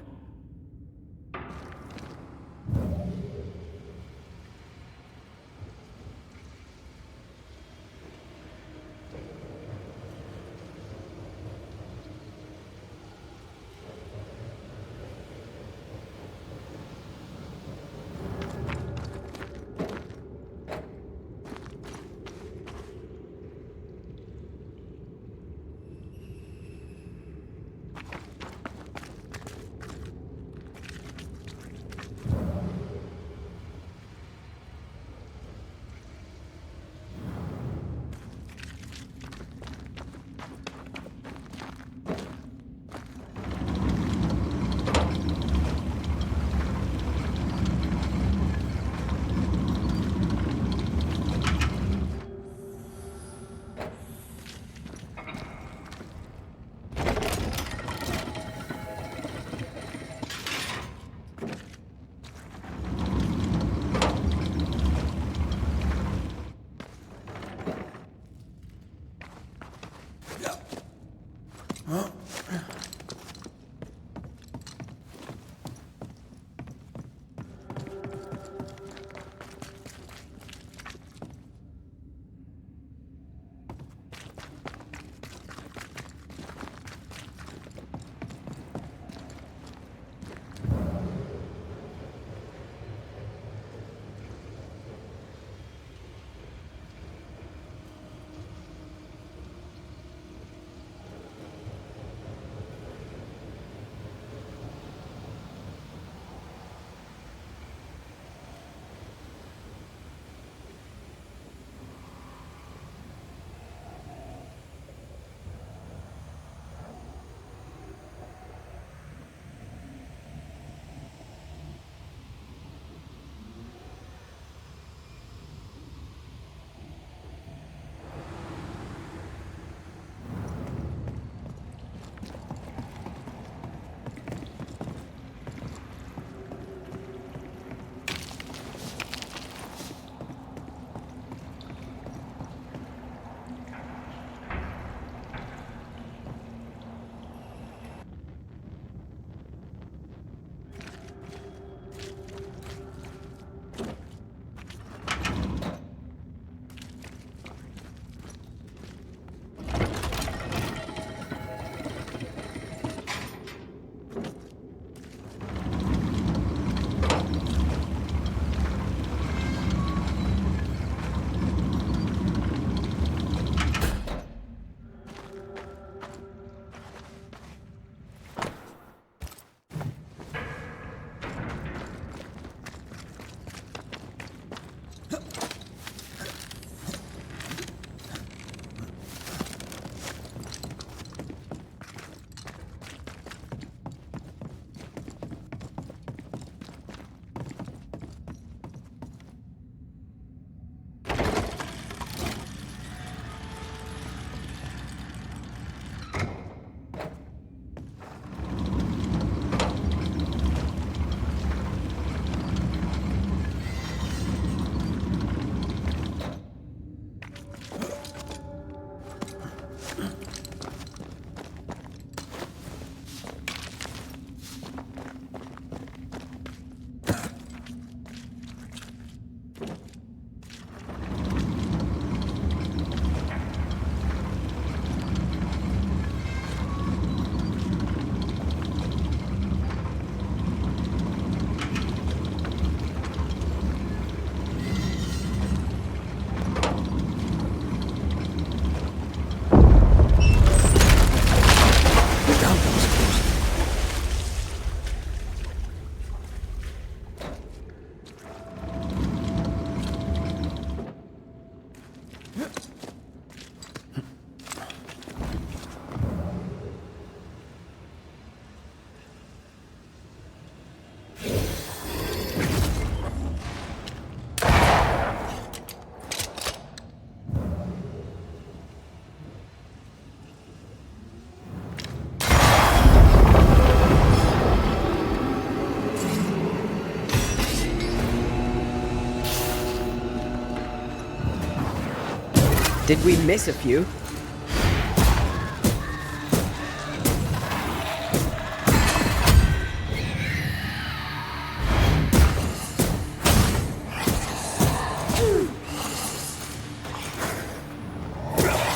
Did we miss a few?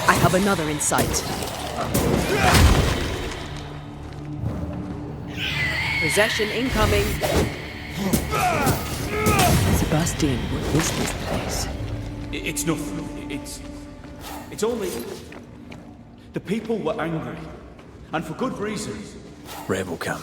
I have another in sight. Possession incoming. Sebastian, what is this place? It's nothing. It's only... The people were angry. And for good reason. Rebel camp.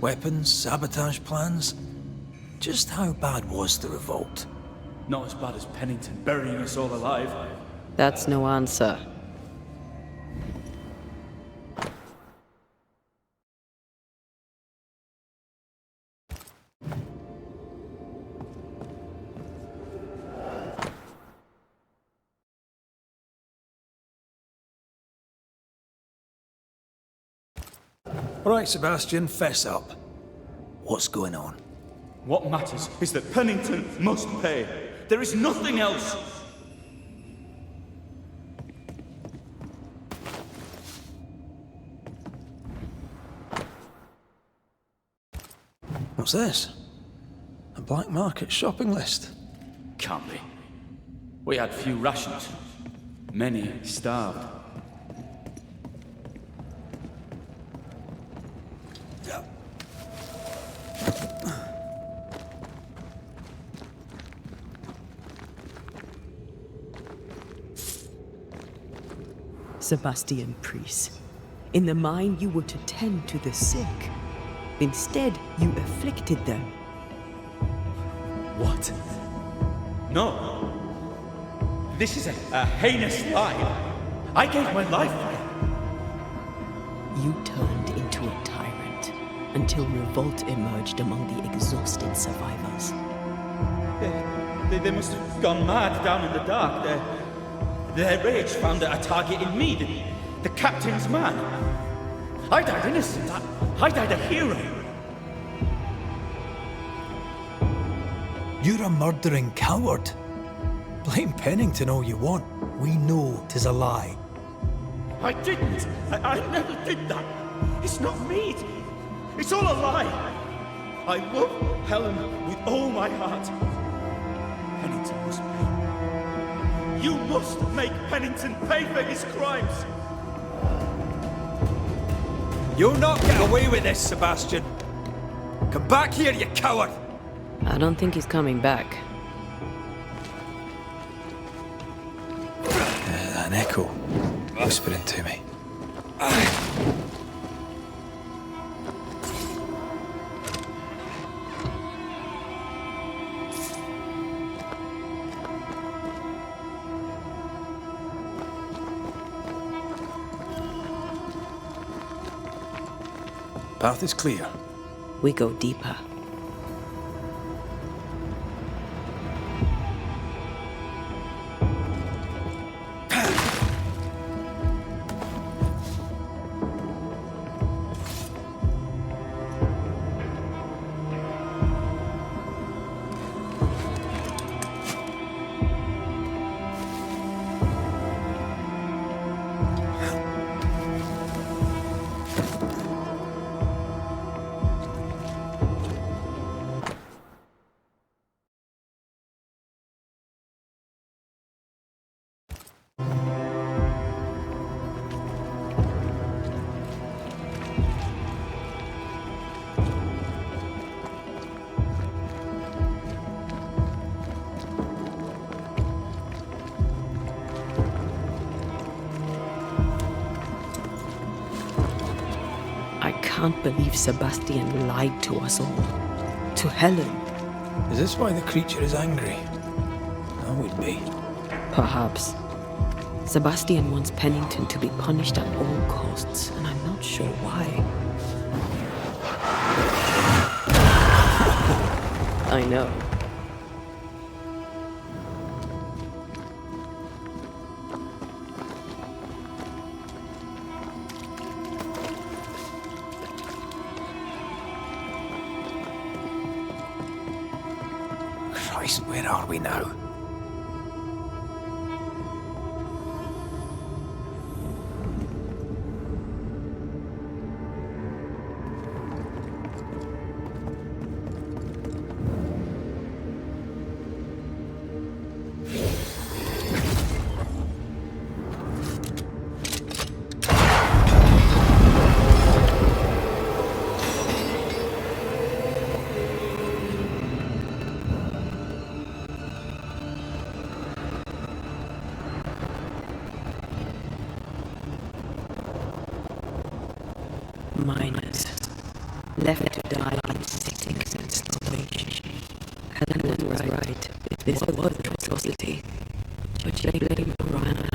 weapons, sabotage plans. Just how bad was the revolt? Not as bad as Pennington burying us all alive. That's no answer. All right, Sebastian, fess up. What's going on? What matters is that Pennington must pay. There is nothing else. What's this? A black market shopping list? Can't be. We had few rations. Many starved. Sebastian Priest, in the mine you were to tend to the sick. Instead, you afflicted them. What? No. This is a heinous lie. I gave my life for it. You turned into a tyrant until revolt emerged among the exhausted survivors. They must have gone mad down in the dark. Their rage found a target in me, the captain's man. I died innocent. I died a hero. You're a murdering coward. Blame Pennington all you want. We know 'tis a lie. I didn't. I never did that. It's not me. It's all a lie. I love Helen with all my heart. Pennington must pay. You must make Pennington pay for his crimes. You'll not get away with this, Sebastian. Come back here, you coward! I don't think he's coming back. An echo whispering to me. Path is clear. We go deeper. I can't believe Sebastian lied to us all. To Helen. Is this why the creature is angry? I would be. Perhaps. Sebastian wants Pennington to be punished at all costs, and I'm not sure why. I know. Christ, where are we now? Miners, left to but you blame the wrong man.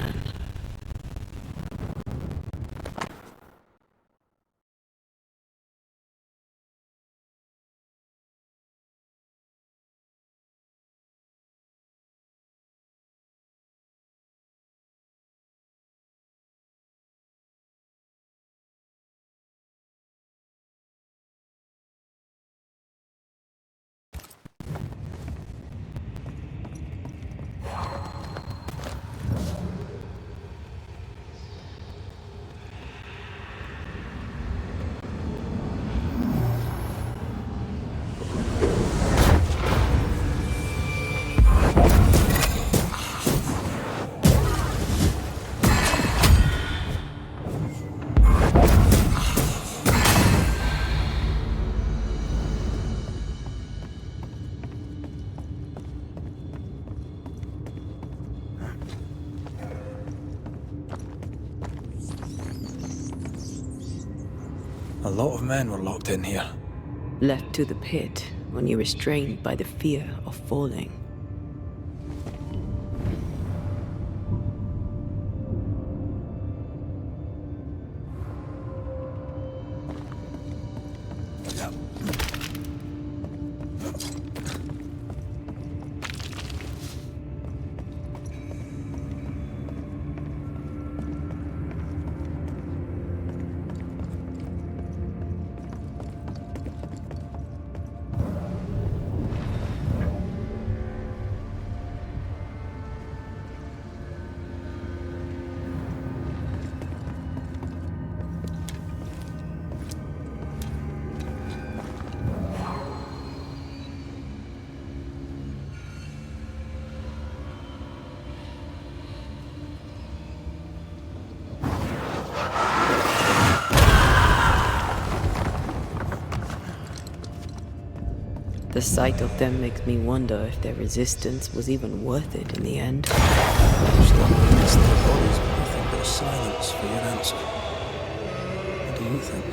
A lot of men were locked in here. Left to the pit, only restrained by the fear of falling. The sight of them makes me wonder if their resistance was even worth it in the end. It's their bodies with nothing but silence for your answer. What do you think?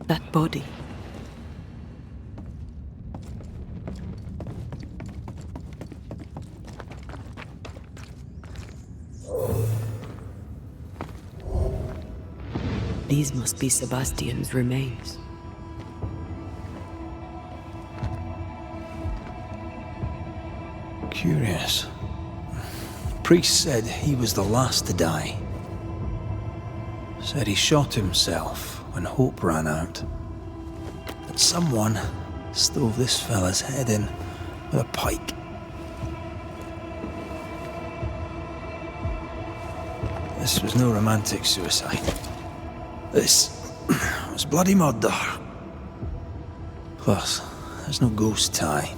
That body. These must be Sebastian's remains. Curious. Priest said he was the last to die. Said he shot himself when hope ran out. That someone stove this fella's head in with a pike. This was no romantic suicide. This was bloody murder. Plus, there's no ghost tie.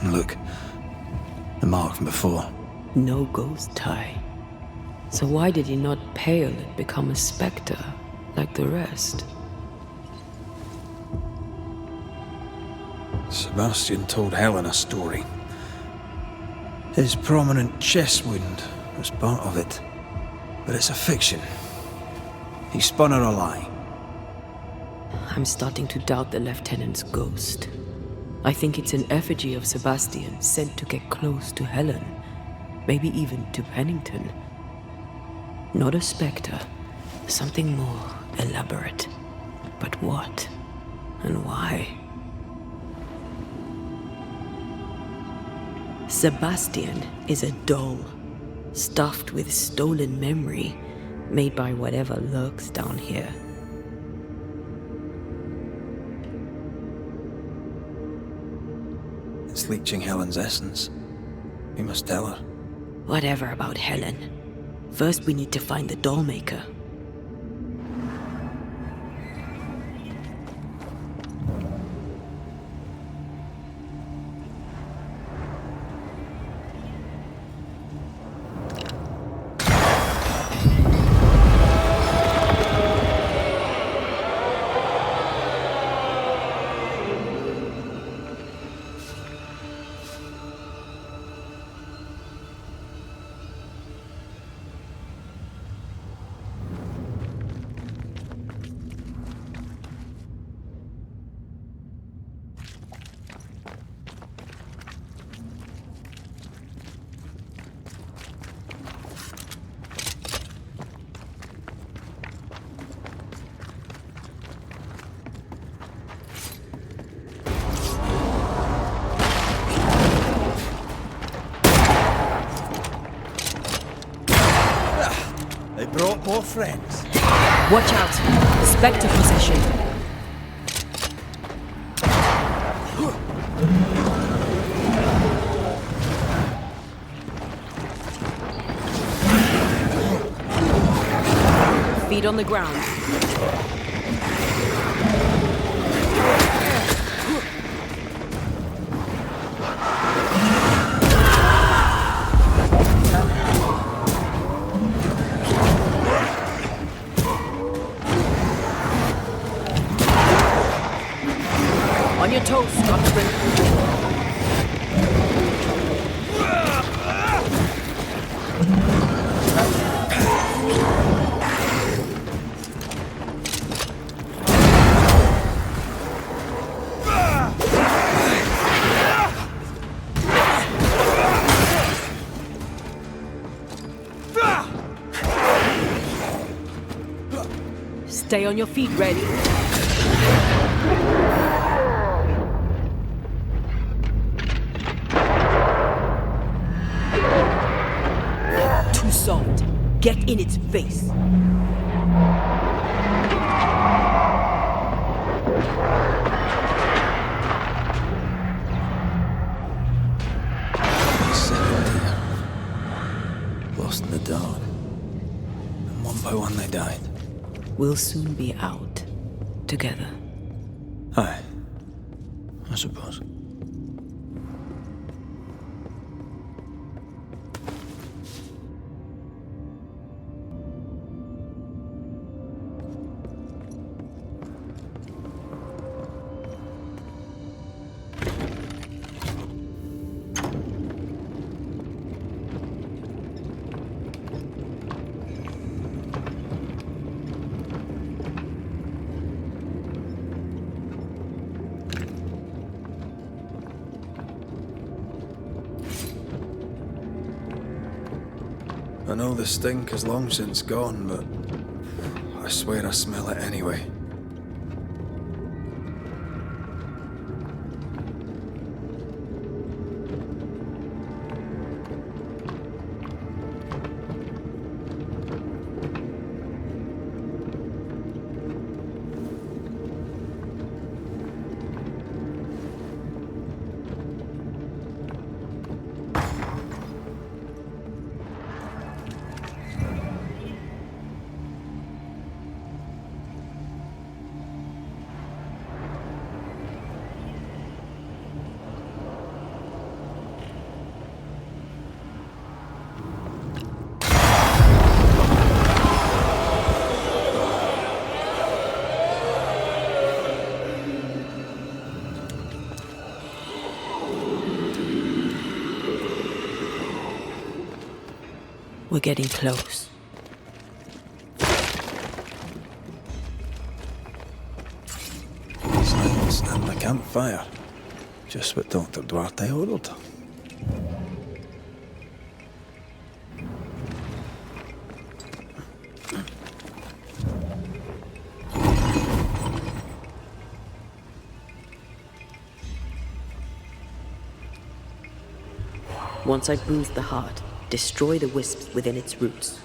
And look, the mark from before. No ghost tie. So why did he not pale and become a spectre like the rest? Sebastian told Helen a story. His prominent chest wound was part of it. But it's a fiction. He spun her a lie. I'm starting to doubt the lieutenant's ghost. I think it's an effigy of Sebastian sent to get close to Helen. Maybe even to Pennington. Not a spectre. Something more elaborate. But what? And why? Sebastian is a doll, stuffed with stolen memory, made by whatever lurks down here. It's leeching Helen's essence. We must tell her. Whatever about Helen. First we need to find the doll maker. They brought more friends. Watch out! Spectre possession. Feet on the ground. On your toes, Scotsman. Stay on your feet, ready. Too soft. Get in its face. Lost in the dark. And one by one they died. We'll soon be out. Together. Aye. I suppose. I know the stink is long since gone, but I swear I smell it anyway. We're getting close. Silence and the campfire. Just what Dr. Duarte ordered. Once I bruise the heart, destroy the wisps within its roots.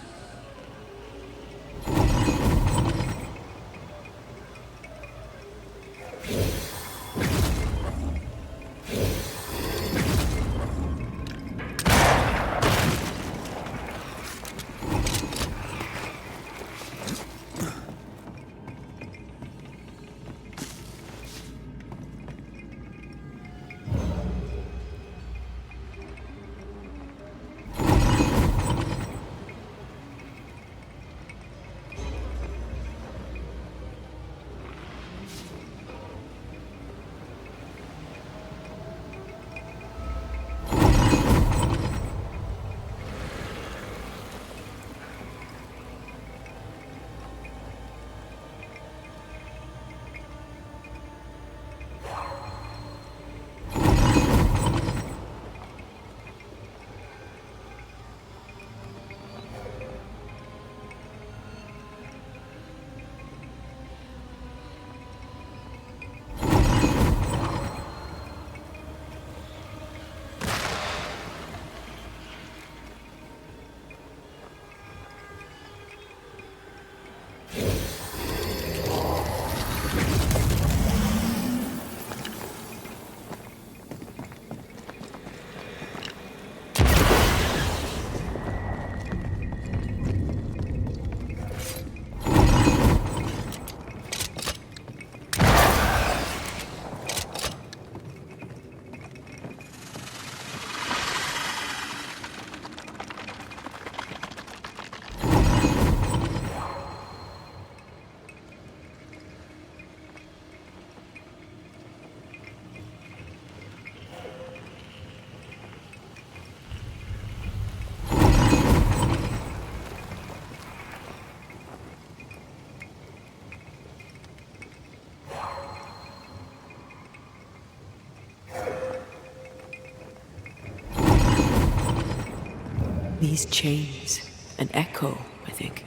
These chains, an echo, I think.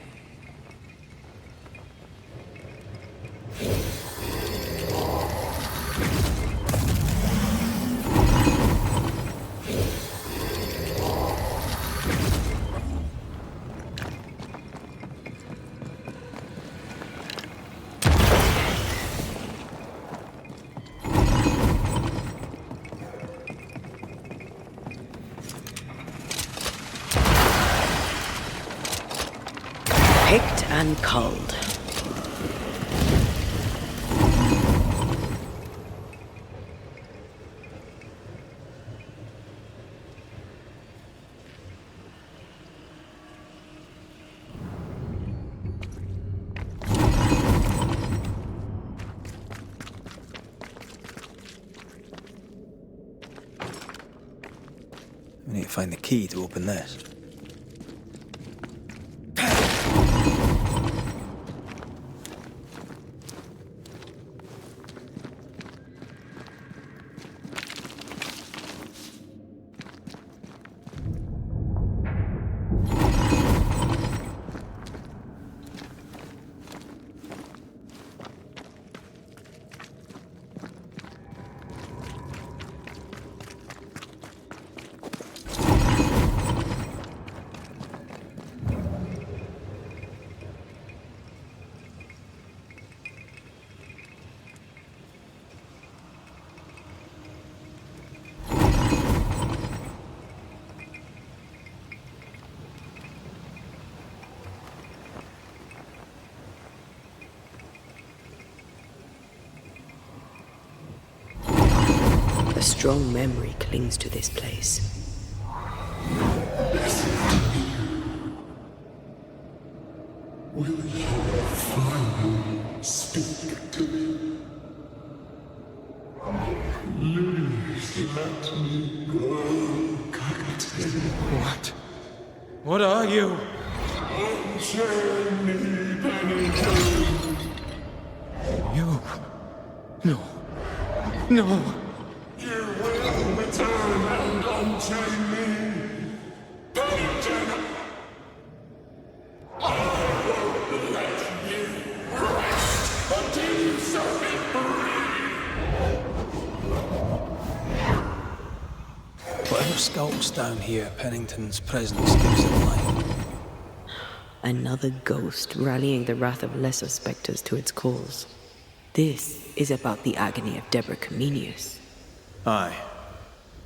Picked and culled. We need to find the key to open this. A strong memory clings to this place. Will you finally speak to me? Please let me go, Captain. What? What are you? Unchain me, Pennington. You? No. No. You will return and unchain me, Pennington. I won't let you rest until you set me free. Whatever skulks down here, Pennington's presence gives it life. Another ghost rallying the wrath of lesser spectres to its cause. This is about the agony of Deborah Comenius. Aye,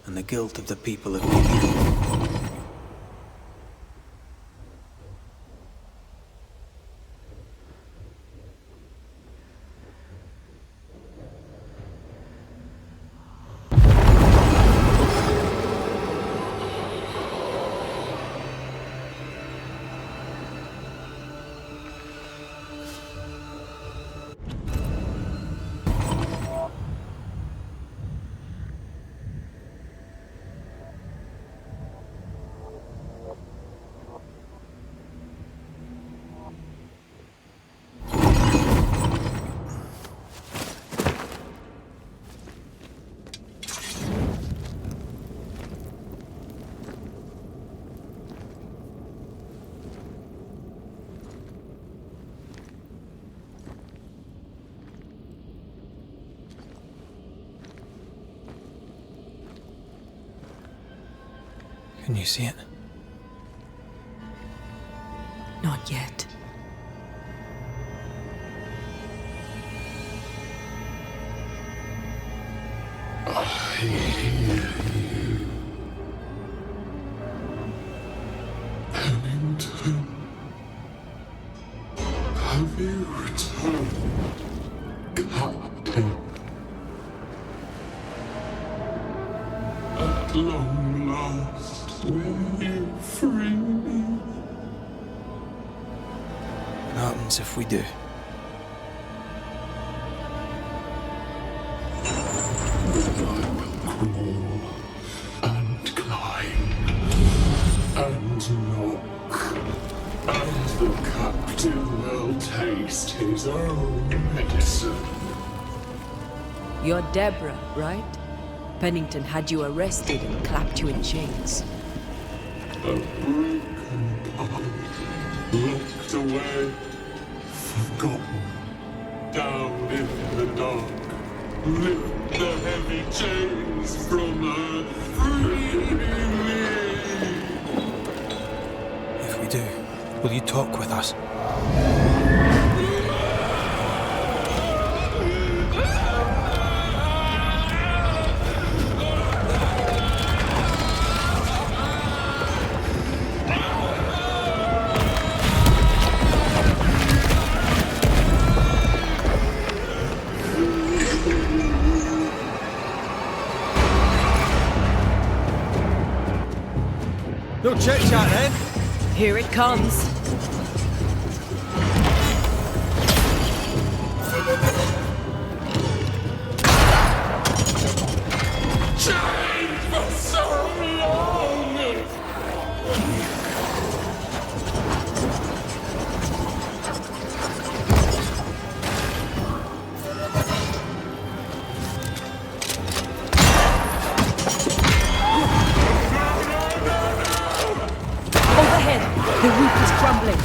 and the guilt of the people of Bem-vindo. Can you see it? Not yet. I hear you. Pennington. Have you returned, Captain? At long last, will you free me? What happens if we do? Crawl and climb and knock, and the captain will taste his own medicine. You're Deborah, right? Pennington had you arrested and clapped you in chains. A broken part, locked away, forgotten, down in the dark. Lift the heavy chains from her freely. If we do, will you talk with us? No chit-chat then. Here it comes. Chained for so long! Overhead, the roof is crumbling.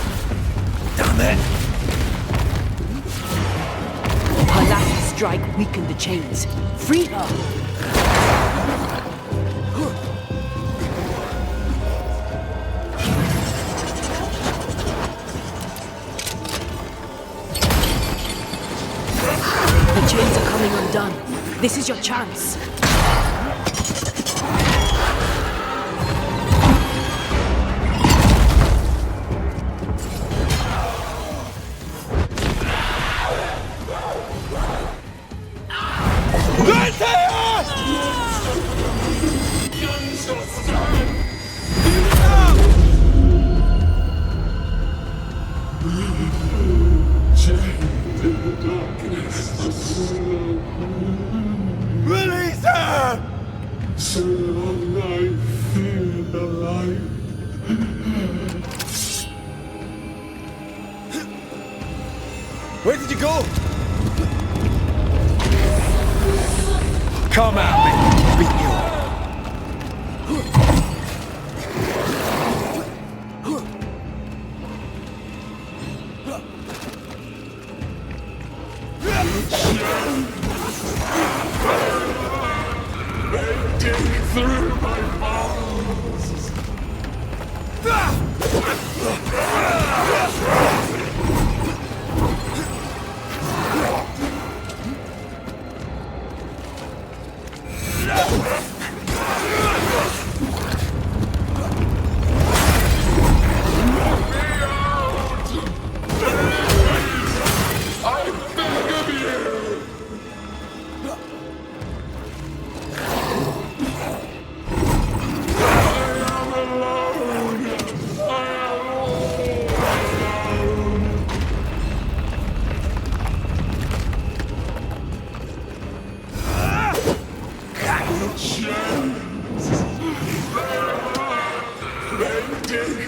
Damn it! Her last strike weakened the chains. Free her! The chains are coming undone. This is your chance. Release her! So long I fear the light. Where did you go? Come at me, beat you. They dig through my bones.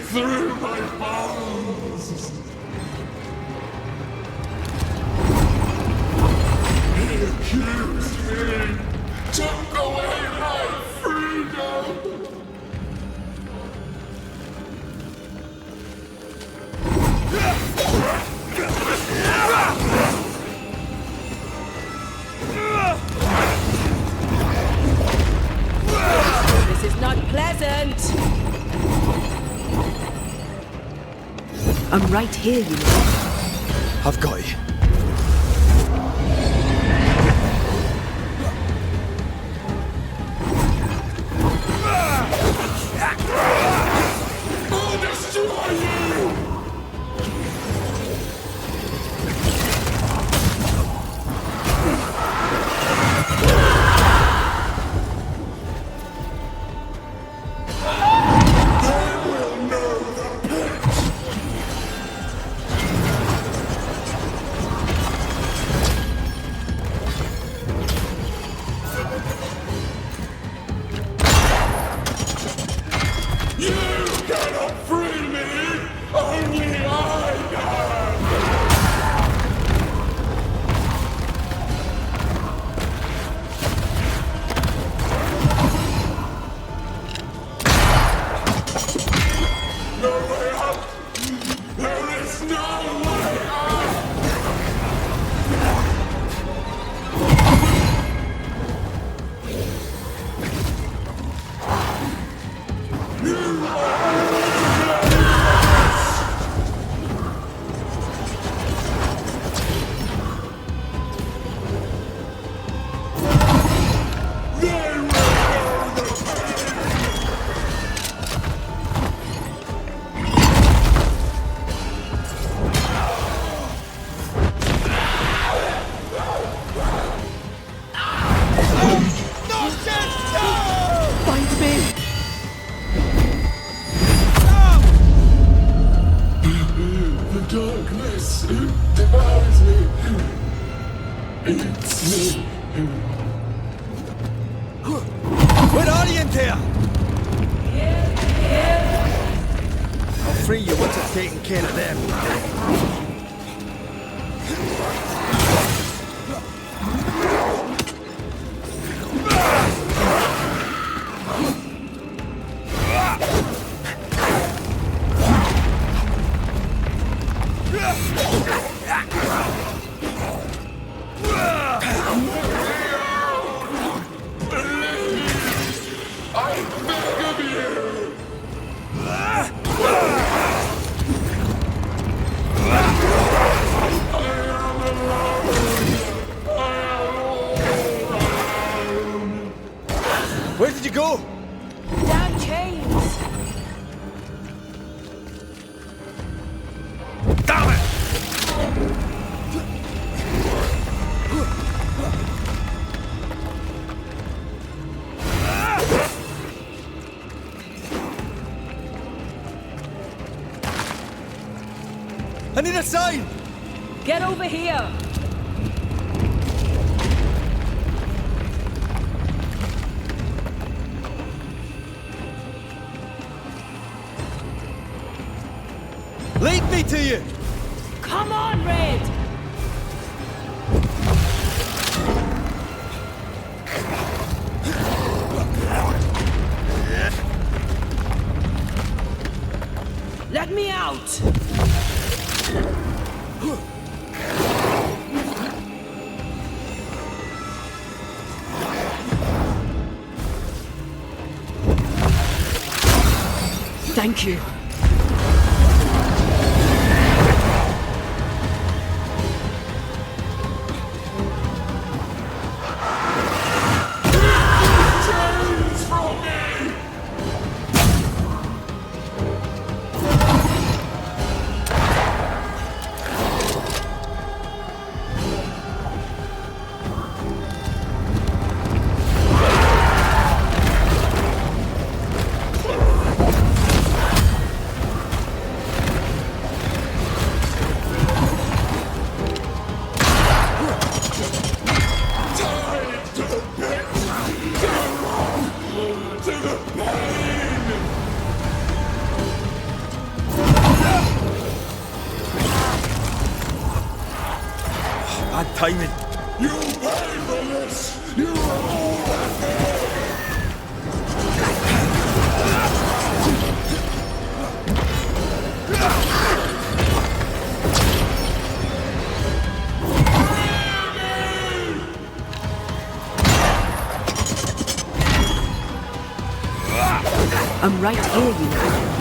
Through my bones. He accused me, took away my freedom. This is not pleasant. I'm right here, you know. I've got you. I'll destroy you! They will know the pit! You cannot free me! Only I can! This devours me. Eats me. Where are you, Antea? I'll free you once I've taken care of them. Where did you go? Down chains. Damn it! I need a sign! Get over here. Lead me to you! Come on, Red. Let me out. Thank you. Bad timing. You pay for this! You are all I'm right here, you know.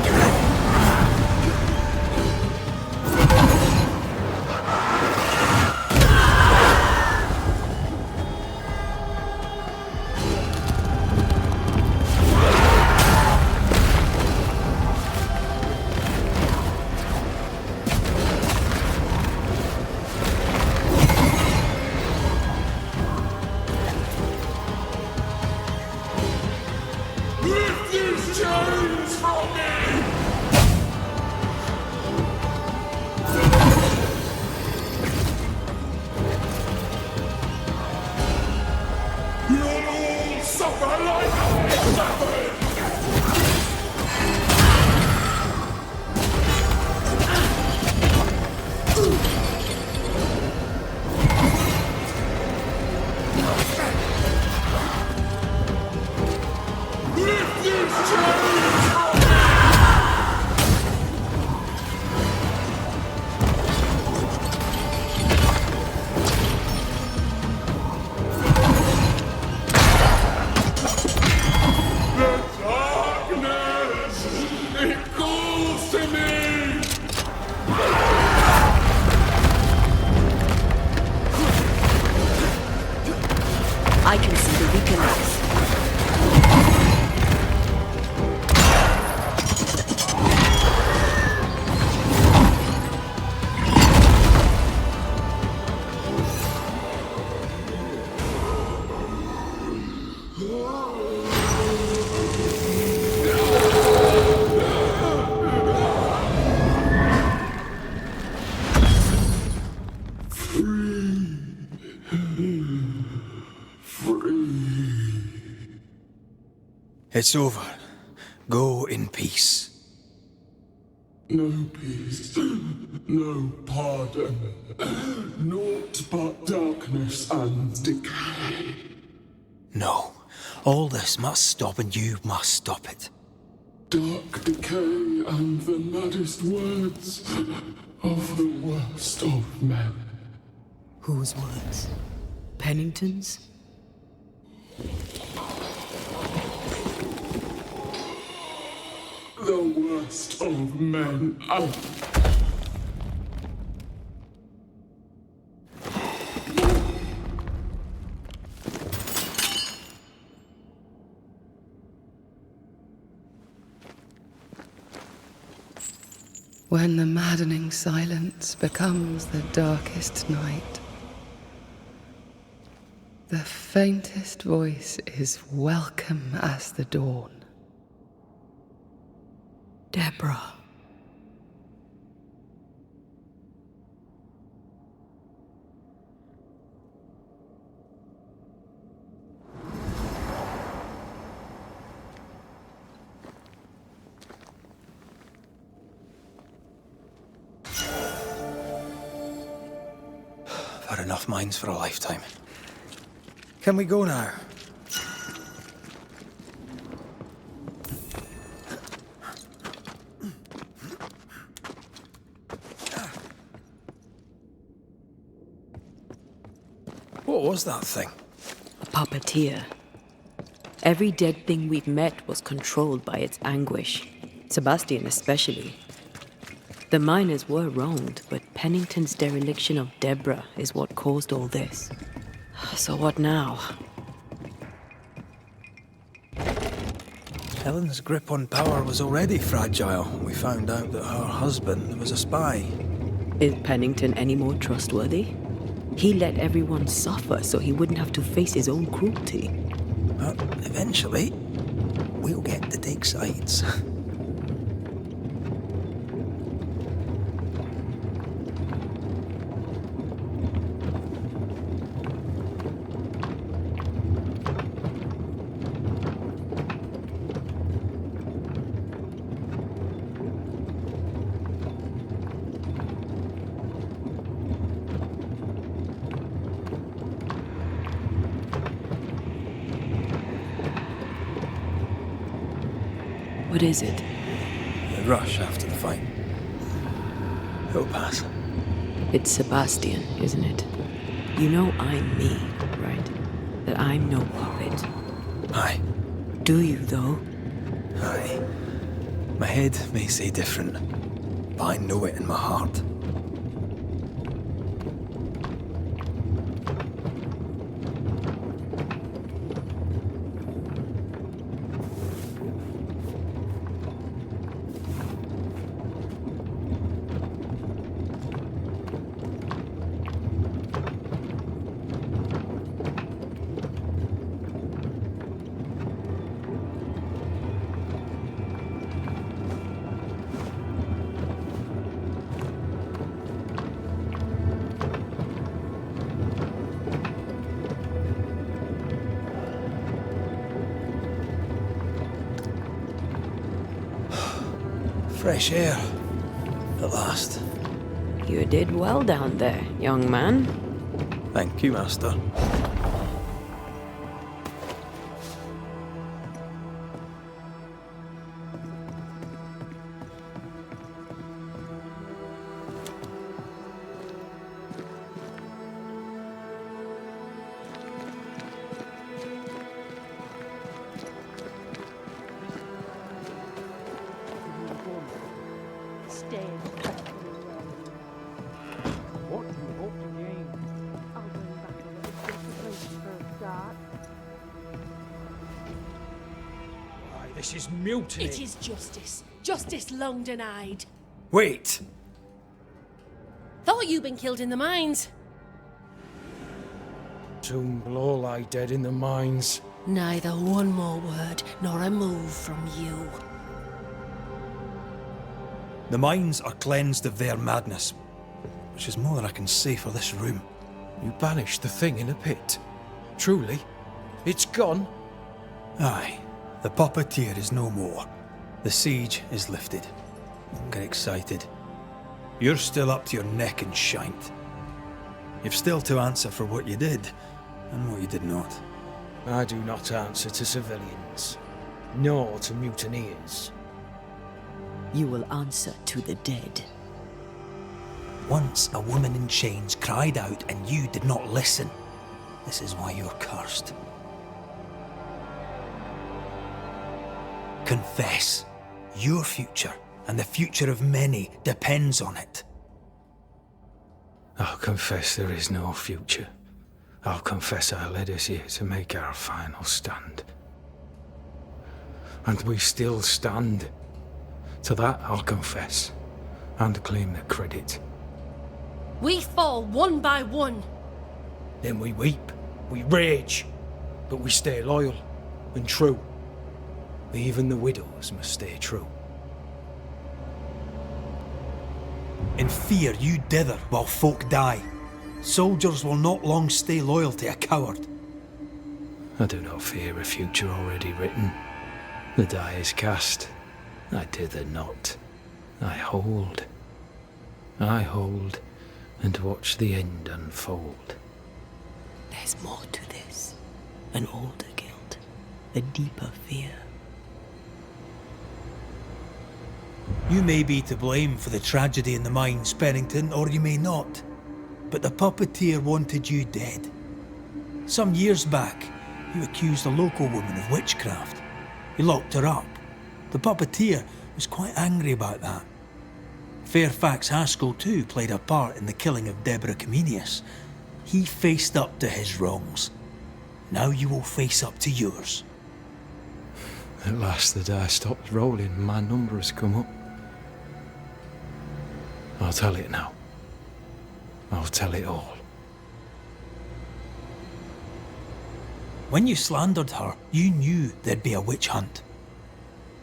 Lift these chains from me! It's over. Go in peace. No peace, no pardon, naught but darkness and decay. No. All this must stop, and you must stop it. Dark decay and the maddest words of the worst of men. Whose words? Pennington's? The worst of men. When the maddening silence becomes the darkest night, the faintest voice is welcome as the dawn. Deborah. I've had enough minds for a lifetime. Can we go now? What was that thing? A puppeteer. Every dead thing we've met was controlled by its anguish. Sebastian especially. The miners were wronged, but Pennington's dereliction of Deborah is what caused all this. So what now? Helen's grip on power was already fragile. We found out that her husband was a spy. Is Pennington any more trustworthy? He let everyone suffer so he wouldn't have to face his own cruelty. But eventually, we'll get to take sides. What is it? The rush after the fight. It'll pass. It's Sebastian, isn't it? You know I'm me, right? That I'm no puppet. Aye. Do you, though? Aye. My head may say different, but I know it in my heart. Fresh air. At last. You did well down there, young man. Thank you, Master. This is mutiny. It is justice. Justice long denied. Wait! Thought you'd been killed in the mines. Soon will all lie dead in the mines. Neither one more word nor a move from you. The mines are cleansed of their madness, which is more than I can say for this room. You banished the thing in a pit. Truly? It's gone? Aye. The puppeteer is no more. The siege is lifted. Don't get excited. You're still up to your neck in shite. You've still to answer for what you did, and what you did not. I do not answer to civilians, nor to mutineers. You will answer to the dead. Once a woman in chains cried out and you did not listen. This is why you're cursed. Confess. Your future, and the future of many, depends on it. I'll confess there is no future. I'll confess I led us here to make our final stand. And we still stand. To that I'll confess, and claim the credit. We fall one by one. Then we weep, we rage, but we stay loyal and true. Even the widows must stay true. In fear you dither while folk die. Soldiers will not long stay loyal to a coward. I do not fear a future already written. The die is cast. I dither not. I hold. I hold and watch the end unfold. There's more to this. An older guilt. A deeper fear. You may be to blame for the tragedy in the mines, Pennington, or you may not. But the puppeteer wanted you dead. Some years back, you accused a local woman of witchcraft. You locked her up. The puppeteer was quite angry about that. Fairfax Haskell too played a part in the killing of Deborah Comenius. He faced up to his wrongs. Now you will face up to yours. At last the die stopped rolling and my number has come up. I'll tell it now. I'll tell it all. When you slandered her, you knew there'd be a witch hunt.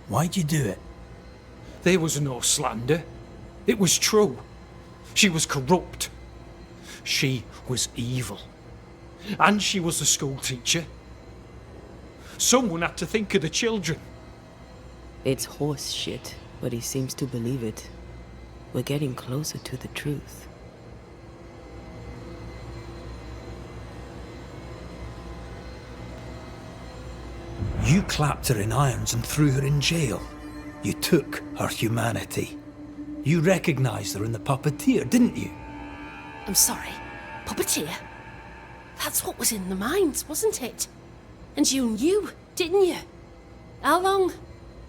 Why'd you do it? There was no slander. It was true. She was corrupt. She was evil. And she was a school teacher. Someone had to think of the children. It's horse shit, but he seems to believe it. We're getting closer to the truth. You clapped her in irons and threw her in jail. You took her humanity. You recognized her in the puppeteer, didn't you? I'm sorry, puppeteer? That's what was in the mines, wasn't it? And you knew, didn't you? How long?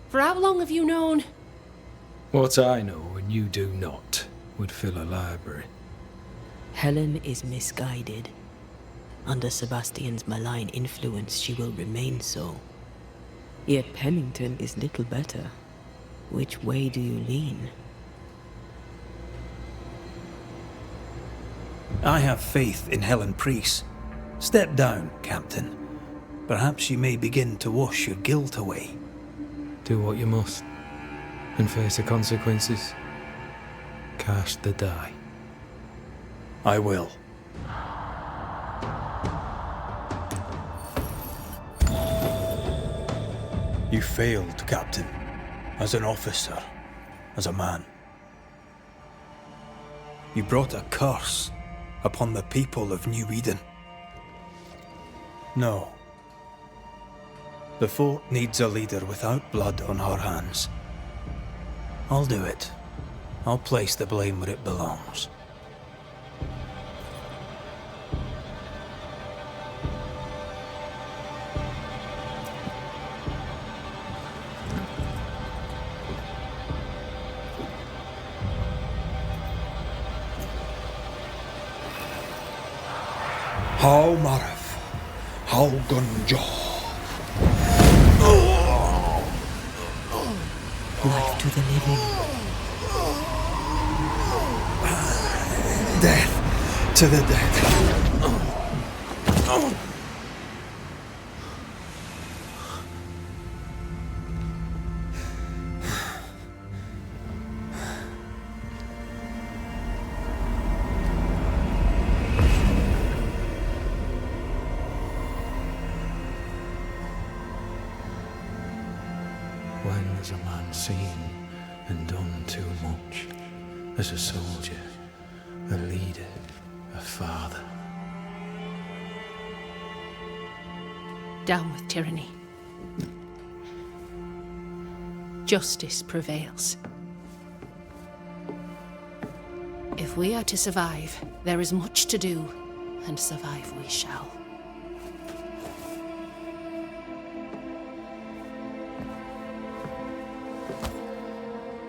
For how long have you known? What I know and you do not would fill a library. Helen is misguided. Under Sebastian's malign influence, she will remain so. Yet Pennington is little better. Which way do you lean? I have faith in Helen Priest. Step down, Captain. Perhaps you may begin to wash your guilt away. Do what you must, and face the consequences. Cast the die. I will. You failed, Captain. As an officer, as a man. You brought a curse upon the people of New Eden. No. The fort needs a leader without blood on her hands. I'll do it. I'll place the blame where it belongs. How Marif, how Gunjo. Life to the living. Death to the dead. as a man seen and done too much. As a soldier, a leader, a father. Down with tyranny. Justice prevails. If we are to survive, there is much to do, and survive we shall.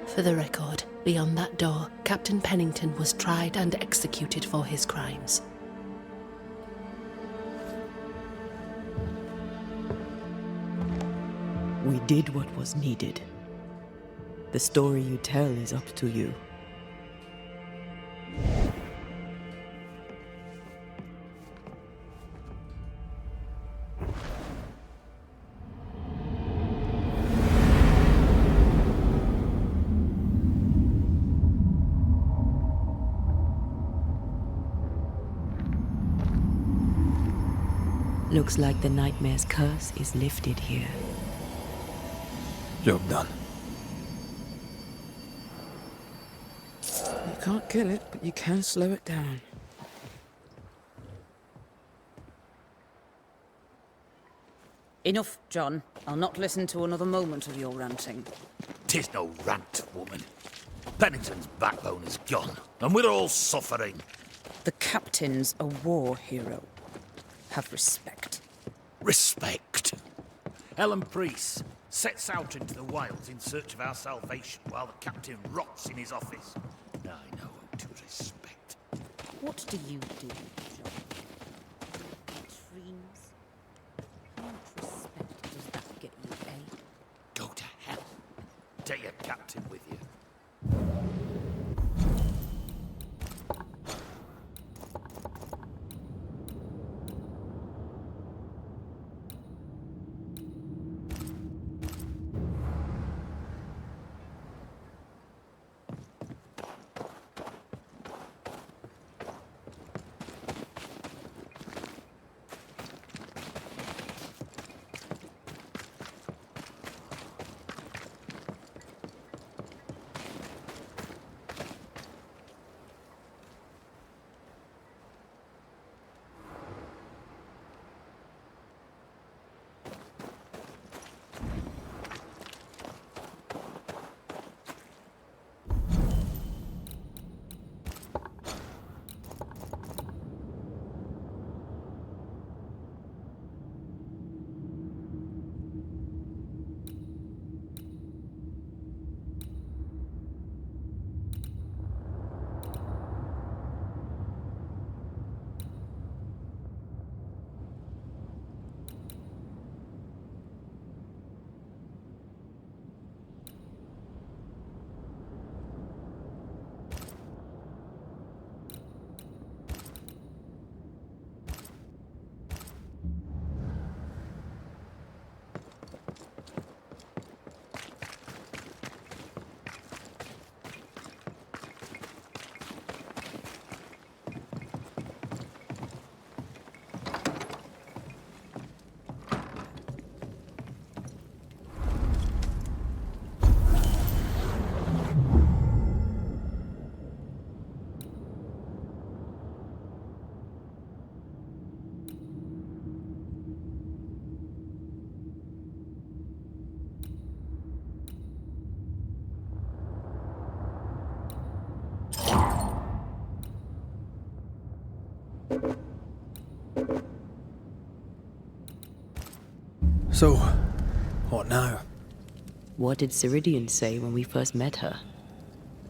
For the record, beyond that door, Captain Pennington was tried and executed for his crimes. We did what was needed. The story you tell is up to you. Looks like the nightmare's curse is lifted here. Job done. You can't kill it, but you can slow it down. Enough, John. I'll not listen to another moment of your ranting. 'Tis no rant, woman. Pennington's backbone is gone, and we're all suffering. The captain's a war hero. Have respect. Respect? Ellen Priest sets out into the wilds in search of our salvation while the captain rots in his office. I know who to respect. What do you do, John? Dreams? How much respect does that get you, eh? Go to hell. Take your captain with you. So, what now? What did Ceridian say when we first met her?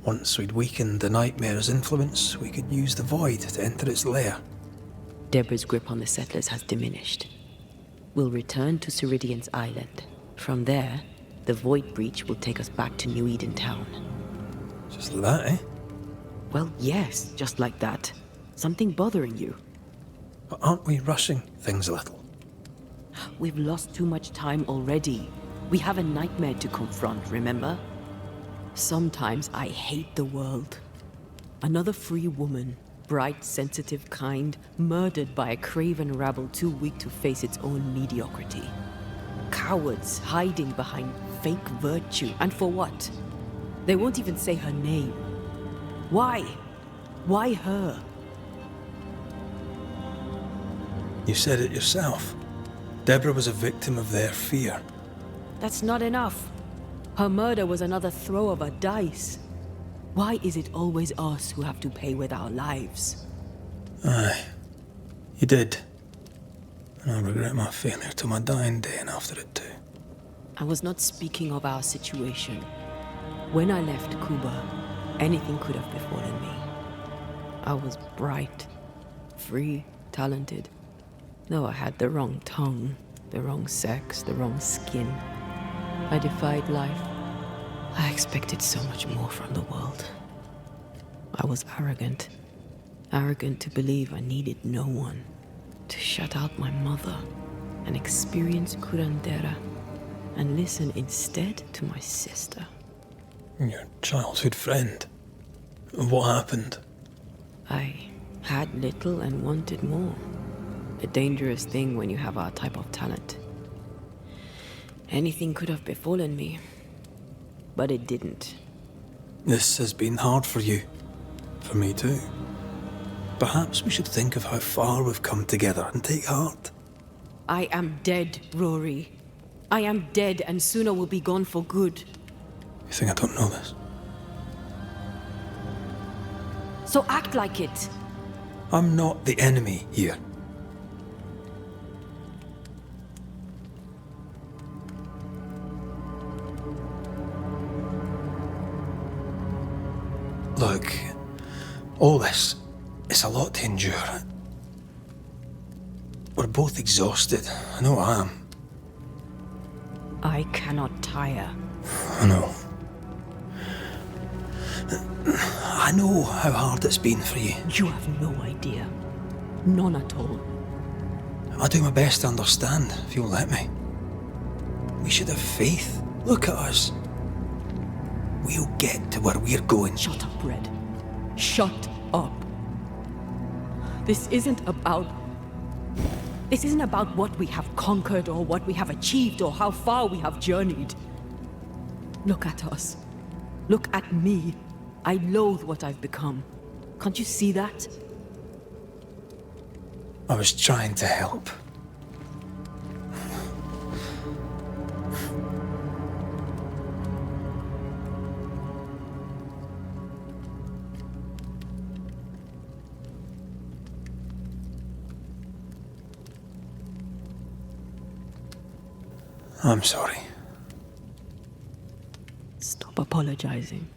Once we'd weakened the nightmare's influence, we could use the void to enter its lair. Deborah's grip on the settlers has diminished. We'll return to Ceridian's island. From there, the void breach will take us back to New Eden town. Just like that, eh? Well, yes, just like that. Something bothering you? But aren't we rushing things a little? We've lost too much time already. We have a nightmare to confront, remember? Sometimes I hate the world. Another free woman, bright, sensitive, kind, murdered by a craven rabble too weak to face its own mediocrity. Cowards hiding behind fake virtue. And for what? They won't even say her name. Why? Why her? You said it yourself. Deborah was a victim of their fear. That's not enough. Her murder was another throw of a dice. Why is it always us who have to pay with our lives? Aye. You did. And I regret my failure till my dying day and after it too. I was not speaking of our situation. When I left Cuba, anything could have befallen me. I was bright, free, talented. Though I had the wrong tongue, the wrong sex, the wrong skin. I defied life. I expected so much more from the world. I was arrogant. Arrogant to believe I needed no one. To shut out my mother and experience curandera. And listen instead to my sister. Your childhood friend. What happened? I had little and wanted more. A dangerous thing when you have our type of talent. Anything could have befallen me, but it didn't. This has been hard for you. For me too. Perhaps we should think of how far we've come together and take heart. I am dead, Rory. I am dead, and sooner will be gone for good. You think I don't know this? So act like it. I'm not the enemy here. Look, all this, it's a lot to endure. We're both exhausted. I know I am. I cannot tire. I know. I know how hard it's been for you. You have no idea. None at all. I'll do my best to understand, if you'll let me. We should have faith. Look at us. We'll get to where we're going. Shut up, Red. Shut up. This isn't about what we have conquered or what we have achieved or how far we have journeyed. Look at us. Look at me. I loathe what I've become. Can't you see that? I was trying to help. I'm sorry. Stop apologizing.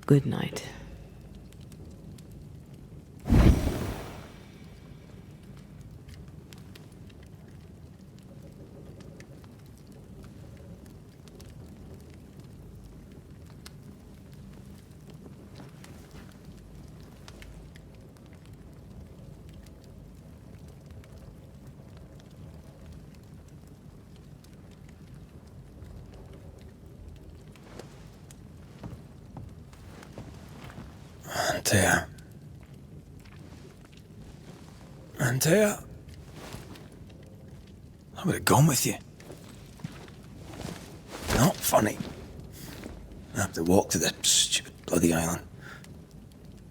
Good night. Antea. Antea? I would have gone with you. Not funny. I have to walk to the stupid bloody island.